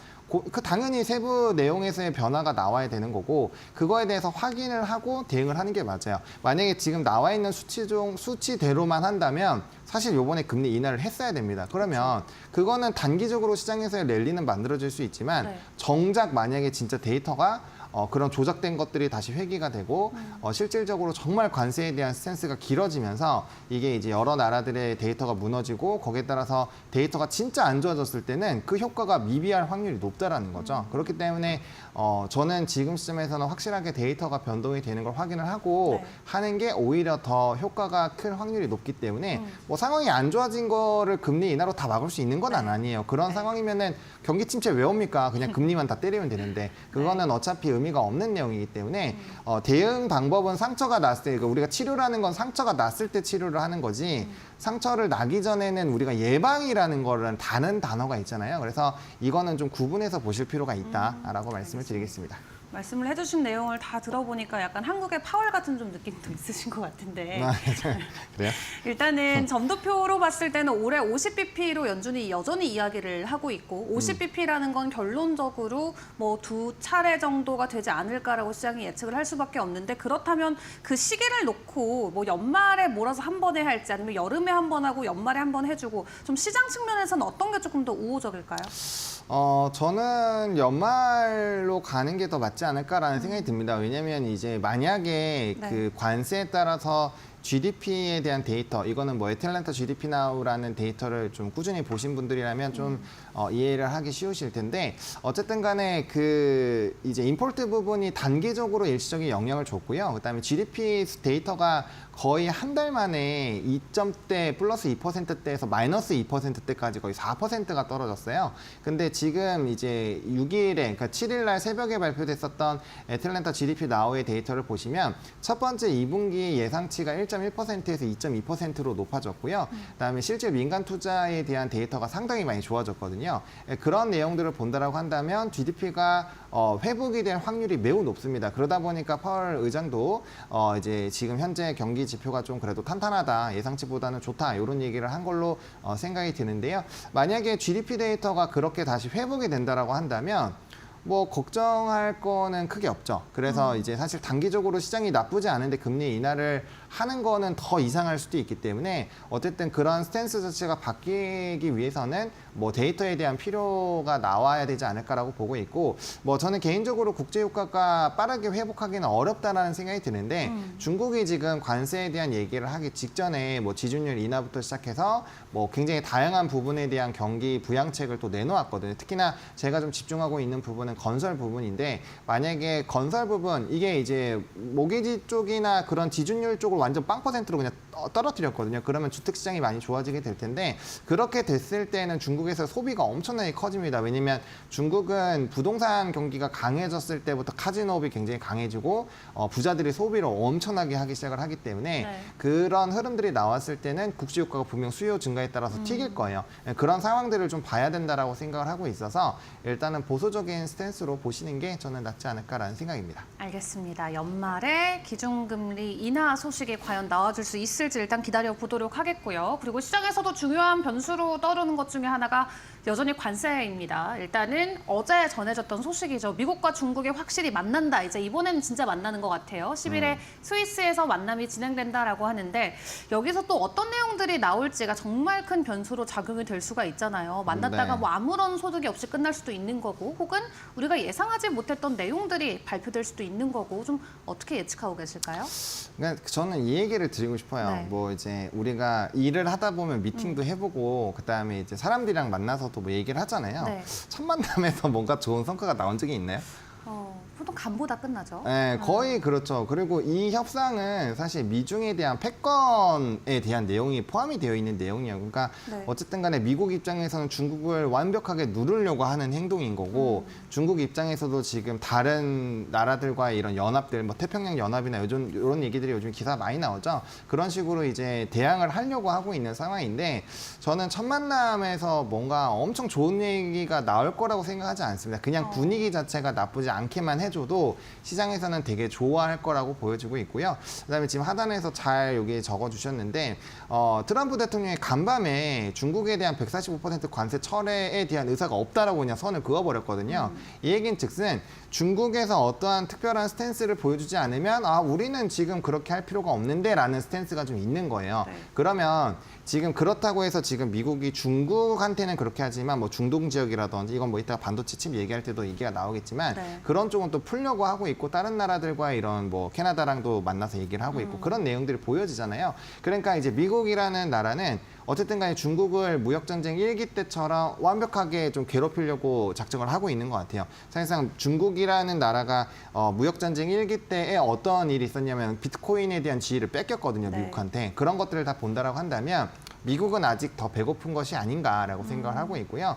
당연히 세부 내용에서의 변화가 나와야 되는 거고 그거에 대해서 확인을 하고 대응을 하는 게 맞아요. 만약에 지금 나와 있는 수치대로만 한다면 사실 요번에 금리 인하를 했어야 됩니다. 그러면 그거는 단기적으로 시장에서의 랠리는 만들어질 수 있지만 네. 정작 만약에 진짜 데이터가 그런 조작된 것들이 다시 회귀가 되고 실질적으로 정말 관세에 대한 스탠스가 길어지면서 이게 이제 여러 나라들의 데이터가 무너지고 거기에 따라서 데이터가 진짜 안 좋아졌을 때는 그 효과가 미비할 확률이 높다라는 거죠. 그렇기 때문에 저는 지금 시점에서는 확실하게 데이터가 변동이 되는 걸 확인을 하고 네. 하는 게 오히려 더 효과가 클 확률이 높기 때문에 뭐 상황이 안 좋아진 거를 금리 인하로 다 막을 수 있는 건 아니에요. 그런 상황이면은 경기 침체 왜 옵니까? 그냥 금리만 다 때리면 되는데 그거는 어차피 의미가 없는 내용이기 때문에 대응 방법은 상처가 났을 때 그러니까 우리가 치료라는 건 상처가 났을 때 치료를 하는 거지 상처를 나기 전에는 우리가 예방이라는 거는 다른 단어가 있잖아요. 그래서 이거는 좀 구분해서 보실 필요가 있다라고 말씀을 드리겠습니다. 말씀을 해주신 내용을 다 들어보니까 약간 한국의 파월 같은 좀 느낌도 있으신 것 같은데 그래요? 일단은 점도표로 봤을 때는 올해 50bp로 연준이 여전히 이야기를 하고 있고 50bp라는 건 결론적으로 뭐 2차례 정도가 되지 않을까라고 시장이 예측을 할 수밖에 없는데 그렇다면 그 시기를 놓고 뭐 연말에 몰아서 한 번에 할지 아니면 여름에 한 번 하고 연말에 한 번 해주고 좀 시장 측면에서는 어떤 게 조금 더 우호적일까요? 저는 연말로 가는 게 더 맞지 않을까라는 생각이 듭니다. 왜냐하면 이제 만약에 네. 그 관세에 따라서 GDP에 대한 데이터, 이거는 뭐 애틀랜타 GDP 나우라는 데이터를 좀 꾸준히 보신 분들이라면 좀 이해를 하기 쉬우실 텐데 어쨌든 간에 그 이제 임포트 부분이 단기적으로 일시적인 영향을 줬고요. 그다음에 GDP 데이터가 거의 한 달 만에 2점대 플러스 2%대에서 마이너스 2%대까지 거의 4%가 떨어졌어요. 근데 지금 이제 6일에 그러니까 7일 날 새벽에 발표됐었던 애틀랜타 GDP 나우의 데이터를 보시면 첫 번째 2분기 예상치가 1.1%에서 2.2%로 높아졌고요. 그다음에 실제 민간 투자에 대한 데이터가 상당히 많이 좋아졌거든요. 그런 내용들을 본다라고 한다면 GDP가 회복이 될 확률이 매우 높습니다. 그러다 보니까 파월 의장도 이제 지금 현재 경기 지표가 좀 그래도 탄탄하다, 예상치보다는 좋다 이런 얘기를 한 걸로 생각이 드는데요. 만약에 GDP 데이터가 그렇게 다시 회복이 된다라고 한다면 뭐 걱정할 거는 크게 없죠. 그래서 이제 사실 단기적으로 시장이 나쁘지 않은데 금리 인하를 하는 거는 더 이상할 수도 있기 때문에 어쨌든 그런 스탠스 자체가 바뀌기 위해서는 뭐 데이터에 대한 필요가 나와야 되지 않을까라고 보고 있고 뭐 저는 개인적으로 국제 유가가 빠르게 회복하기는 어렵다라는 생각이 드는데 중국이 지금 관세에 대한 얘기를 하기 직전에 뭐 지준율 인하부터 시작해서 뭐 굉장히 다양한 부분에 대한 경기 부양책을 또 내놓았거든요. 특히나 제가 좀 집중하고 있는 부분은 건설 부분인데 만약에 건설 부분 이게 이제 모기지 쪽이나 그런 지준율 쪽을 완전 0%로 그냥 떨어뜨렸거든요. 그러면 주택 시장이 많이 좋아지게 될 텐데 그렇게 됐을 때는 중국에서 소비가 엄청나게 커집니다. 왜냐면 중국은 부동산 경기가 강해졌을 때부터 카지노업이 굉장히 강해지고 부자들이 소비를 엄청나게 하기 시작을 하기 때문에 네. 그런 흐름들이 나왔을 때는 국제 유가가 분명 수요 증가에 따라서 튀길 거예요. 그런 상황들을 좀 봐야 된다라고 생각을 하고 있어서 일단은 보수적인 스탠스로 보시는 게 저는 낫지 않을까라는 생각입니다. 알겠습니다. 연말에 기준금리 인하 소식이 과연 나와줄 수 있을지 일단 기다려보도록 하겠고요. 그리고 시장에서도 중요한 변수로 떠오르는 것 중에 하나가 여전히 관세입니다. 일단은 어제 전해졌던 소식이죠. 미국과 중국이 확실히 만난다. 이제 이번에는 진짜 만나는 것 같아요. 10일에 스위스에서 만남이 진행된다라고 하는데 여기서 또 어떤 내용들이 나올지가 정말 큰 변수로 작용이 될 수가 있잖아요. 만났다가 네. 뭐 아무런 소득이 없이 끝날 수도 있는 거고 혹은 우리가 예상하지 못했던 내용들이 발표될 수도 있는 거고 좀 어떻게 예측하고 계실까요? 그러니까 저는 이 얘기를 드리고 싶어요. 네. 뭐 이제 우리가 일을 하다 보면 미팅도 해보고 그다음에 이제 사람들이랑 만나서도 뭐 얘기를 하잖아요. 네. 첫 만남에서 뭔가 좋은 성과가 나온 적이 있나요? 보통 간보다 끝나죠. 네, 거의 그렇죠. 그리고 이 협상은 사실 미중에 대한 패권에 대한 내용이 포함이 되어 있는 내용이에요. 그러니까 네. 어쨌든 간에 미국 입장에서는 중국을 완벽하게 누르려고 하는 행동인 거고 중국 입장에서도 지금 다른 나라들과의 이런 연합들, 뭐 태평양 연합이나 요즘 이런 얘기들이 요즘 기사 많이 나오죠. 그런 식으로 이제 대항을 하려고 하고 있는 상황인데 저는 첫 만남에서 뭔가 엄청 좋은 얘기가 나올 거라고 생각하지 않습니다. 그냥 분위기 자체가 나쁘지 않게만 해도 해줘도 시장에서는 되게 좋아할 거라고 보여지고 있고요. 그다음에 지금 하단에서 잘 여기 적어주셨는데 트럼프 대통령이 간밤에 중국에 대한 145% 관세 철회에 대한 의사가 없다라고 그냥 선을 그어버렸거든요. 이 얘기는 즉슨 중국에서 어떠한 특별한 스탠스를 보여주지 않으면 우리는 지금 그렇게 할 필요가 없는데 라는 스탠스가 좀 있는 거예요. 네. 그러면 지금 그렇다고 해서 지금 미국이 중국한테는 그렇게 하지만 뭐 중동 지역이라든지 이건 뭐 이따가 반도체 칩 얘기할 때도 얘기가 나오겠지만 네. 그런 쪽은 또 풀려고 하고 있고 다른 나라들과 이런 뭐 캐나다랑도 만나서 얘기를 하고 있고 그런 내용들이 보여지잖아요. 그러니까 이제 미국이라는 나라는 어쨌든 간에 중국을 무역전쟁 1기 때처럼 완벽하게 좀 괴롭히려고 작정을 하고 있는 것 같아요. 사실상 중국이라는 나라가 무역전쟁 1기 때에 어떤 일이 있었냐면 비트코인에 대한 지위를 뺏겼거든요. 네. 미국한테. 그런 것들을 다 본다라고 한다면 미국은 아직 더 배고픈 것이 아닌가라고 생각을 하고 있고요.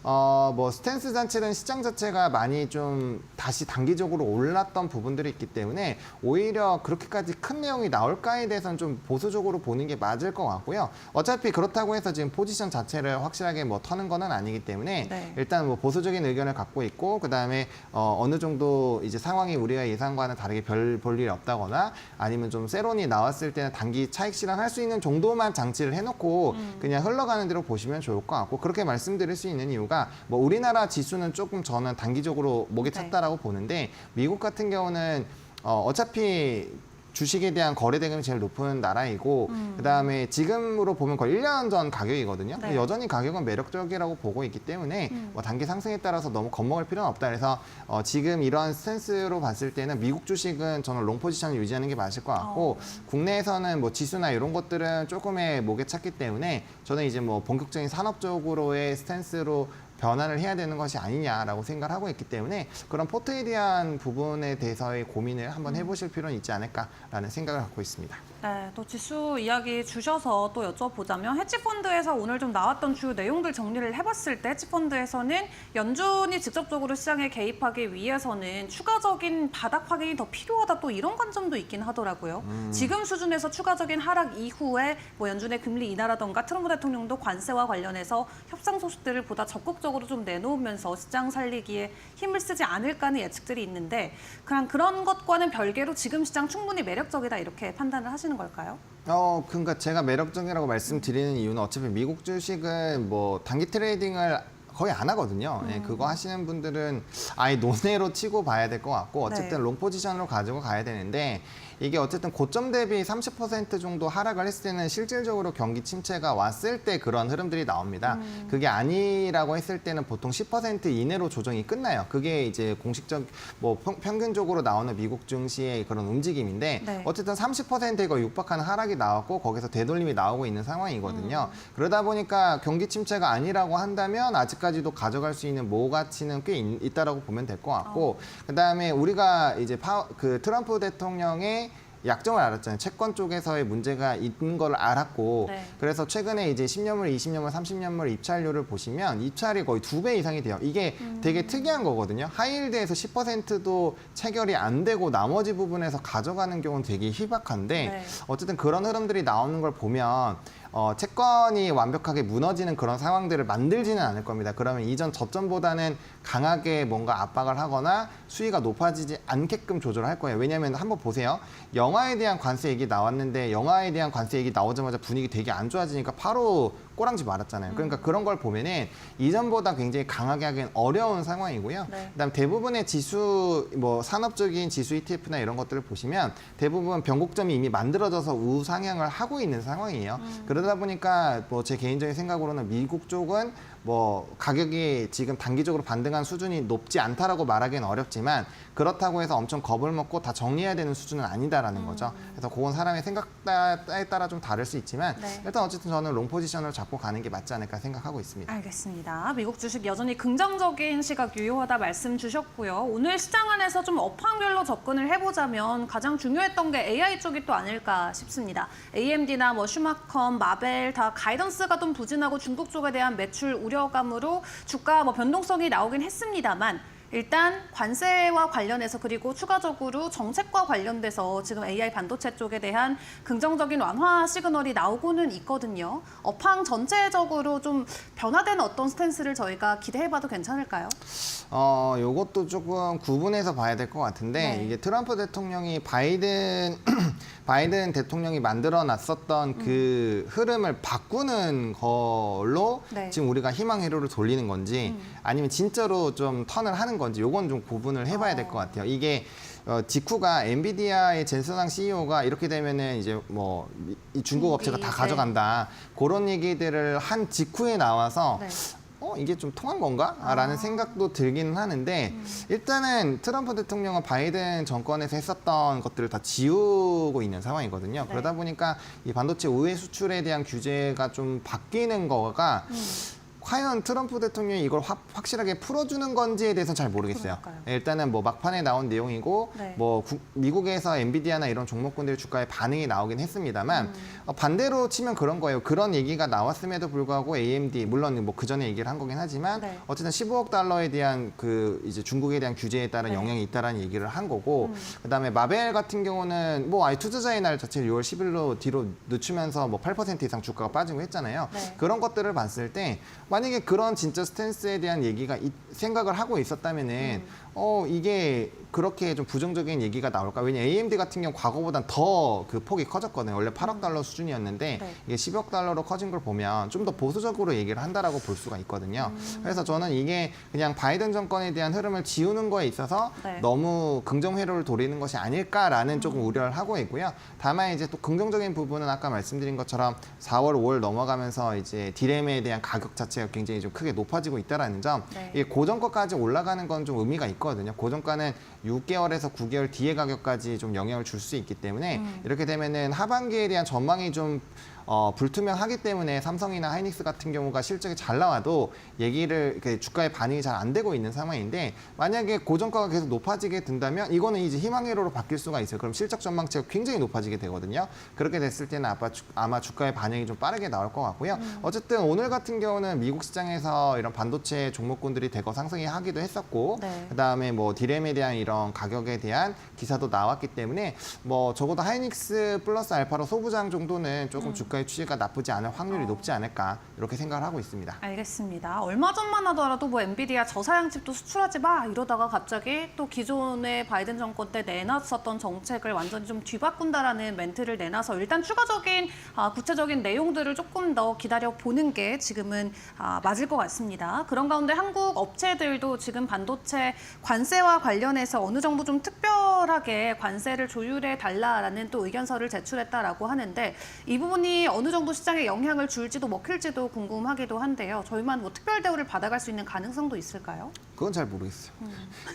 뭐 스탠스 자체는 시장 자체가 많이 좀 다시 단기적으로 올랐던 부분들이 있기 때문에 오히려 그렇게까지 큰 내용이 나올까에 대해서는 좀 보수적으로 보는 게 맞을 것 같고요. 어차피 그렇다고 해서 지금 포지션 자체를 확실하게 뭐 터는 거는 아니기 때문에 네. 일단 뭐 보수적인 의견을 갖고 있고 그다음에 어느 정도 이제 상황이 우리가 예상과는 다르게 별 볼 일이 없다거나 아니면 좀 세론이 나왔을 때는 단기 차익 실현할 수 있는 정도만 장치를 해놓고 그냥 흘러가는 대로 보시면 좋을 것 같고 그렇게 말씀드릴 수 있는 이유가 뭐 우리나라 지수는 조금 저는 단기적으로 목에 찼다라고 보는데 미국 같은 경우는 어차피 주식에 대한 거래 대금이 제일 높은 나라이고 그다음에 지금으로 보면 거의 1년 전 가격이거든요. 네. 여전히 가격은 매력적이라고 보고 있기 때문에 뭐 단기 상승에 따라서 너무 겁먹을 필요는 없다. 그래서 지금 이런 스탠스로 봤을 때는 미국 주식은 저는 롱 포지션을 유지하는 게 맞을 것 같고 국내에서는 뭐 지수나 이런 것들은 조금의 목에 찼기 때문에 저는 이제 뭐 본격적인 산업 쪽으로의 스탠스로 변화를 해야 되는 것이 아니냐라고 생각을 하고 있기 때문에 그런 포트에 대한 부분에 대해서의 고민을 한번 해보실 필요는 있지 않을까라는 생각을 갖고 있습니다. 네, 또 지수 이야기 주셔서 또 여쭤보자면 헤지펀드에서 오늘 좀 나왔던 주요 내용들 정리를 해봤을 때 헤지펀드에서는 연준이 직접적으로 시장에 개입하기 위해서는 추가적인 바닥 확인이 더 필요하다 또 이런 관점도 있긴 하더라고요. 지금 수준에서 추가적인 하락 이후에 뭐 연준의 금리 인하라던가 트럼프 대통령도 관세와 관련해서 협상 소식들을 보다 적극적으로 좀 내놓으면서 시장 살리기에 힘을 쓰지 않을까 하는 예측들이 있는데 그런 것과는 별개로 지금 시장 충분히 매력적이다 이렇게 판단을 하시는 걸까요? 그러니까 제가 매력적이라고 말씀드리는 이유는 어차피 미국 주식은 뭐 단기 트레이딩을 거의 안 하거든요. 예, 그거 하시는 분들은 아예 논외로 치고 봐야 될 것 같고 어쨌든 네. 롱 포지션으로 가지고 가야 되는데 이게 어쨌든 고점 대비 30% 정도 하락을 했을 때는 실질적으로 경기 침체가 왔을 때 그런 흐름들이 나옵니다. 그게 아니라고 했을 때는 보통 10% 이내로 조정이 끝나요. 그게 이제 공식적 뭐 평균적으로 나오는 미국 증시의 그런 움직임인데 네. 어쨌든 30%에 거의 육박하는 하락이 나왔고 거기서 되돌림이 나오고 있는 상황이거든요. 그러다 보니까 경기 침체가 아니라고 한다면 아직까지도 가져갈 수 있는 모 가치는 꽤 있다라고 보면 될 것 같고 그다음에 우리가 이제 트럼프 대통령의 약점을 알았잖아요. 채권 쪽에서의 문제가 있는 걸 알았고 네. 그래서 최근에 이제 10년물, 20년물, 30년물 입찰료를 보시면 입찰이 거의 2배 이상이 돼요. 이게 되게 특이한 거거든요. 하이힐드에서 10%도 체결이 안 되고 나머지 부분에서 가져가는 경우는 되게 희박한데 네. 어쨌든 그런 흐름들이 나오는 걸 보면 채권이 완벽하게 무너지는 그런 상황들을 만들지는 않을 겁니다. 그러면 이전 저점보다는 강하게 뭔가 압박을 하거나 수위가 높아지지 않게끔 조절할 거예요. 왜냐하면 한번 보세요. 영화에 대한 관세 얘기 나왔는데 영화에 대한 관세 얘기 나오자마자 분위기 되게 안 좋아지니까 바로 꼬랑지 말았잖아요. 그러니까 그런 걸 보면은 이전보다 굉장히 강하게 하기엔 어려운 상황이고요. 네. 그다음 대부분의 지수, 뭐 산업적인 지수 ETF나 이런 것들을 보시면 대부분 변곡점이 이미 만들어져서 우상향을 하고 있는 상황이에요. 그러다 보니까 뭐 제 개인적인 생각으로는 미국 쪽은 뭐 가격이 지금 단기적으로 반등한 수준이 높지 않다라고 말하기는 어렵지만 그렇다고 해서 엄청 겁을 먹고 다 정리해야 되는 수준은 아니다라는 거죠. 그래서 그건 사람의 생각에 따라 좀 다를 수 있지만 네. 일단 어쨌든 저는 롱 포지션을 잡고 가는 게 맞지 않을까 생각하고 있습니다. 알겠습니다. 미국 주식 여전히 긍정적인 시각 유효하다 말씀 주셨고요. 오늘 시장 안에서 좀 업황별로 접근을 해보자면 가장 중요했던 게 AI 쪽이 또 아닐까 싶습니다. AMD나 뭐 슈마컴, 마벨 다 가이던스가 좀 부진하고 중국 쪽에 대한 매출 우려감으로 주가 뭐 변동성이 나오긴 했습니다만 일단 관세와 관련해서 그리고 추가적으로 정책과 관련돼서 지금 AI 반도체 쪽에 대한 긍정적인 완화 시그널이 나오고는 있거든요. 업황 전체적으로 좀 변화되는 어떤 스탠스를 저희가 기대해봐도 괜찮을까요? 요것도 조금 구분해서 봐야 될 것 같은데 네. 이게 트럼프 대통령이 바이든 대통령이 만들어 놨었던 그 흐름을 바꾸는 걸로 네. 지금 우리가 희망 회로를 돌리는 건지 아니면 진짜로 좀 턴을 하는 건지 요건 좀 구분을 해봐야 될 것 같아요. 이게 직후가 엔비디아의 젠슨왕 CEO가 이렇게 되면은 이제 뭐 이 중국 업체가 다 네. 가져간다 그런 얘기들을 한 직후에 나와서 네. 이게 좀 통한 건가? 라는 생각도 들기는 하는데 일단은 트럼프 대통령은 바이든 정권에서 했었던 것들을 다 지우고 있는 상황이거든요. 네. 그러다 보니까 이 반도체 우회 수출에 대한 규제가 좀 바뀌는 거가 과연 트럼프 대통령이 이걸 확실하게 풀어주는 건지에 대해서는 잘 모르겠어요. 그럴까요? 일단은 뭐 막판에 나온 내용이고 네. 뭐 미국에서 엔비디아나 이런 종목군들 주가에 반응이 나오긴 했습니다만 반대로 치면 그런 거예요. 그런 얘기가 나왔음에도 불구하고 AMD 물론 뭐 그 전에 얘기를 한 거긴 하지만 네. 어쨌든 15억 달러에 대한 그 이제 중국에 대한 규제에 따른 네. 영향이 있다라는 얘기를 한 거고 그다음에 마벨 같은 경우는 뭐 아예 투자자의 날 자체를 6월 10일로 뒤로 늦추면서 뭐 8% 이상 주가가 빠지고 했잖아요. 네. 그런 것들을 봤을 때 만약에 그런 진짜 스탠스에 대한 얘기가 생각을 하고 있었다면은 이게 그렇게 좀 부정적인 얘기가 나올까? 왜냐면 AMD 같은 경우 과거보단 더 그 폭이 커졌거든요. 원래 8억 달러 수준이었는데 네. 이게 10억 달러로 커진 걸 보면 좀 더 보수적으로 얘기를 한다라고 볼 수가 있거든요. 그래서 저는 이게 그냥 바이든 정권에 대한 흐름을 지우는 거에 있어서 네. 너무 긍정 회로를 돌리는 것이 아닐까라는 조금 우려를 하고 있고요. 다만 이제 또 긍정적인 부분은 아까 말씀드린 것처럼 4월, 5월 넘어가면서 이제 디램에 대한 가격 자체가 굉장히 좀 크게 높아지고 있다라는 점. 네. 이게 고정가까지 올라가는 건 좀 의미가 있거든요. 고정가는 6개월에서 9개월 뒤의 가격까지 좀 영향을 줄 수 있기 때문에 이렇게 되면은 하반기에 대한 전망이 좀 불투명하기 때문에 삼성이나 하이닉스 같은 경우가 실적이 잘 나와도 얘기를 이렇게 주가에 반응이 잘 안 되고 있는 상황인데 만약에 고정가가 계속 높아지게 된다면 이거는 이제 희망회로로 바뀔 수가 있어요. 그럼 실적 전망치가 굉장히 높아지게 되거든요. 그렇게 됐을 때는 아마 주가의 반응이 좀 빠르게 나올 것 같고요. 어쨌든 오늘 같은 경우는 미국 시장에서 이런 반도체 종목군들이 대거 상승이 하기도 했었고 네. 그다음에 뭐 디램에 대한 이런 가격에 대한 기사도 나왔기 때문에 뭐 적어도 하이닉스 플러스 알파로 소부장 정도는 조금 주가의 추이가 나쁘지 않을 확률이 높지 않을까 이렇게 생각을 하고 있습니다. 알겠습니다. 얼마 전만 하더라도 뭐 엔비디아 저사양칩도 수출하지 마 이러다가 갑자기 또 기존의 바이든 정권 때 내놨었던 정책을 완전히 좀 뒤바꾼다라는 멘트를 내놔서 일단 추가적인 구체적인 내용들을 조금 더 기다려 보는 게 지금은 맞을 것 같습니다. 그런 가운데 한국 업체들도 지금 반도체 관세와 관련해서 어느 정도 좀 특별하게 관세를 조율해 달라라는 또 의견서를 제출했다라고 하는데 이 부분이 어느 정도 시장에 영향을 줄지도 먹힐지도 궁금하기도 한데요. 저희만 뭐 특별 대우를 받아갈 수 있는 가능성도 있을까요? 그건 잘 모르겠어요.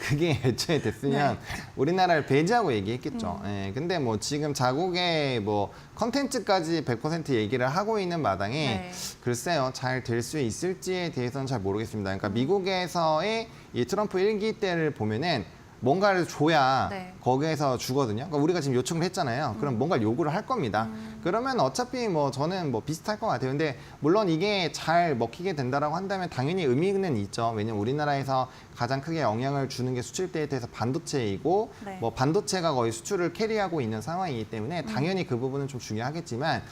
그게 애초에 됐으면 우리나라를 배제하고 얘기했겠죠. 예, 근데 뭐 지금 자국의 뭐 컨텐츠까지 100% 얘기를 하고 있는 마당에 네. 글쎄요, 잘 될 수 있을지에 대해서는 잘 모르겠습니다. 그러니까 미국에서의 이 트럼프 1기 때를 보면은 뭔가를 줘야 네. 거기에서 주거든요. 그러니까 우리가 지금 요청을 했잖아요. 그럼 뭔가 요구를 할 겁니다. 그러면 어차피 뭐 저는 뭐 비슷할 것 같아요. 근데 물론 이게 잘 먹히게 된다라고 한다면 당연히 의미는 있죠. 왜냐면 우리나라에서 가장 크게 영향을 주는 게 수출 데이터에서 반도체이고 네. 뭐 반도체가 거의 수출을 캐리하고 있는 상황이기 때문에 당연히 그 부분은 좀 중요하겠지만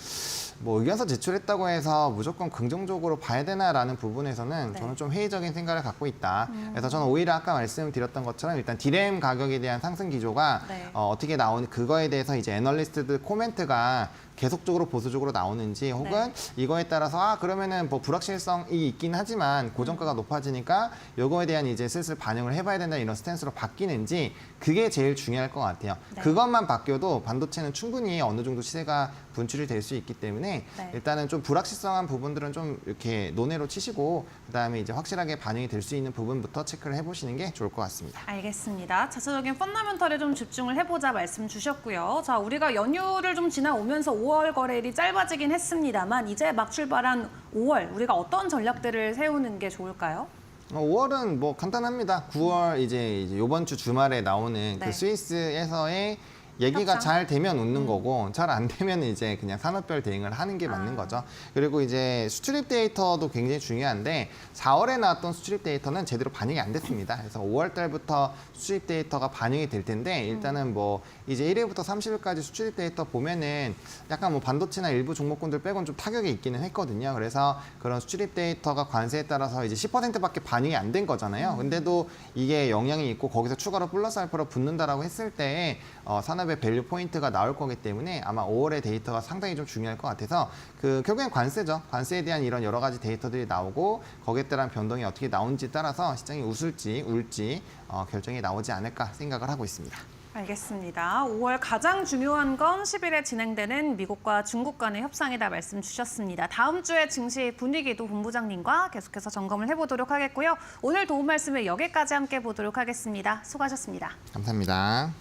뭐 의견서 제출했다고 해서 무조건 긍정적으로 봐야 되나라는 부분에서는 네. 저는 좀 회의적인 생각을 갖고 있다. 그래서 저는 오히려 아까 말씀드렸던 것처럼 일단 디램 가격에 대한 상승 기조가 네. 어떻게 나오는 그거에 대해서 이제 애널리스트들 코멘트가 계속적으로 보수적으로 나오는지 혹은 이거에 따라서 그러면은 뭐 불확실성이 있긴 하지만 고정가가 높아지니까 요거에 대한 이제 슬슬 반영을 해봐야 된다 이런 스탠스로 바뀌는지 그게 제일 중요할 것 같아요. 네. 그것만 바뀌어도 반도체는 충분히 어느 정도 시세가 분출이 될 수 있기 때문에 네. 일단은 좀 불확실성한 부분들은 좀 이렇게 논외로 치시고 그다음에 이제 확실하게 반영이 될 수 있는 부분부터 체크를 해보시는 게 좋을 것 같습니다. 알겠습니다. 자체적인 펀더멘털에 좀 집중을 해보자 말씀 주셨고요. 자, 우리가 연휴를 좀 지나오면서 5월 거래일이 짧아지긴 했습니다만 이제 막 출발한 5월 우리가 어떤 전략들을 세우는 게 좋을까요? 5월은 뭐 간단합니다. 9월 이제 이번 주 주말에 나오는 네. 그 스위스에서의 얘기가 협상. 잘 되면 웃는 거고 잘 안 되면 이제 그냥 산업별 대응을 하는 게 맞는 거죠. 그리고 이제 수출입 데이터도 굉장히 중요한데 4월에 나왔던 수출입 데이터는 제대로 반영이 안 됐습니다. 그래서 5월 달부터 수출입 데이터가 반영이 될 텐데 일단은 뭐 이제 1일부터 30일까지 수출입 데이터 보면은 약간 뭐 반도체나 일부 종목군들 빼곤 좀 타격이 있기는 했거든요. 그래서 그런 수출입 데이터가 관세에 따라서 이제 10%밖에 반영이 안 된 거잖아요. 근데도 이게 영향이 있고 거기서 추가로 플러스 알파로 붙는다라고 했을 때 산업의 밸류 포인트가 나올 거기 때문에 아마 5월의 데이터가 상당히 좀 중요할 것 같아서 결국엔 관세죠. 관세에 대한 이런 여러 가지 데이터들이 나오고 거기에 따른 변동이 어떻게 나오는지 따라서 시장이 웃을지 울지 결정이 나오지 않을까 생각을 하고 있습니다. 알겠습니다. 5월 가장 중요한 건 10일에 진행되는 미국과 중국 간의 협상이다 말씀 주셨습니다. 다음 주에 증시 분위기도 본부장님과 계속해서 점검을 해보도록 하겠고요. 오늘 도움 말씀을 여기까지 함께 보도록 하겠습니다. 수고하셨습니다. 감사합니다.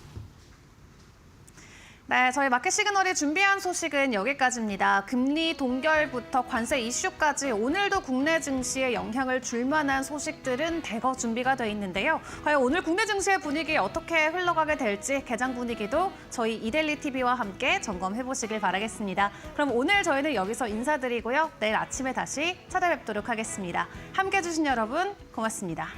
네, 저희 마켓 시그널이 준비한 소식은 여기까지입니다. 금리 동결부터 관세 이슈까지 오늘도 국내 증시에 영향을 줄 만한 소식들은 대거 준비가 돼 있는데요. 과연 오늘 국내 증시의 분위기 어떻게 흘러가게 될지 개장 분위기도 저희 이데일리 TV와 함께 점검해 보시길 바라겠습니다. 그럼 오늘 저희는 여기서 인사드리고요. 내일 아침에 다시 찾아뵙도록 하겠습니다. 함께해 주신 여러분 고맙습니다.